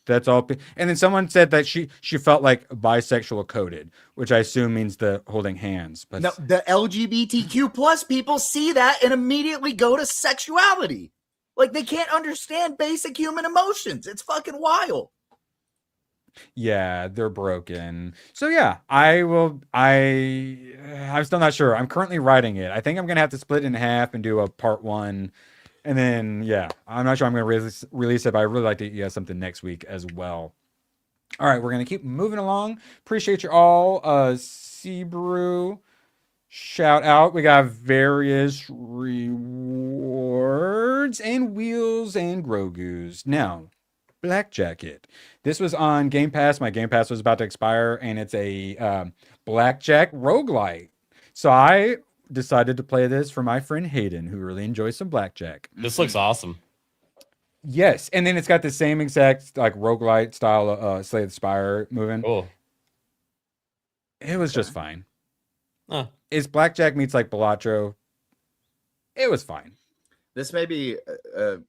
That's all. And then someone said that she felt like bisexual coded, which I assume means the holding hands. But
no, the LGBTQ plus people see that and immediately go to sexuality. Like, they can't understand basic human emotions. It's fucking wild.
Yeah, they're broken. So yeah, I'm still not sure. I'm currently writing it. I think I'm gonna have to split it in half and do a part 1. And then, yeah, I'm not sure I'm going to release it, but I really like to something next week as well. All right, we're gonna keep moving along. Appreciate you all. Sebrew, shout out. We got various rewards and wheels and Grogu's. Now, Black Jacket. This was on Game Pass. My Game Pass was about to expire, and it's a blackjack roguelite. So I decided to play this for my friend Hayden, who really enjoys some blackjack.
This looks awesome.
Yes, and then it's got the same exact like roguelite style Slay the Spire moving.
Cool.
It was just fine.
Huh.
It's blackjack meets like Balatro. It was fine.
This may be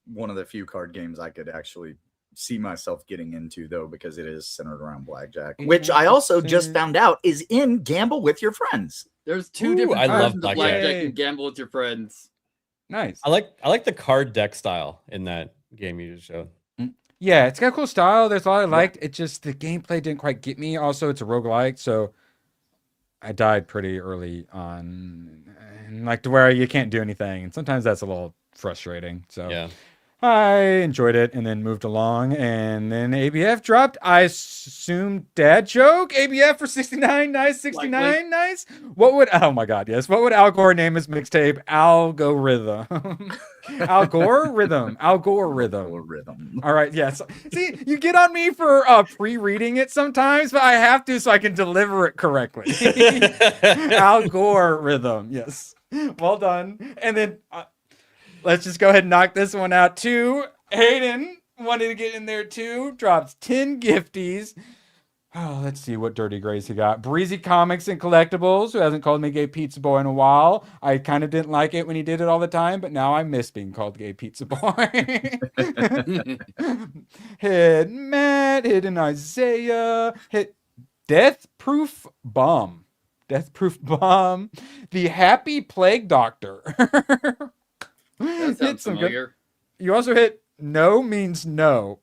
one of the few card games I could actually see myself getting into, though, because it is centered around blackjack, which I also just found out is in Gamble with Your Friends.
There's two
Ooh,
different
I love
versions of
blackjack.
blackjack and gamble with your friends.
Nice.
I like the card deck style in that game you just showed.
Yeah, it's got a cool style. There's a lot I liked. It just the gameplay didn't quite get me. Also, it's a roguelike, so I died pretty early on, and like to where you can't do anything. And sometimes that's a little frustrating. So
Yeah.
I enjoyed it and then moved along. And then ABF dropped, I assume, dad joke. ABF for 69. Nice. 69.
Likely.
Nice. What would, oh my God, yes. What would Al Gore name his mixtape? Algorithm. Algorithm.
Algorithm.
All right. Yes. See, you get on me for pre-reading it sometimes, but I have to so I can deliver it correctly. Algorithm. Yes. Well done. And then let's just go ahead and knock this one out too. Hayden wanted to get in there too. Drops 10 gifties. Oh, let's see what dirty grays he got. Breezy Comics and Collectibles, who hasn't called me Gay Pizza Boy in a while. I kind of didn't like it when he did it all the time, but now I miss being called Gay Pizza Boy. Hit Matt, hidden Isaiah, hit Death Proof Bomb. Death Proof Bomb. The Happy Plague Doctor.
That sounds familiar.
You also hit No Means No.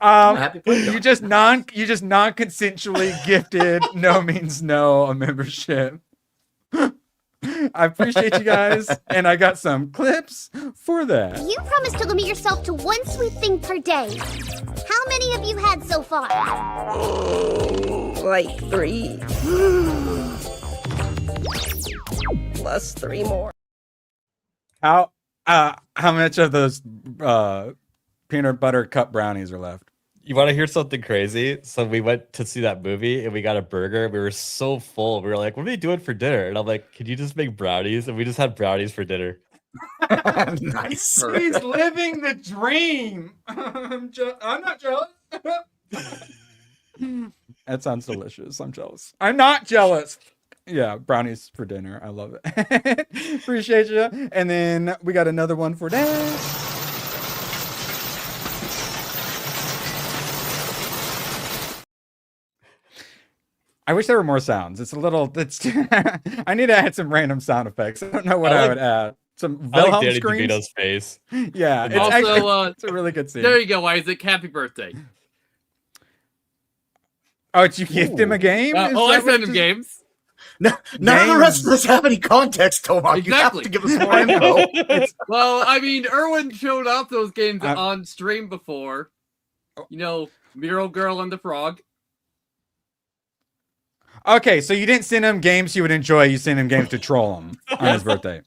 You just non-consensually gifted No Means No a membership. I appreciate you guys, and I got some clips for that.
You promised to limit yourself to one sweet thing per day. How many have you had so far?
Like 3. Plus 3 more.
How much of those peanut butter cup brownies are left?
You want to hear something crazy? So we went to see that movie and we got a burger. We were so full. We were like, what are we doing for dinner? And I'm like, could you just make brownies? And we just had brownies for dinner.
Nice.
He's living the dream. I'm not jealous. That sounds delicious. I'm jealous. I'm not jealous. Yeah, brownies for dinner. I love it. Appreciate you. And then we got another one for that. I wish there were more sounds. It's a little. It's. I need to add some random sound effects. I don't know what I would add. Some
I like
Wilhelm
Danny
screams.
DeVito's face.
Yeah, it's
Also,
actually it's a really good scene.
There you go, Isaac. Happy birthday.
Oh, it's you gift him a game? Is
I
that what
send him
just-
games.
No, none of the rest of us have any context, Tomahawk.
Exactly.
You have to give us more info.
Well, I mean, Erwin showed off those games
I-
on stream before. You know, Mural Girl and the Frog.
Okay, so you didn't send him games he would enjoy. You sent him games to troll him on his birthday.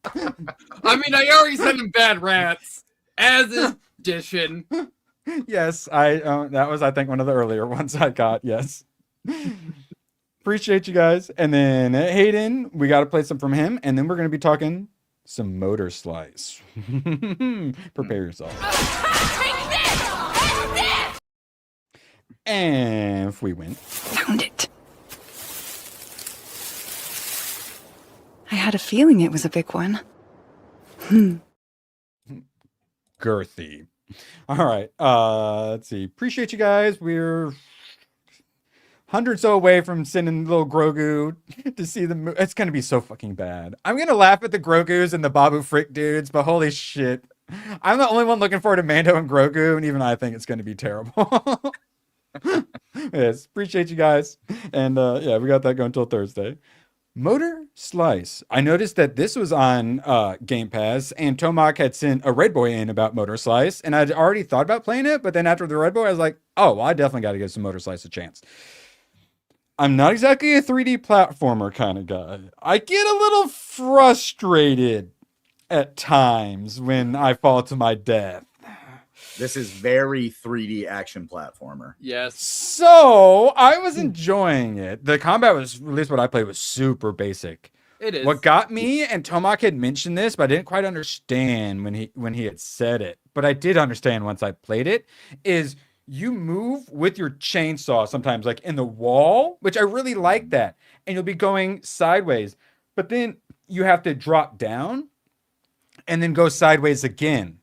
I mean, I already sent him Bad Rats as is addition.
Yes, that was I think one of the earlier ones I got. Yes. Appreciate you guys. And then Hayden, we got to play some from him, and then we're going to be talking some Motor Slice. Prepare yourself. And if we win.
Found it. I had a feeling it was a big one.
Girthy. All right. Let's see. Appreciate you guys. We're hundreds so away from sending little Grogu to see the movie. It's gonna be so fucking bad. I'm gonna laugh at the Grogus and the Babu Frick dudes, but holy shit. I'm the only one looking forward to Mando and Grogu, and even I think it's gonna be terrible. Yes, appreciate you guys. And yeah, we got that going until Thursday. Motor Slice. I noticed that this was on Game Pass, and Tomac had sent a Red Boy in about Motor Slice, and I'd already thought about playing it, but then after the Red Boy, I was like, oh, well, I definitely got to give some Motor Slice a chance. I'm not exactly a 3D platformer kind of guy. I get a little frustrated at times when I fall to my death.
This is very 3D action platformer.
Yes.
So I was enjoying it. The combat was, at least what I played, was super basic.
It is.
What got me, and Tomac had mentioned this, but I didn't quite understand when he had said it, but I did understand once I played it, is you move with your chainsaw sometimes, like in the wall, which I really like that. And you'll be going sideways, but then you have to drop down and then go sideways again.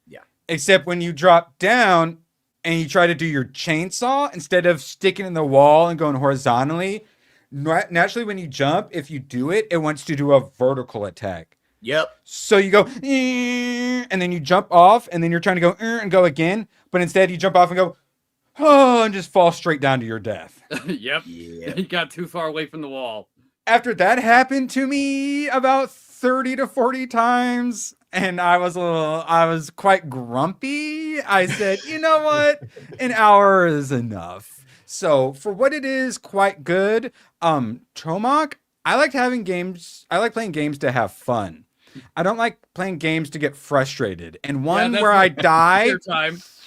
Yeah.
Except when you drop down and you try to do your chainsaw, instead of sticking in the wall and going horizontally, naturally when you jump, if you do it, it wants to do a vertical attack.
Yep.
So you go, and then you jump off, and then you're trying to go and go again, but instead you jump off and go, oh, and just fall straight down to your death.
Yep.
Yeah.
You got too far away from the wall.
After that happened to me about 30 to 40 times, and I was quite grumpy. I said, you know what? An hour is enough. So for what it is, quite good. Tomac, I like playing games to have fun. I don't like playing games to get frustrated. And one where I die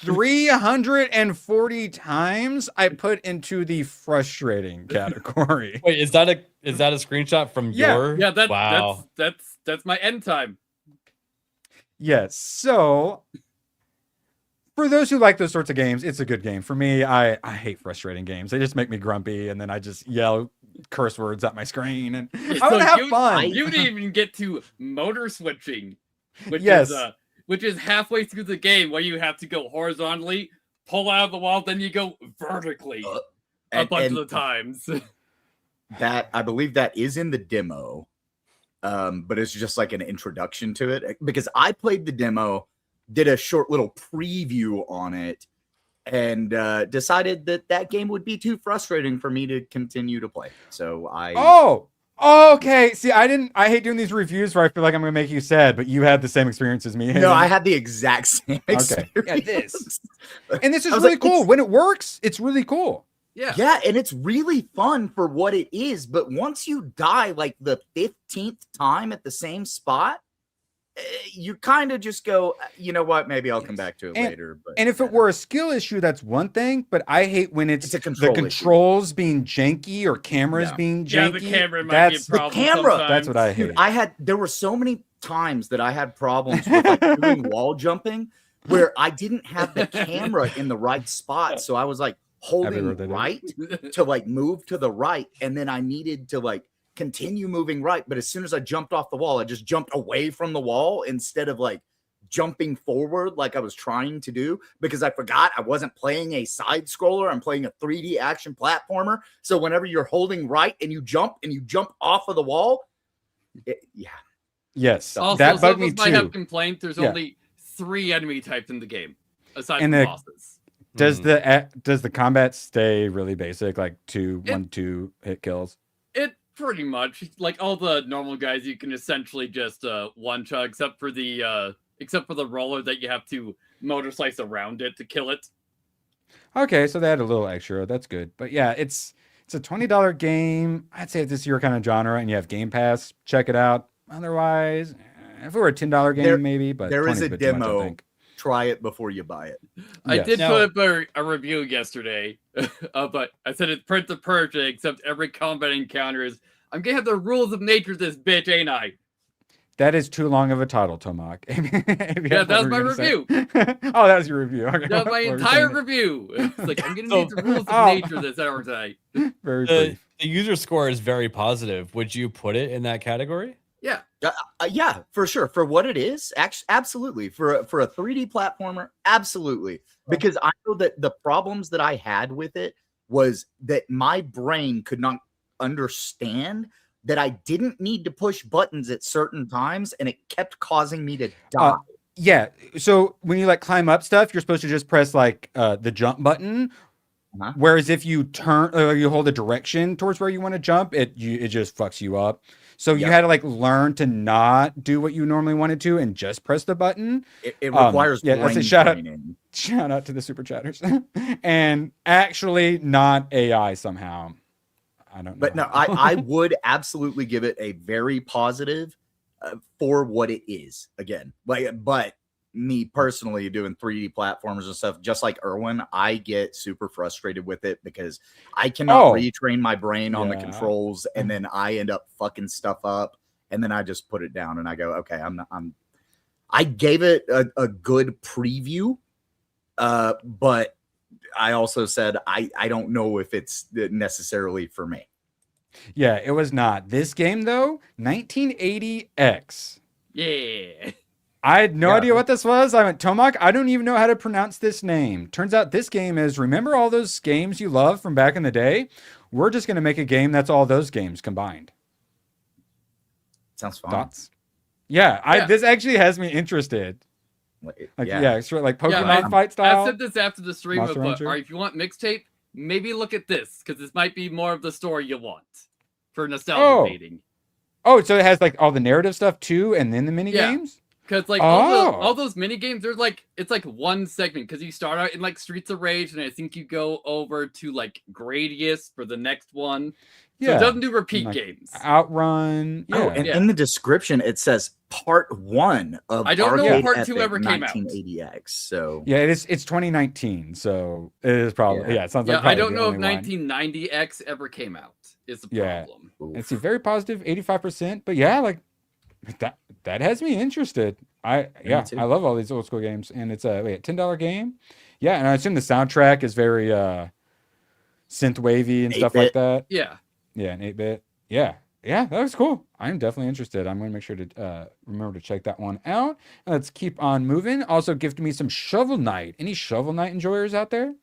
340 times, I put into the frustrating category.
Wait, is that a screenshot from your?
Yeah,
Wow.
that's my end time.
Yes. So for those who like those sorts of games, it's a good game. For me, I hate frustrating games. They just make me grumpy, and then I just yell curse words at my screen, and I want to have fun.
You didn't even get to motor switching, which is halfway through the game where you have to go horizontally, pull out of the wall, then you go vertically a bunch of the times.
That I believe that is in the demo, but it's just like an introduction to it, because I played the demo, did a short little preview on it, and decided that game would be too frustrating for me to continue to play. So
okay. See, I hate doing these reviews where I feel like I'm gonna make you sad, but you had the same experience as me.
No, I had the exact same experience.
Yeah, this is really cool. When it works, it's really cool.
Yeah, and it's really fun for what it is. But once you die like the 15th time at the same spot, you kind of just go, you know what? Maybe I'll come back to it later. But
if it were a skill issue, that's one thing. But I hate when it's
a
the controls being janky or cameras being janky.
Yeah, the camera might be a problem.
The camera.
Sometimes.
That's what I hate.
There were so many times that I had problems with like doing wall jumping where I didn't have the camera in the right spot. So I was like holding right to like move to the right, and then I needed to like continue moving right, but as soon as I jumped off the wall, I just jumped away from the wall instead of like jumping forward like I was trying to do, because I forgot I wasn't playing a side scroller. I'm playing a 3D action platformer. So whenever you're holding right and you jump off of the wall,
yes,
also,
that bugged me too.
Might have complaint. There's only 3 enemy types in the game aside from bosses.
Does the combat stay really basic, like 1-2 hit kills?
It pretty much, like all the normal guys, you can essentially just one shot, except for the roller that you have to motor slice around it to kill it.
Okay, so they had a little extra. That's good. But yeah, it's a $20 game. I'd say if this is your kind of genre and you have Game Pass, check it out. Otherwise, if it were a $10 game, maybe. But
there is a
bit too much, I
demo.
think.
Try it before you buy it.
I did put up a review yesterday, but I said it's print to purchase, except every combat encounter is, I'm gonna have the rules of nature this bitch, ain't I?
That is too long of a title, Tomac.
Yeah, that was my review.
Oh, that was your review. Okay.
That was my entire review. It's like, I'm gonna need the rules of nature this hour tonight.
Very brief.
The user score is very positive. Would you put it in that category?
Yeah.
Yeah, for sure. For what it is, absolutely. For a 3D platformer, absolutely. Because I know that the problems that I had with it was that my brain could not understand that I didn't need to push buttons at certain times, and it kept causing me to die.
Yeah. So when you like climb up stuff, you're supposed to just press like the jump button. Whereas if you turn or you hold a direction towards where you want to jump, it just fucks you up. So you
Yep.
had to like learn to not do what you normally wanted to and just press the button.
It requires
yeah, that's a
brain
shout
training.
out to the super chatters. And actually not AI somehow. I don't know.
But no, I would absolutely give it a very positive for what it is. Again, but me personally doing 3D platformers and stuff, just like Erwin, I get super frustrated with it because I cannot retrain my brain on the controls, and then I end up fucking stuff up, and then I just put it down and I go, okay, I gave it a good preview, but I also said I don't know if it's necessarily for me.
Yeah, it was not. This game though, 1980X.
Yeah.
I had no idea what this was. I went, Tomak, I don't even know how to pronounce this name. Turns out this game is, remember all those games you loved from back in the day? We're just going to make a game that's all those games combined.
Sounds fun.
Thoughts? Yeah, this actually has me interested. Sort of like Pokemon fight style.
I said this after the stream,
Monster
but
Rancher.
if you want mixtape, maybe look at this, because this might be more of the story you want for nostalgia baiting.
Oh, so it has like all the narrative stuff too, and then the mini games?
Because like all those mini games, there's like it's like one segment, because you start out in like Streets of Rage, and I think you go over to like Gradius for the next one. So it doesn't do repeat
like
games.
Outrun. Yeah.
Oh, and in the description it says part 1 of
I don't know if
Arcade
part
Epic
2 ever came out.
1980X. So
yeah, it's 2019, so it is probably it sounds like
I don't know if
the only one.
1990X ever came out. Is the problem?
It's a very positive 85%, but yeah, like that has me interested. I love all these old school games, and it's a $10 game. Yeah, and I assume the soundtrack is very synth wavy and stuff like that.
Yeah.
Yeah, an 8-bit. Yeah, that was cool. I'm definitely interested. I'm going to make sure to remember to check that one out. And let's keep on moving. Also, gift me some Shovel Knight. Any Shovel Knight enjoyers out there?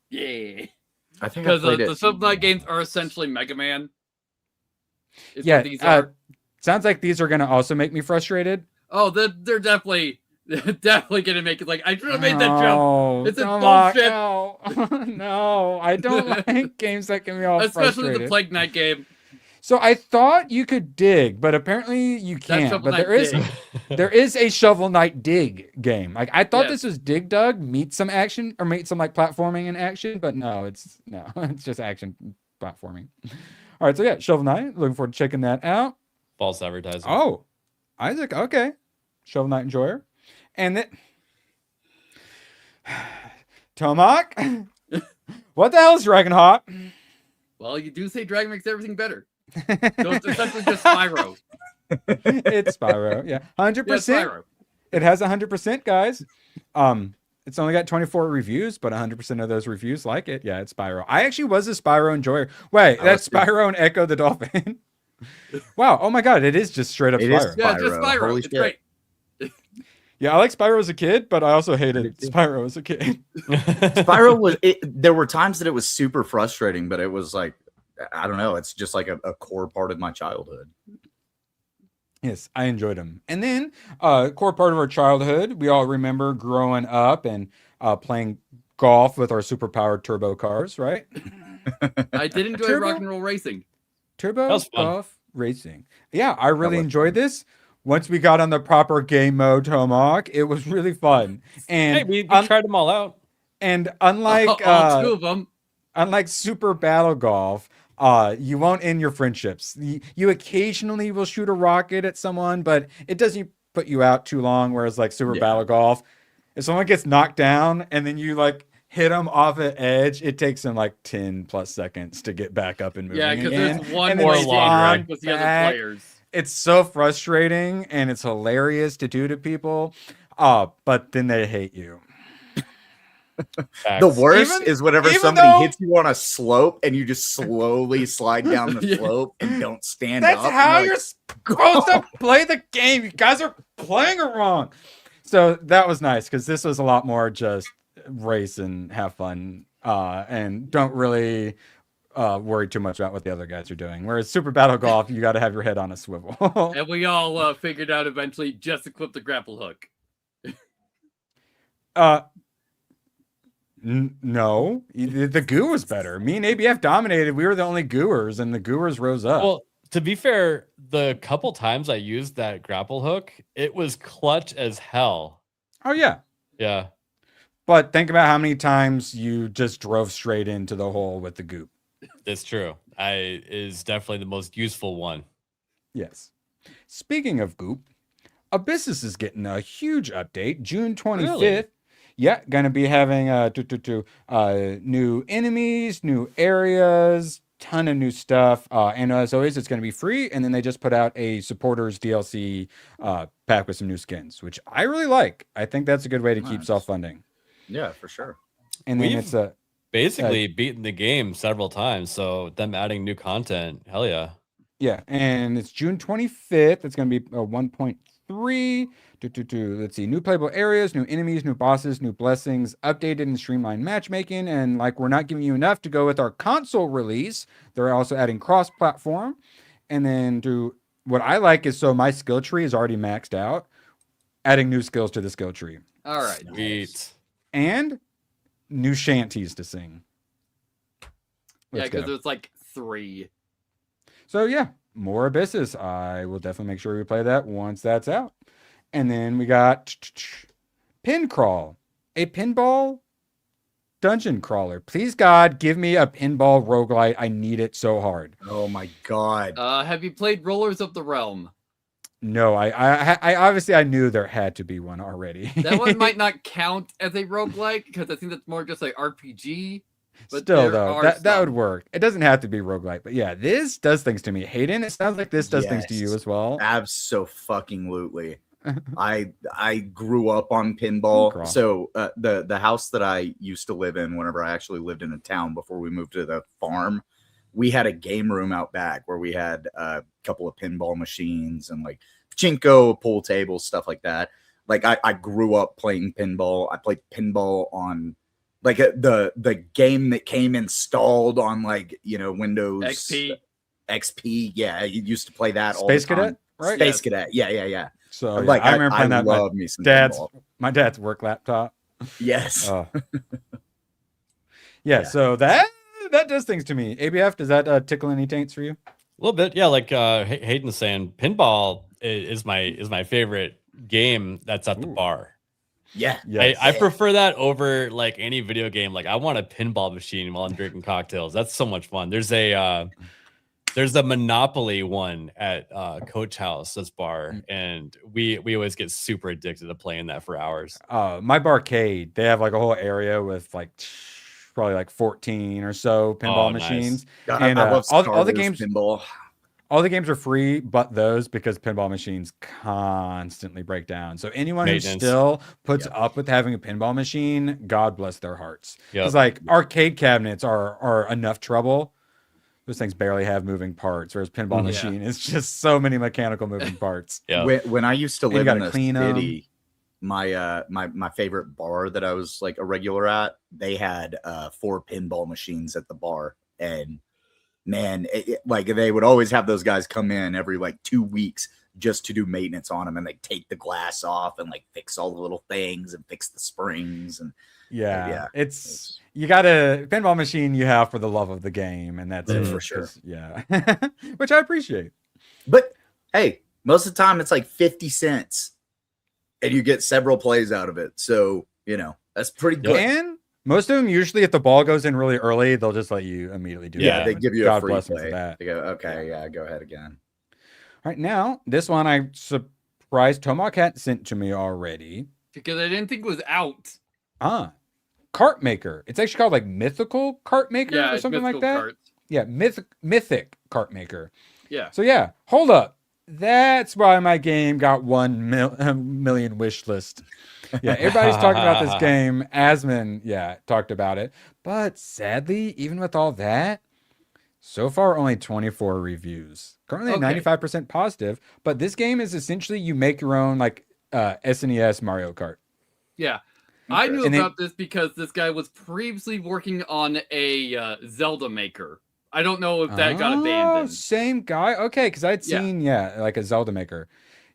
Yeah.
I think
because the Subnautica Knight games are essentially Mega Man.
These are. Sounds like these are going to also make me frustrated.
Oh, they're definitely gonna make it. Like, I should have made that jump. It's bullshit.
No, I don't like games that can be all
especially
frustrated.
the Plague Knight game.
So I thought you could dig, but apparently you can't. But there is a Shovel Knight dig game. Like I thought this was Dig Dug meet some action or meet some like platforming and action, but no, it's just action platforming. All right, so yeah, Shovel Knight. Looking forward to checking that out.
False advertising.
Oh, Isaac. Okay, Shovel Knight enjoyer, and then Tomak. What the hell is Dragon Hawk?
Well, you do say Dragon makes everything better. So it's essentially just Spyro.
It's Spyro, yeah, 100%. It has 100%, guys. It's only got 24 reviews, but 100% of those reviews like it. Yeah, it's Spyro. I actually was a Spyro enjoyer. Wait, that's Spyro and Echo the Dolphin. Wow. Oh my God, it is just straight up Spyro.
Yeah, just Spyro.
Holy
it's
shit.
great.
Yeah, I like Spyro as a kid, but I also hated Spyro as a kid.
Spyro was. There were times that it was super frustrating, but it was like, I don't know. It's just like a core part of my childhood.
Yes, I enjoyed them. And then, core part of our childhood, we all remember growing up and playing golf with our superpowered turbo cars, right?
I did enjoy Rock and Roll Racing.
Turbo golf racing. Yeah, I really enjoyed this. Once we got on the proper game mode, Tomak, it was really fun. And
hey, we tried them all out.
And unlike
two of them,
unlike Super Battle Golf, you won't end your friendships. You occasionally will shoot a rocket at someone, but it doesn't put you out too long. Whereas like Super Battle Golf, if someone gets knocked down and then you like hit them off an edge, it takes them like 10 plus seconds to get back up and moving.
Yeah, because
again.
there's one
and
more
long
with the other players.
It's so frustrating and it's hilarious to do to people, but then they hate you.
The worst is whenever somebody hits you on a slope and you just slowly slide down the slope and don't stand up.
That's how you're supposed to play the game. You guys are playing it wrong. So that was nice because this was a lot more just race and have fun and don't really worry too much about what the other guys are doing. Whereas Super Battle Golf, you got to have your head on a swivel.
And we all figured out eventually just equip the grapple hook.
No, the goo was better. Me and ABF dominated. We were the only gooers, and the gooers rose up.
Well, to be fair, the couple times I used that grapple hook, it was clutch as hell.
Oh yeah.
Yeah.
But think about how many times you just drove straight into the hole with the goop.
It's true. Is definitely the most useful one.
Yes. Speaking of goop, Abyssus is getting a huge update, June 25th.
Really?
Yeah, gonna be having new enemies, new areas, ton of new stuff. And as always, it's gonna be free. And then they just put out a supporters DLC pack with some new skins, which I really like. I think that's a good way to keep self-funding.
Yeah, for sure.
And then
We've
it's a
basically beaten the game several times, so them adding new content, hell yeah.
yeah, and it's June 25th. It's gonna be 1.3. Let's see, new playable areas, new enemies, new bosses, new blessings, updated and streamlined matchmaking. And like we're not giving you enough to go with our console release, they're also adding cross-platform. And then what I like is, so my skill tree is already maxed out, adding new skills to the skill tree.
All right.
Sweet.
And new shanties to sing.
Yeah,
Let's go.
because there's like 3.
So yeah, more Abyssus. I will definitely make sure we play that once that's out. And then we got Pin Crawl, a pinball dungeon crawler. Please God, give me a pinball roguelite. I need it so hard.
Oh my god.
Have you played Rollers of the Realm?
No, I obviously I knew there had to be one already.
That one might not count as a roguelike because I think that's more just like RPG. But
Still though, that would work. It doesn't have to be roguelite, but yeah, this does things to me. Hayden, it sounds like this does things to you as well.
Abso-fucking-lutely. I grew up on pinball. So the house that I used to live in, whenever I actually lived in a town before we moved to the farm, we had a game room out back where we had a couple of pinball machines and like pachinko, pool tables, stuff like that. Like I grew up playing pinball. I played pinball on like the game that came installed on like, you know, Windows XP. Yeah, you used to play that all the time.
Space Cadet, right?
Space Cadet. Yeah.
So
like
I remember playing that.
Love me some pinball.
My dad's work laptop.
Yes.
Yeah. So that does things to me. ABF, does that tickle any taints for you?
A little bit, yeah. Like Hayden's saying, pinball is my favorite game that's at the bar.
Yeah,
I prefer that over like any video game. Like I want a pinball machine while I'm drinking cocktails. That's so much fun. There's a Monopoly one at Coach House, this bar, and we always get super addicted to playing that for hours.
My barcade, they have like a whole area with like probably like 14 or so pinball machines.
Nice.
And
I love
all the games
pinball.
All the games are free, but those, because pinball machines constantly break down. So anyone who still puts up with having a pinball machine, God bless their hearts. Because like arcade cabinets are enough trouble. Those things barely have moving parts, whereas pinball machine is just so many mechanical moving parts.
When I used to live in the
clean
city, my favorite bar that I was like a regular at, they had 4 pinball machines at the bar, and man, like they would always have those guys come in every like 2 weeks just to do maintenance on them, and they take the glass off and like fix all the little things and fix the springs and
it's you got a pinball machine you have for the love of the game, and that's it
for sure.
Yeah. Which I appreciate.
But hey, most of the time it's like 50 cents and you get several plays out of it, so you know that's pretty good.
And most of them, usually, if the ball goes in really early, they'll just let you immediately do that.
Yeah, they give you
God
a free
bless them
play.
for that.
They go, okay, yeah, go ahead again.
All right, now, this one I surprised Tomahawk hadn't sent to me already.
Because I didn't think it was out.
Cart Maker. It's actually called like Mythical Cart Maker or something like that.
Carts.
Yeah, Mythic Cart Maker.
Yeah.
So yeah, hold up. That's why my game got 1 million wish list. Yeah, everybody's talking about this game. Asman, talked about it. But sadly, even with all that, so far only 24 reviews. Currently at 95% positive. But this game is essentially you make your own like SNES Mario Kart.
Yeah. I knew about this because this guy was previously working on a Zelda Maker. I don't know if that got abandoned.
Same guy? Okay, because I'd seen, like a Zelda Maker.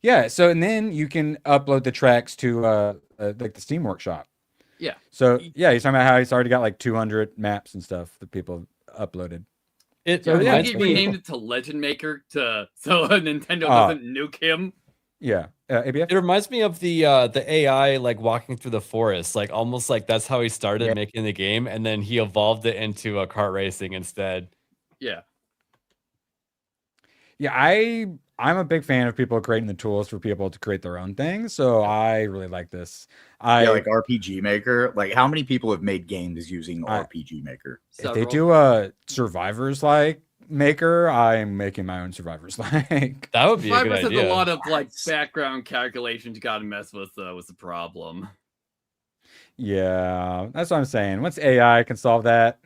Yeah, so and then you can upload the tracks to like the Steam Workshop.
Yeah.
So yeah, he's talking about how he's already got like 200 maps and stuff that people have uploaded.
It
So,
I
yeah,
think
reminds
he
me.
renamed it to Legend Maker so Nintendo
Ah.
doesn't nuke him.
Yeah. ABF?
It reminds me of the AI like walking through the forest, like almost like that's how he started
Yeah.
making the game, and then he evolved it into a kart racing instead.
Yeah.
Yeah, I'm a big fan of people creating the tools for people to create their own things. So I really like this.
Yeah, like RPG Maker. Like, how many people have made games using
I-
RPG Maker?
if they
Several.
do a survivors like maker, I'm making my own survivors like.
That would be a good
Survivors has
idea.
a lot of like background calculations you gotta mess with though, was the problem.
Yeah, that's what I'm saying. Once AI can solve that,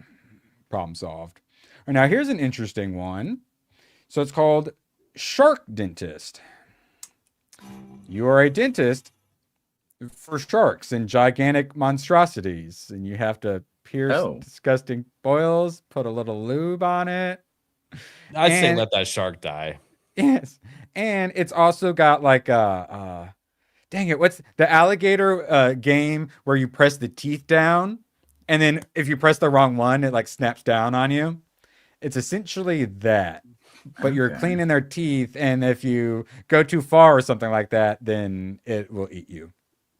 problem solved. All right, now here's an interesting one. So it's called Shark Dentist. You are a dentist for sharks and gigantic monstrosities, and you have to pierce
Oh.
disgusting boils, put a little lube on it.
I'd say
And-
let that shark die.
Yes. And it's also got like dang it, what's the alligator game where you press the teeth down and then if you press the wrong one, it like snaps down on you? It's essentially that. But you're
Okay.
cleaning their teeth, and if you go too far or something like that, then it will eat you.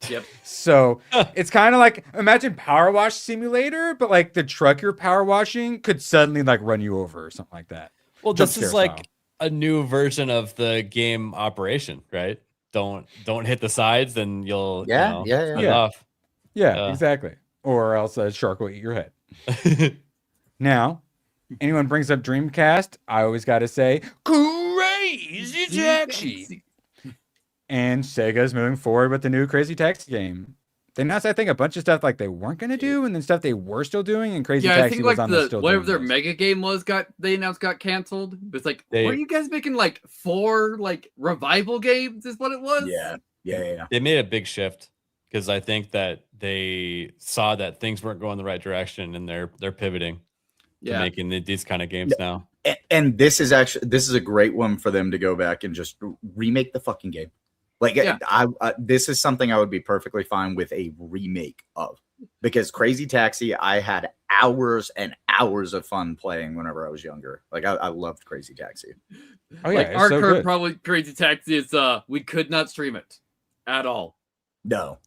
Yep.
So it's kind of like imagine Power Wash Simulator, but like the truck you're power washing could suddenly like run you over or something like that.
Well,
Jump
this is
scare
like a new version of the game Operation, right? Don't hit the sides, then you'll
Yeah, yeah.
cut
Yeah.
off.
Yeah, exactly. Or else a shark will eat your head. Now, anyone brings up Dreamcast, I always got to say, Crazy Taxi. And Sega's moving forward with the new Crazy Taxi game. They announced, I think, a bunch of stuff like they weren't going to do, and then stuff they were still doing, and Crazy
Yeah, I
Taxi
think
was
like
on the
the
still
whatever
doing
their
list.
mega game was they announced got canceled. It's like,
They-
were you guys making like 4 like revival games? Is what it was?
Yeah.
They made a big shift because I think that they saw that things weren't going the right direction, and they're pivoting to
Yeah.
making these kind of games now.
And this is a great one for them to go back and just remake the fucking game. Like,
Yeah.
this is something I would be perfectly fine with a remake of, because Crazy Taxi, I had hours and hours of fun playing whenever I was younger. Like, I loved Crazy Taxi.
Oh, yeah,
Like
it's
our
so
current
good.
probably Crazy Taxi is we could not stream it at all.
No,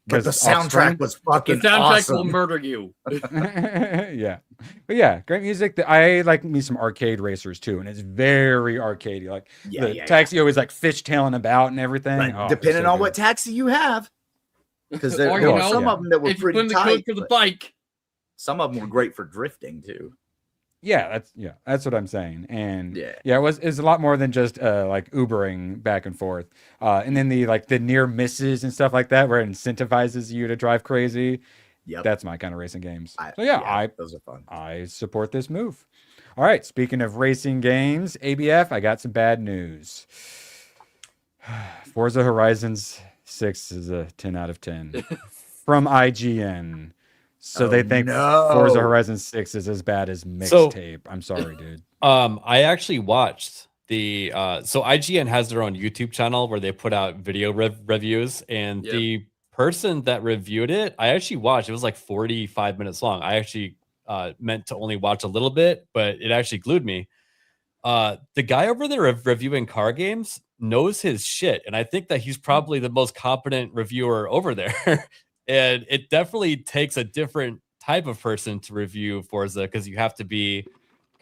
but the
'Cause Offspring?
soundtrack was
The
fucking
soundtrack will
awesome.
murder you.
Yeah, but yeah, great music. I like me some arcade racers too, and it's very arcadey. Like the taxi always like fishtailing about and everything.
Like,
Oh, it's
depending
so
on
good.
what taxi you have, because there
Or,
were
you know,
some of them that were
If you
pretty
put in the code
tight.
for the
but
bike.
some of them were great for drifting too.
Yeah, that's what I'm saying. And
Yeah.
it was a lot more than just like Ubering back and forth. And then the near misses and stuff like that, where it incentivizes you to drive crazy.
Yep.
That's my kind of racing games.
Those are fun.
I support this move. All right, speaking of racing games, ABF, I got some bad news. Forza Horizons 6 is a 10 out of 10 from IGN. So they think Forza Horizon 6 is as bad as mixtape. I'm sorry, dude.
I actually watched the so IGN has their own YouTube channel where they put out video reviews, and the person that reviewed it, I actually watched. It was like 45 minutes long. I actually meant to only watch a little bit, but it actually glued me. The guy over there reviewing car games knows his shit, and I think that he's probably the most competent reviewer over there. And it definitely takes a different type of person to review Forza, because you have to be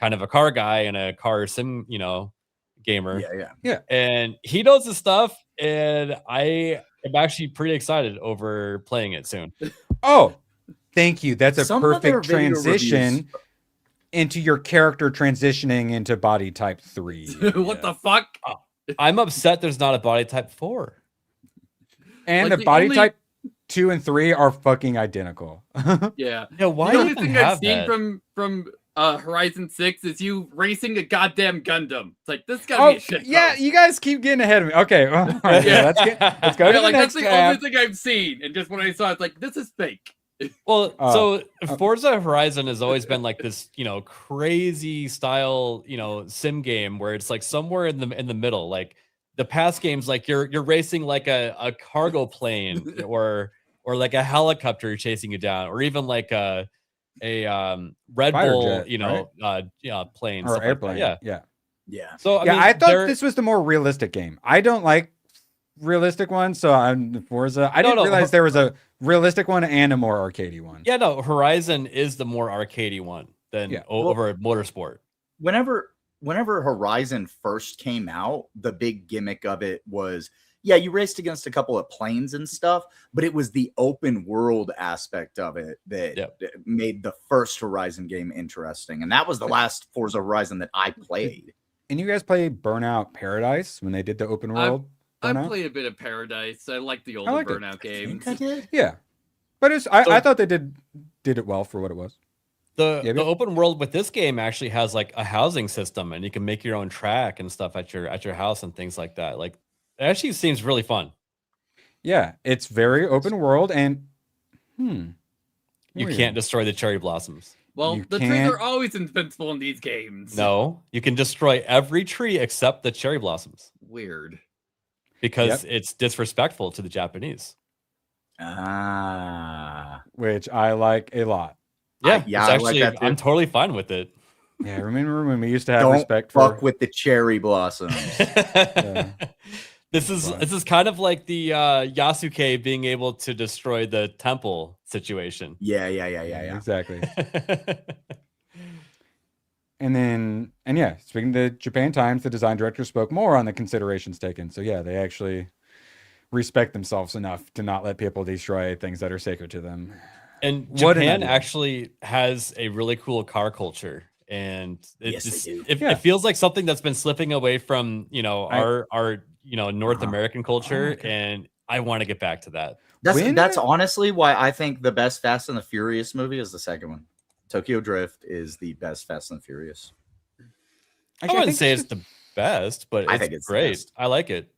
kind of a car guy and a car sim, gamer.
Yeah.
And he knows his stuff, and I am actually pretty excited over playing it soon.
Oh, thank you. That's a
Some of their
perfect
video
transition
reviews-
into your character transitioning into body type 3.
What the fuck?
I'm upset there's not a body type 4.
And
Like,
the
the
body
only-
type 2 and 3 are fucking identical.
Yeah.
Yeah, why
The only
even
thing I've
have
seen
that?
from Horizon 6 is you racing a goddamn Gundam. It's like, this gotta be a shit.
yeah, you guys keep getting ahead of me. Okay, all right, let's go to the
Like,
next
that's the
tab.
only thing I've seen. And just when I saw it, it's like, this is fake.
Well, so Forza Horizon has always been like this, crazy style, sim game where it's like somewhere in the middle. Like the past games, like you're racing like a cargo plane or like a helicopter chasing you down, or even like a Red
Fighter
Bull,
jet,
you know, plane
or
stuff like that.
airplane.
Yeah.
Yeah.
Yeah.
So
Yeah,
mean,
I thought
they're-
this was the more realistic game. I don't like realistic ones, so I'm Forza. I didn't realize there was a realistic one and a more arcadey one.
Yeah, no, Horizon is the more arcadey one than over Motorsport.
Whenever Horizon first came out, the big gimmick of it was, yeah, you raced against a couple of planes and stuff, but it was the open world aspect of it that made the first Horizon game interesting. And that was the last Forza Horizon that I played.
And you guys play Burnout Paradise when they did the open world?
I
Burnout?
played a bit of Paradise. I like the older
liked it.
Burnout games.
I did.
Yeah. But it's I thought they did it well for what it was.
The open world with this game actually has like a housing system, and you can make your own track and stuff at your house and things like that. Like, it actually seems really fun.
Yeah, it's very open world, and
you
weird.
can't destroy the cherry blossoms.
Well,
You
the trees
can't-
are always invincible in these games.
No, you can destroy every tree except the cherry blossoms
Weird.
because it's disrespectful to the Japanese.
which I like a lot.
Yeah,
yeah,
it's
I
actually,
like that too.
I'm totally fine with it.
Yeah, remember when we used to have
Don't
respect
fuck
for
with the cherry blossoms.
This is kind of like the Yasuke being able to destroy the temple situation.
Yeah.
exactly. And yeah, speaking to Japan Times, the design director spoke more on the considerations taken. So yeah, they actually respect themselves enough to not let people destroy things that are sacred to them.
And
What an
Japan
idea.
actually has a really cool car culture, and it
Yes, they
just
do.
it feels like something that's been slipping away from our North American culture, and I want to get back to that.
That's honestly why I think the best Fast and the Furious movie is the second one. Tokyo Drift is the best Fast and the Furious.
I wouldn't say it's the best, but
I think it's the
great.
best.
I like it.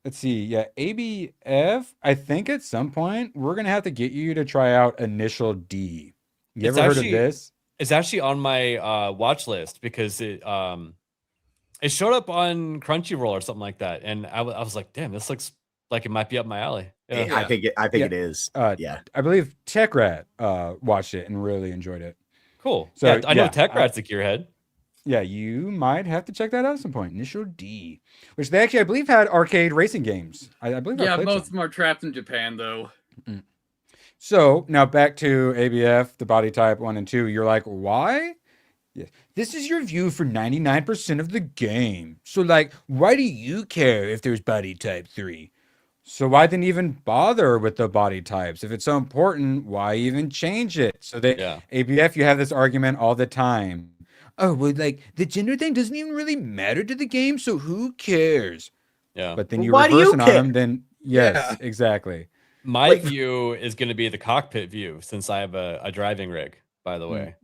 Let's see. Yeah, ABF. I think at some point we're gonna have to get you to try out Initial D. You
It's
ever heard of
actually-
this?
It's actually on my watch list because it showed up on Crunchyroll or something like that, and I was like, damn, this looks like it might be up my alley. Yeah.
I think it is. Yeah.
I believe TechRat watched it and really enjoyed it.
Cool.
So,
yeah, I know
yeah,
TechRat's a gearhead.
Yeah, you might have to check that out at some point. Initial D, which they actually, I believe, had arcade racing games. I believe. I
Yeah,
played
most
some.
of them are trapped in Japan, though.
So now back to ABF, the body type 1 and 2. You're like, why? Yeah. This is your view for 99% of the game. So like, why do you care if there's body type 3? So why then even bother with the body types? If it's so important, why even change it? So ABF, you have this argument all the time. Oh, well, like the gender thing doesn't even really matter to the game, so who cares?
Yeah.
But then
Well,
you
why do
reverse
you
it on
care?
them, then yes, exactly.
My view is going to be the cockpit view since I have a driving rig, by the way.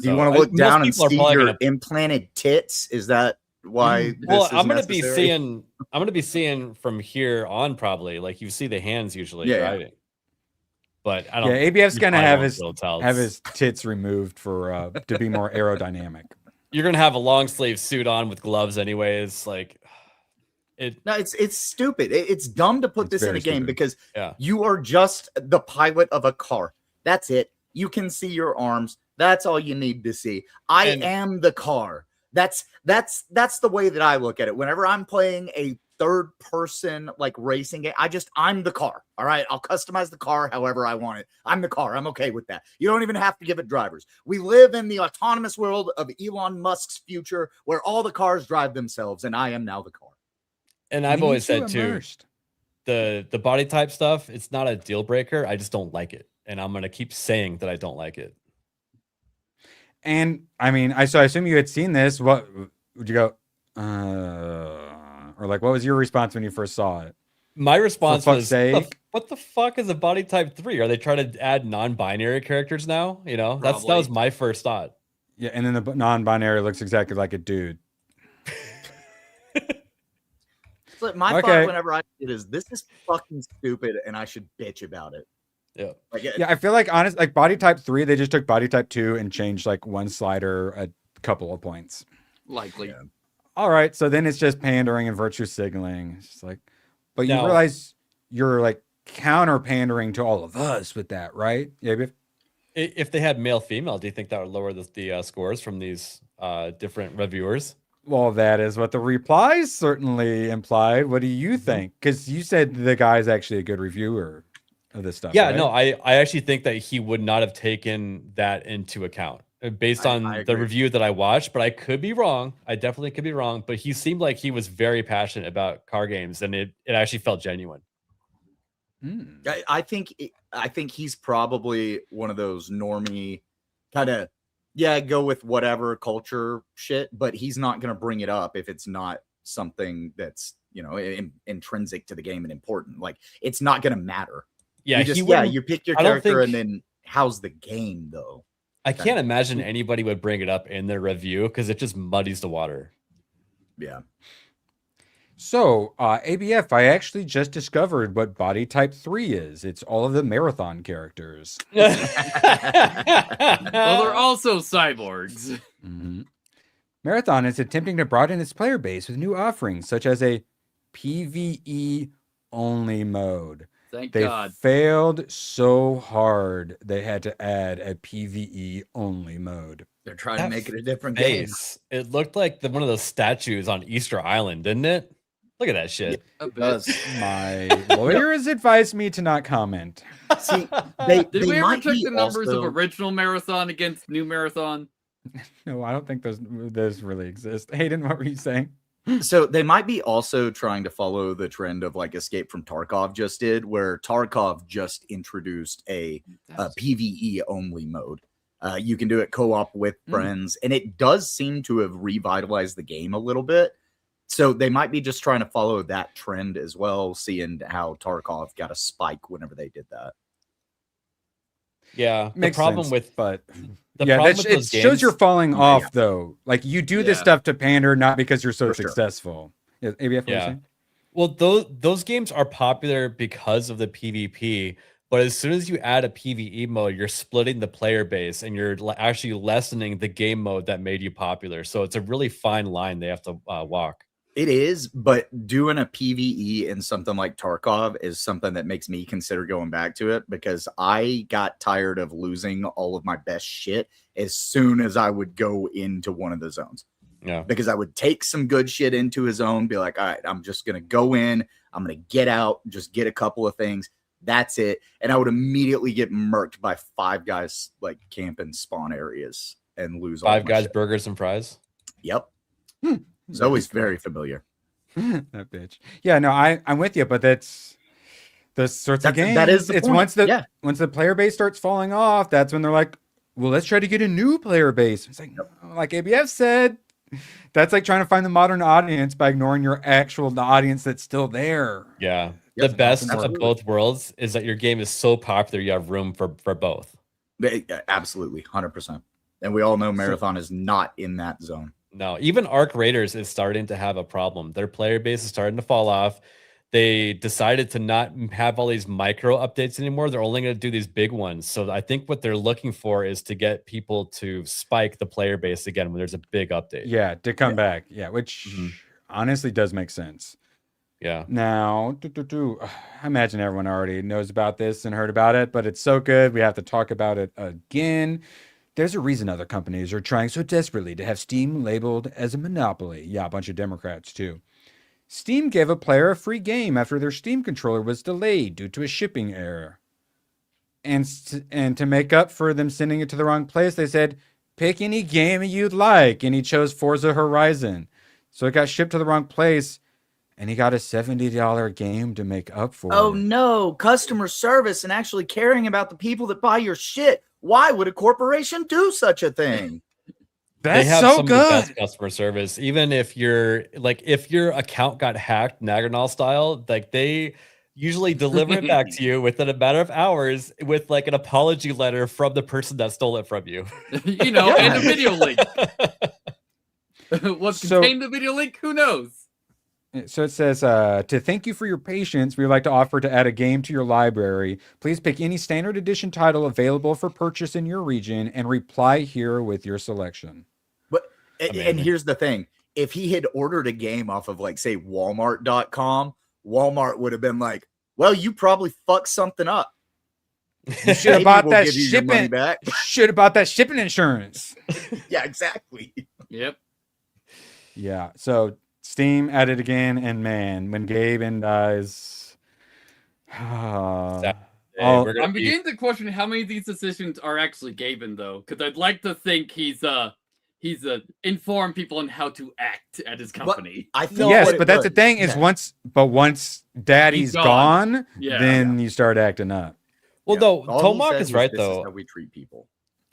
Do you want to look down and see your implanted tits? Is that why?
Well,
this is
I'm going to be
necessary?
seeing. I'm going to be seeing from here on probably. Like you see the hands usually driving, but I don't.
Yeah, ABF's
you
gonna
probably
have
won't
his
be able to tell.
have his tits removed for to be more aerodynamic.
You're gonna have a long sleeve suit on with gloves, anyways. Like it.
No, it's stupid. It's dumb to put this in a
very
game
stupid.
because
Yeah.
you are just the pilot of a car. That's it. You can see your arms. That's all you need to see. I am the car. That's the way that I look at it. Whenever I'm playing a third person like racing game, I'm the car. All right. I'll customize the car however I want it. I'm the car. I'm okay with that. You don't even have to give it drivers. We live in the autonomous world of Elon Musk's future where all the cars drive themselves, and I am now the car.
And I've always said too, the body type stuff. It's not a deal breaker. I just don't like it, and I'm gonna keep saying that I don't like it.
And I mean, I assume you had seen this. What would you go? Or like, what was your response when you first saw it?
My response
For fuck's
was,
sake.
what the fuck is a body type 3? Are they trying to add non-binary characters now? You know, that was my first thought.
Yeah, and then the non-binary looks exactly like a dude.
So my thought whenever I see it is, this is fucking stupid, and I should bitch about it.
Yeah.
Yeah, I feel like like body type 3, they just took body type 2 and changed like one slider a couple of points.
Likely.
Yeah.
All right, so then it's just pandering and virtue signaling. It's just like, but you
No.
realize you're like counter pandering to all of us with that, right? Yeah,
If they had male female, do you think that would lower the scores from these different reviewers?
Well, that is what the replies certainly implied. What do you think? Because you said the guy's actually a good reviewer of this stuff.
Yeah,
right?
no, I actually think that he would not have taken that into account based on the
agree.
review that I watched, but I could be wrong. I definitely could be wrong, but he seemed like he was very passionate about car games and it actually felt genuine.
I think he's probably one of those normie kind of go with whatever culture shit, but he's not going to bring it up if it's not something that's intrinsic to the game and important. Like it's not going to matter.
Yeah,
you pick your character and then how's the game though?
I can't imagine anybody would bring it up in their review because it just muddies the water.
Yeah.
So, ABF, I actually just discovered what body type 3 is. It's all of the marathon characters.
Well, they're also cyborgs.
Marathon is attempting to broaden its player base with new offerings, such as a PvE only mode.
Thank
They
God.
failed so hard they had to add a PvE only mode.
They're trying to make it a different game.
It looked like one of those statues on Easter Island, didn't it? Look at that shit.
It does.
My lawyer has advised me to not comment.
See,
Did we ever check the numbers of original marathon against new marathon?
No, I don't think those really exist. Hayden, what were you saying?
So they might be also trying to follow the trend of like Escape from Tarkov just did, where Tarkov just introduced a PvE only mode. You can do it co-op with friends, and it does seem to have revitalized the game a little bit. So they might be just trying to follow that trend as well, seeing how Tarkov got a spike whenever they did that.
Yeah,
Makes
the problem
sense,
with
but
the
yeah,
problem
that
with
it
those
shows
games-
you're falling off though. Like you do this
Yeah.
stuff to pander, not because you're so
For sure.
successful. Yeah, ABF, what were you
Yeah.
saying?
Well, those games are popular because of the PvP, but as soon as you add a PvE mode, you're splitting the player base and you're actually lessening the game mode that made you popular. So it's a really fine line they have to walk.
It is, but doing a PvE in something like Tarkov is something that makes me consider going back to it, because I got tired of losing all of my best shit as soon as I would go into one of the zones.
Yeah.
Because I would take some good shit into a zone, be like, all right, I'm just going to go in, I'm going to get out, just get a couple of things. That's it. And I would immediately get murked by 5 guys like camping spawn areas and lose all
Five
my
Guys,
shit.
burgers, and fries.
Yep. It's always very familiar.
That bitch. Yeah, no, I'm with you, but that's the sorts of games.
That is the
it's
point.
once the player base starts falling off, that's when they're like, well, let's try to get a new player base. It's like, no, like ABF said, that's like trying to find the modern audience by ignoring the audience that's still there.
Yeah.
Yep,
The best of
absolutely.
both worlds is that your game is so popular you have room for both.
Absolutely, 100%. And we all know Marathon is not in that zone.
No, even Arc Raiders is starting to have a problem. Their player base is starting to fall off. They decided to not have all these micro updates anymore. They're only going to do these big ones. So I think what they're looking for is to get people to spike the player base again when there's a big update.
Yeah, to come back. Yeah, which honestly does make sense.
Yeah.
Now, I imagine everyone already knows about this and heard about it, but it's so good. We have to talk about it again. There's a reason other companies are trying so desperately to have Steam labeled as a monopoly. Yeah, a bunch of Democrats too. Steam gave a player a free game after their Steam controller was delayed due to a shipping error. And to make up for them sending it to the wrong place, they said, pick any game you'd like. And he chose Forza Horizon. So it got shipped to the wrong place, and he got a $70 game to make up for
Oh
it.
no, customer service and actually caring about the people that buy your shit. Why would a corporation do such a thing?
That's
they have
so
some
good.
of the best customer service. Even if you're like, if your account got hacked, Naganal style, like they usually deliver it back to you within a matter of hours with like an apology letter from the person that stole it from you.
You know, and a video link. What's
So-
contained in the video link? Who knows?
So it says, to thank you for your patience, we would like to offer to add a game to your library. Please pick any standard edition title available for purchase in your region and reply here with your selection.
But and here's the thing. If he had ordered a game off of like say Walmart.com, Walmart would have been like, well, you probably fucked something up.
You should have
Maybe
bought
we'll
that
give you your money
shipping.
back.
Should have bought that shipping insurance.
Yeah, exactly.
Yep.
Yeah. So Steam at it again, and man, when Gaben dies,
Hey,
oh,
we're gonna
I'm
be
beginning to question how many of these decisions are actually Gaben, though, because I'd like to think he's informed people on how to act at his company.
I think
yes,
what it
but that's the
was-
thing is
yeah.
once Daddy's gone,
Yeah.
then you start acting up.
well,
Yeah.
though.
All he
Tomac
said
is
was,
right
"This is
though.
how we treat people."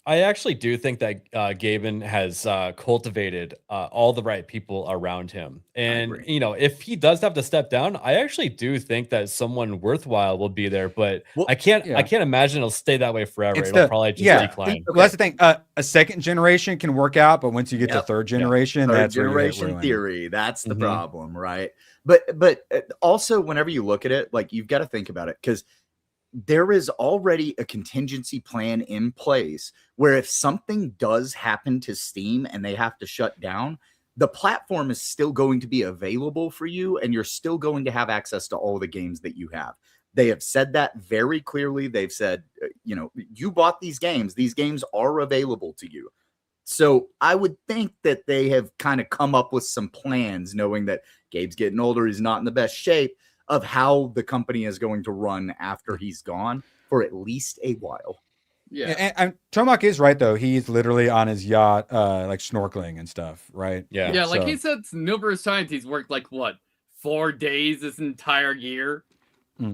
I actually do think that Gaben has cultivated all the right people around him. And,
agree.
you know, if he does have to step down, I actually do think that someone worthwhile will be there. But
Well,
I can't
yeah.
imagine it'll stay that way forever.
It's
It'll
the-
probably just
yeah.
decline.
Well, that's the thing. A second generation can work out, but once you get to
Yep.
third generation,
Third
that's where you hit
generation
ruin.
theory. That's the
Mhm.
problem, right? But also, whenever you look at it, like you've got to think about it because there is already a contingency plan in place where if something does happen to Steam and they have to shut down, the platform is still going to be available for you and you're still going to have access to all the games that you have. They have said that very clearly. They've said, you bought these games are available to you. So I would think that they have kind of come up with some plans, knowing that Gabe's getting older, he's not in the best shape, of how the company is going to run after he's gone for at least a while.
Yeah.
And Tomac is right though. He's literally on his yacht, like snorkeling and stuff, right?
Yeah.
Yeah, like
So-
he said numerous times he's worked like what, 4 days this entire year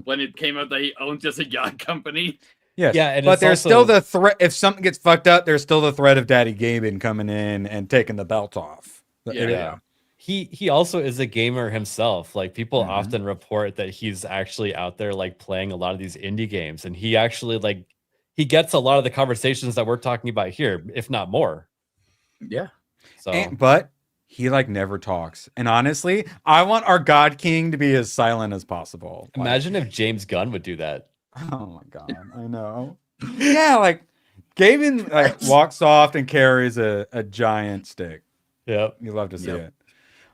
when it came out that he owned just a yacht company.
Yes.
Yeah, and
but
it's
there's
also-
still the threat. If something gets fucked up, there's still the threat of Daddy Gaben coming in and taking the belt off.
Yeah.
He also is a gamer himself. Like people
Mhm.
often report that he's actually out there like playing a lot of these indie games, and he actually like he gets a lot of the conversations that we're talking about here, if not more.
Yeah.
So
But he like never talks. And honestly, I want our God King to be as silent as possible. Like,
imagine if James Gunn would do that.
oh my God, I know. Yeah, like Gaben like walks soft and carries a giant stick.
Yep.
You love to see
Yep.
it.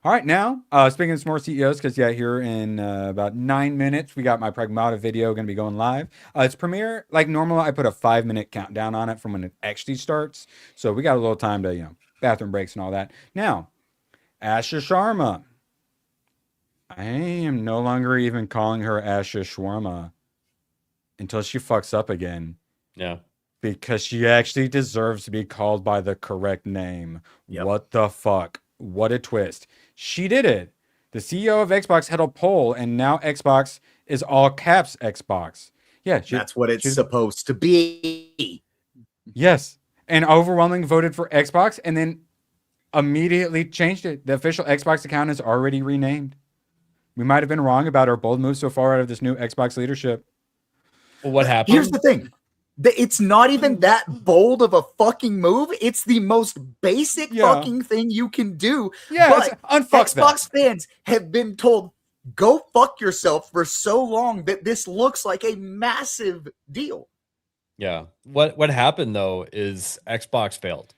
All right, now speaking of some more CEOs, because here in about 9 minutes, we got my Pragmata video going to be going live. It's premiere like normal. I put a 5-minute countdown on it from when it actually starts, so we got a little time to bathroom breaks and all that. Now, Asha Sharma. I am no longer even calling her Asha Shawarma until she fucks up again,
Yeah.
because she actually deserves to be called by the correct name.
Yep.
What the fuck? What a twist. She did it. The CEO of Xbox had a poll, and now Xbox is all caps Xbox. Yeah,
That's what it's
she's-
supposed to be.
yes. And overwhelmingly voted for Xbox and then immediately changed it. The official Xbox account is already renamed. We might have been wrong about our bold move so far out of this new Xbox leadership.
Well, what happened?
Here's the thing. It's not even that bold of a fucking move. It's the most basic
Yeah.
fucking thing you can do.
Yeah,
But
it's unfuck that.
Xbox fans have been told, go fuck yourself for so long that this looks like a massive deal.
Yeah. What happened though is Xbox failed.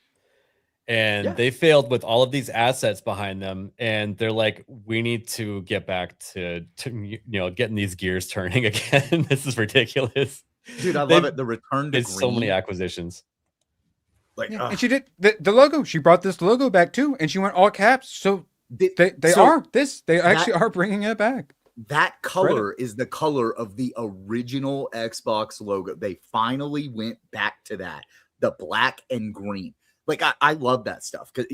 And
Yeah.
they failed with all of these assets behind them, and they're like, we need to get back to getting these gears turning again. This is ridiculous.
Dude, I love
They've-
it. The return to
It's so many
green.
acquisitions.
Like,
Yeah, and she did the logo. She brought this logo back too, and she went all caps. So they
so
they actually are bringing it back.
that color is the color of the original Xbox logo. They finally went back to that, the black and green. Like I love that stuff because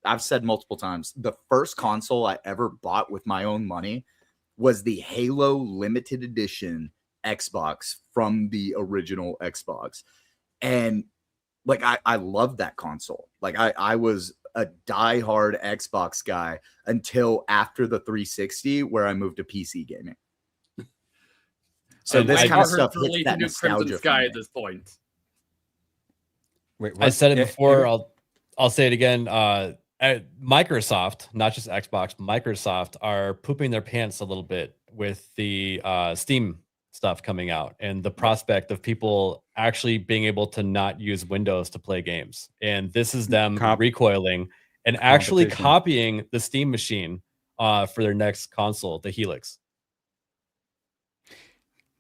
I've said multiple times, the first console I ever bought with my own money was the Halo limited edition Xbox from the original Xbox. And like I love that console. Like I was a diehard Xbox guy until after the 360, where I moved to PC gaming. So
And
this
I
kind of
bought her
stuff
to
hits
release
that
a new Crimson
nostalgia for
Sky
me.
at this point.
Wait,
I said it
Yeah,
before.
yeah.
I'll say it again. Microsoft, not just Xbox, Microsoft are pooping their pants a little bit with the Steam stuff coming out and the prospect of people actually being able to not use Windows to play games. And this is them recoiling and actually
Competition.
copying the Steam machine for their next console, the Helix.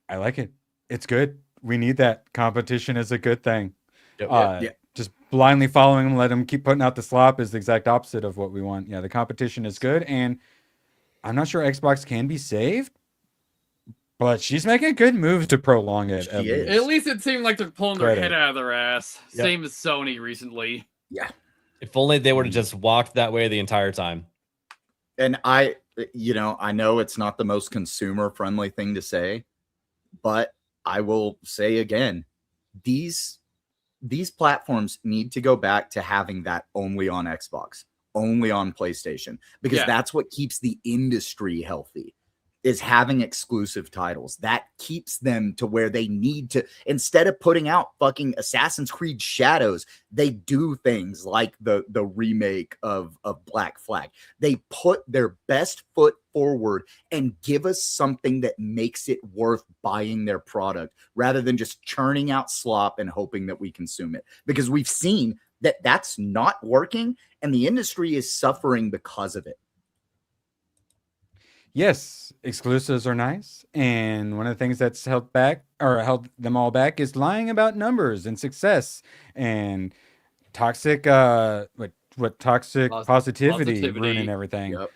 I like it. It's good. We need that. Competition is a good thing.
Yep.
Just blindly following them, let them keep putting out the slop is the exact opposite of what we want. Yeah, the competition is good, and I'm not sure Xbox can be saved, but she's making good moves to prolong it.
She is.
At least it seemed like they're pulling their
Credit.
head out of their ass.
Yep.
Same as Sony recently.
Yeah.
If only they would have just walked that way the entire time.
And I know it's not the most consumer friendly thing to say, but I will say again, these platforms need to go back to having that only on Xbox, only on PlayStation, because that's what keeps the industry healthy, is having exclusive titles. That keeps them to where they need to, instead of putting out fucking Assassin's Creed Shadows, they do things like the remake of Black Flag. They put their best foot forward and give us something that makes it worth buying their product, rather than just churning out slop and hoping that we consume it. Because we've seen that that's not working, and the industry is suffering because of it.
Yes, exclusives are nice, and one of the things that's held them all back is lying about numbers and success and toxic toxic positivity ruining everything.
Yep.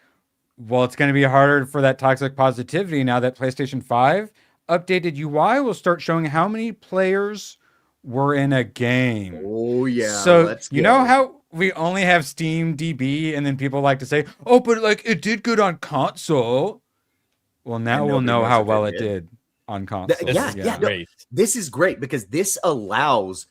Well, it's going to be harder for that toxic positivity now that PlayStation 5 updated UI will start showing how many players were in a game.
Oh yeah.
So you know how we only have Steam DB, and then people like to say, "Oh, but like it did good on console." Well, now we'll know how well it did on console.
Great. This is great because this allows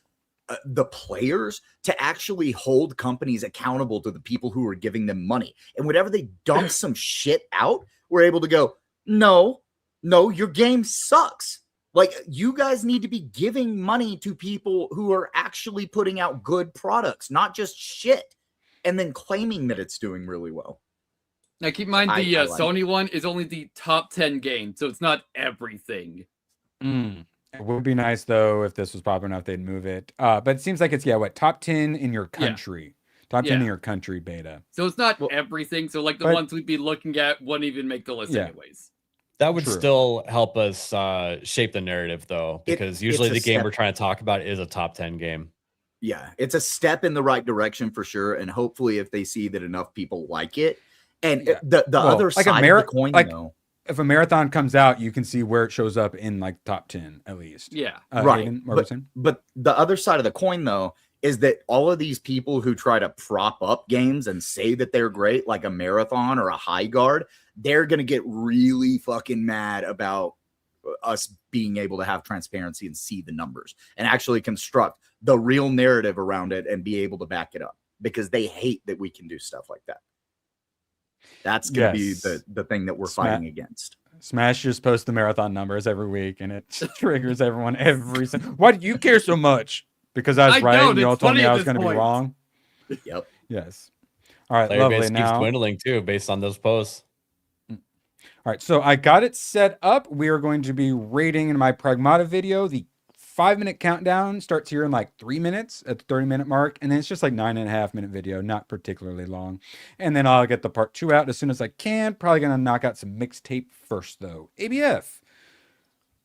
the players to actually hold companies accountable to the people who are giving them money. And whenever they dump some shit out, we're able to go, no, your game sucks. Like, you guys need to be giving money to people who are actually putting out good products, not just shit, and then claiming that it's doing really well.
Now, keep in mind, the Sony one is only the top 10 game, so it's not everything.
It would be nice, though, if this was popular enough, they'd move it. But it seems like it's, top 10 in your country. Top 10 in your country beta.
So it's not everything. So, like, the ones we'd be looking at wouldn't even make the list anyways.
That would still help us shape the narrative, though, because usually the game we're trying to talk about is a top 10 game.
Yeah, it's a step in the right direction for sure. And hopefully if they see that enough people like it. And the other side of the coin, though.
If a marathon comes out, you can see where it shows up in, like, top 10, at least.
Yeah.
Right.
Hayden,
but the other side of the coin, though, is that all of these people who try to prop up games and say that they're great, like a Marathon or a High Guard, they're going to get really fucking mad about us being able to have transparency and see the numbers and actually construct the real narrative around it and be able to back it up, because they hate that we can do stuff like that. That's going to be the thing that we're fighting against.
Smash just posts the marathon numbers every week, and it triggers everyone every single. Why do you care so much? Because I was right, and y'all told me I was going to be wrong.
Yep.
Yes. All right.
Player
lovely.
base
Now
keeps dwindling too, based on those posts.
All right, so I got it set up. We are going to be rating in my Pragmata video. The 5-minute countdown starts here in like 3 minutes at the 30-minute mark, and then it's just like 9.5-minute video, not particularly long. And then I'll get the part 2 out as soon as I can. Probably gonna knock out some mixtape first, though. ABF.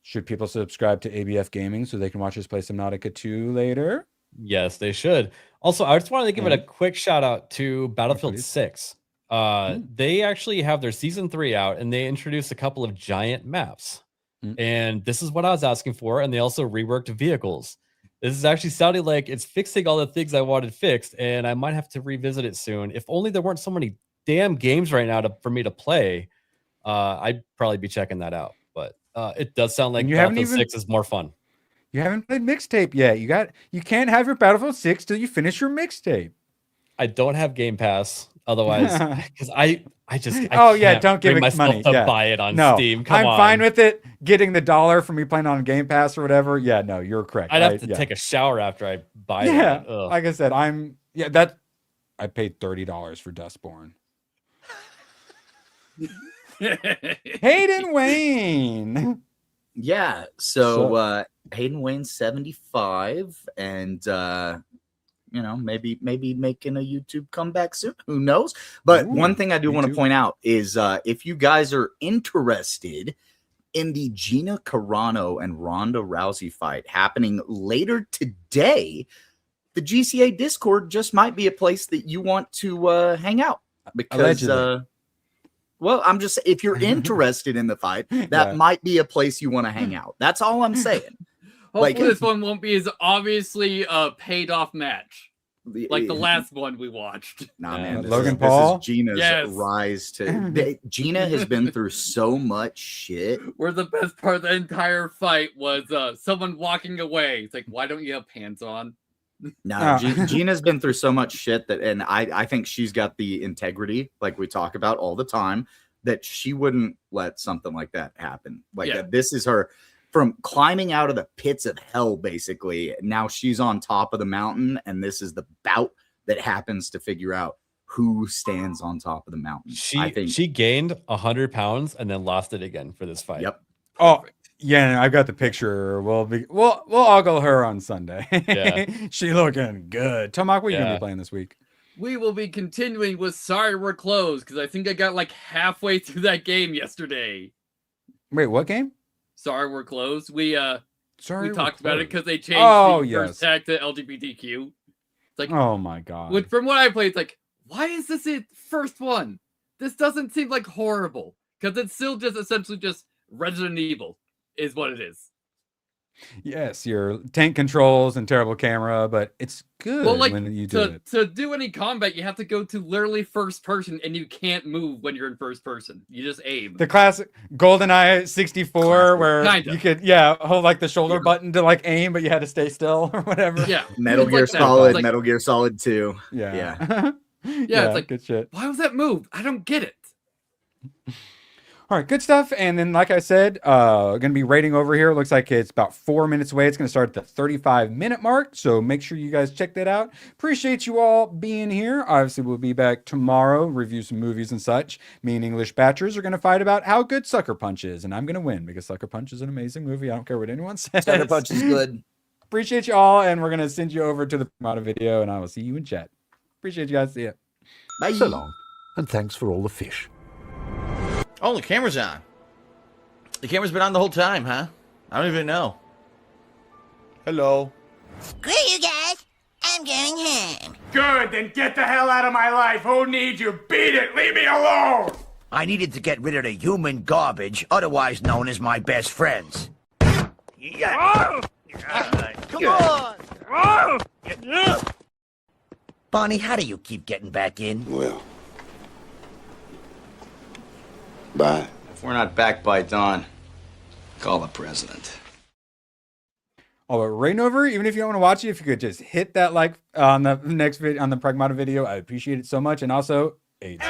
Should people subscribe to ABF Gaming so they can watch us play Subnautica 2 later?
Yes, they should. Also, I just wanted to give it a quick shout out to Battlefield 6. They actually have their season 3 out, and they introduced a couple of giant maps. And this is what I was asking for. And they also reworked vehicles. This is actually sounding like it's fixing all the things I wanted fixed, and I might have to revisit it soon. If only there weren't so many damn games right now for me to play, I'd probably be checking that out. But it does sound like Battlefield 6 is more fun.
You haven't played mixtape yet. You can't have your Battlefield 6 till you finish your mixtape.
I don't have Game Pass. Otherwise, because I
don't give it money
to buy it on Steam.
I'm fine with it getting the $1 from me playing on Game Pass or whatever. Yeah, no, you're correct.
I'd have to take a shower after I buy it.
Yeah, like I said, I paid $30 for Dustborn. Hayden Wayne.
Yeah, so Hayden Wayne's 75, and maybe making a YouTube comeback soon. Who knows? But one thing I do want to point out is if you guys are interested, in the Gina Carano and Ronda Rousey fight happening later today, the GCA Discord just might be a place that you want to hang out because, well, I'm just if you're interested in the fight, that might be a place you want to hang out. That's all I'm saying.
Hopefully, this one won't be as obviously a paid off match like the last one we watched.
Nah, man,
Logan Paul.
This is Gina's rise to. Gina has been through so much shit.
Where the best part of the entire fight was someone walking away. It's like, why don't you have pants on?
No, Gina's been through so much shit and I think she's got the integrity, like we talk about all the time, that she wouldn't let something like that happen. Like this is her. From climbing out of the pits of hell, basically. Now she's on top of the mountain, and this is the bout that happens to figure out who stands on top of the mountain.
She gained 100 pounds and then lost it again for this fight.
Yep.
Oh, yeah, I got the picture. We'll ogle her on Sunday.
Yeah.
She looking good. Tomac, what are you gonna be playing this week?
We will be continuing with Sorry We're Closed, because I think I got like halfway through that game yesterday.
Wait, what game?
Sorry We're Closed. We talked about it because they changed
the
first tag to LGBTQ. It's like,
oh my god.
From what I played, it's like, why is this the first one? This doesn't seem like horrible, because it's still just essentially just Resident Evil is what it is.
Yes, your tank controls and terrible camera, but it's good when you do it.
To do any combat, you have to go to literally first person, and you can't move when you're in first person. You just aim.
The classic GoldenEye 64, where you could hold like the shoulder button to like aim, but you had to stay still or whatever.
Yeah,
Metal Gear Solid, Metal Gear Solid 2.
Yeah,
it's like,
good shit.
Why was that moved? I don't get it.
All right, good stuff. And then, like I said, going to be rating over here. It looks like it's about 4 minutes away. It's going to start at the 35-minute mark. So make sure you guys check that out. Appreciate you all being here. Obviously, we'll be back tomorrow, review some movies and such. Me and English Batchers are going to fight about how good Sucker Punch is. And I'm going to win because Sucker Punch is an amazing movie. I don't care what anyone says.
Sucker Punch is good.
Appreciate you all. And we're going to send you over to the Pragmata video. And I will see you in chat. Appreciate you guys. See ya.
Bye.
So long. And thanks for all the fish.
Oh, the camera's on. The camera's been on the whole time, huh? I don't even know. Hello.
Screw you guys. I'm going home.
Good, then get the hell out of my life. Who needs you? Beat it. Leave me alone.
I needed to get rid of the human garbage, otherwise known as my best friends.
Come on.
Bonnie, how do you keep getting back in?
Well. Bye.
If we're not back by dawn, call the president.
Oh, but rating over, even if you don't want to watch it, if you could just hit that like on the next video, on the Pragmata video, I appreciate it so much. And also, AIDS.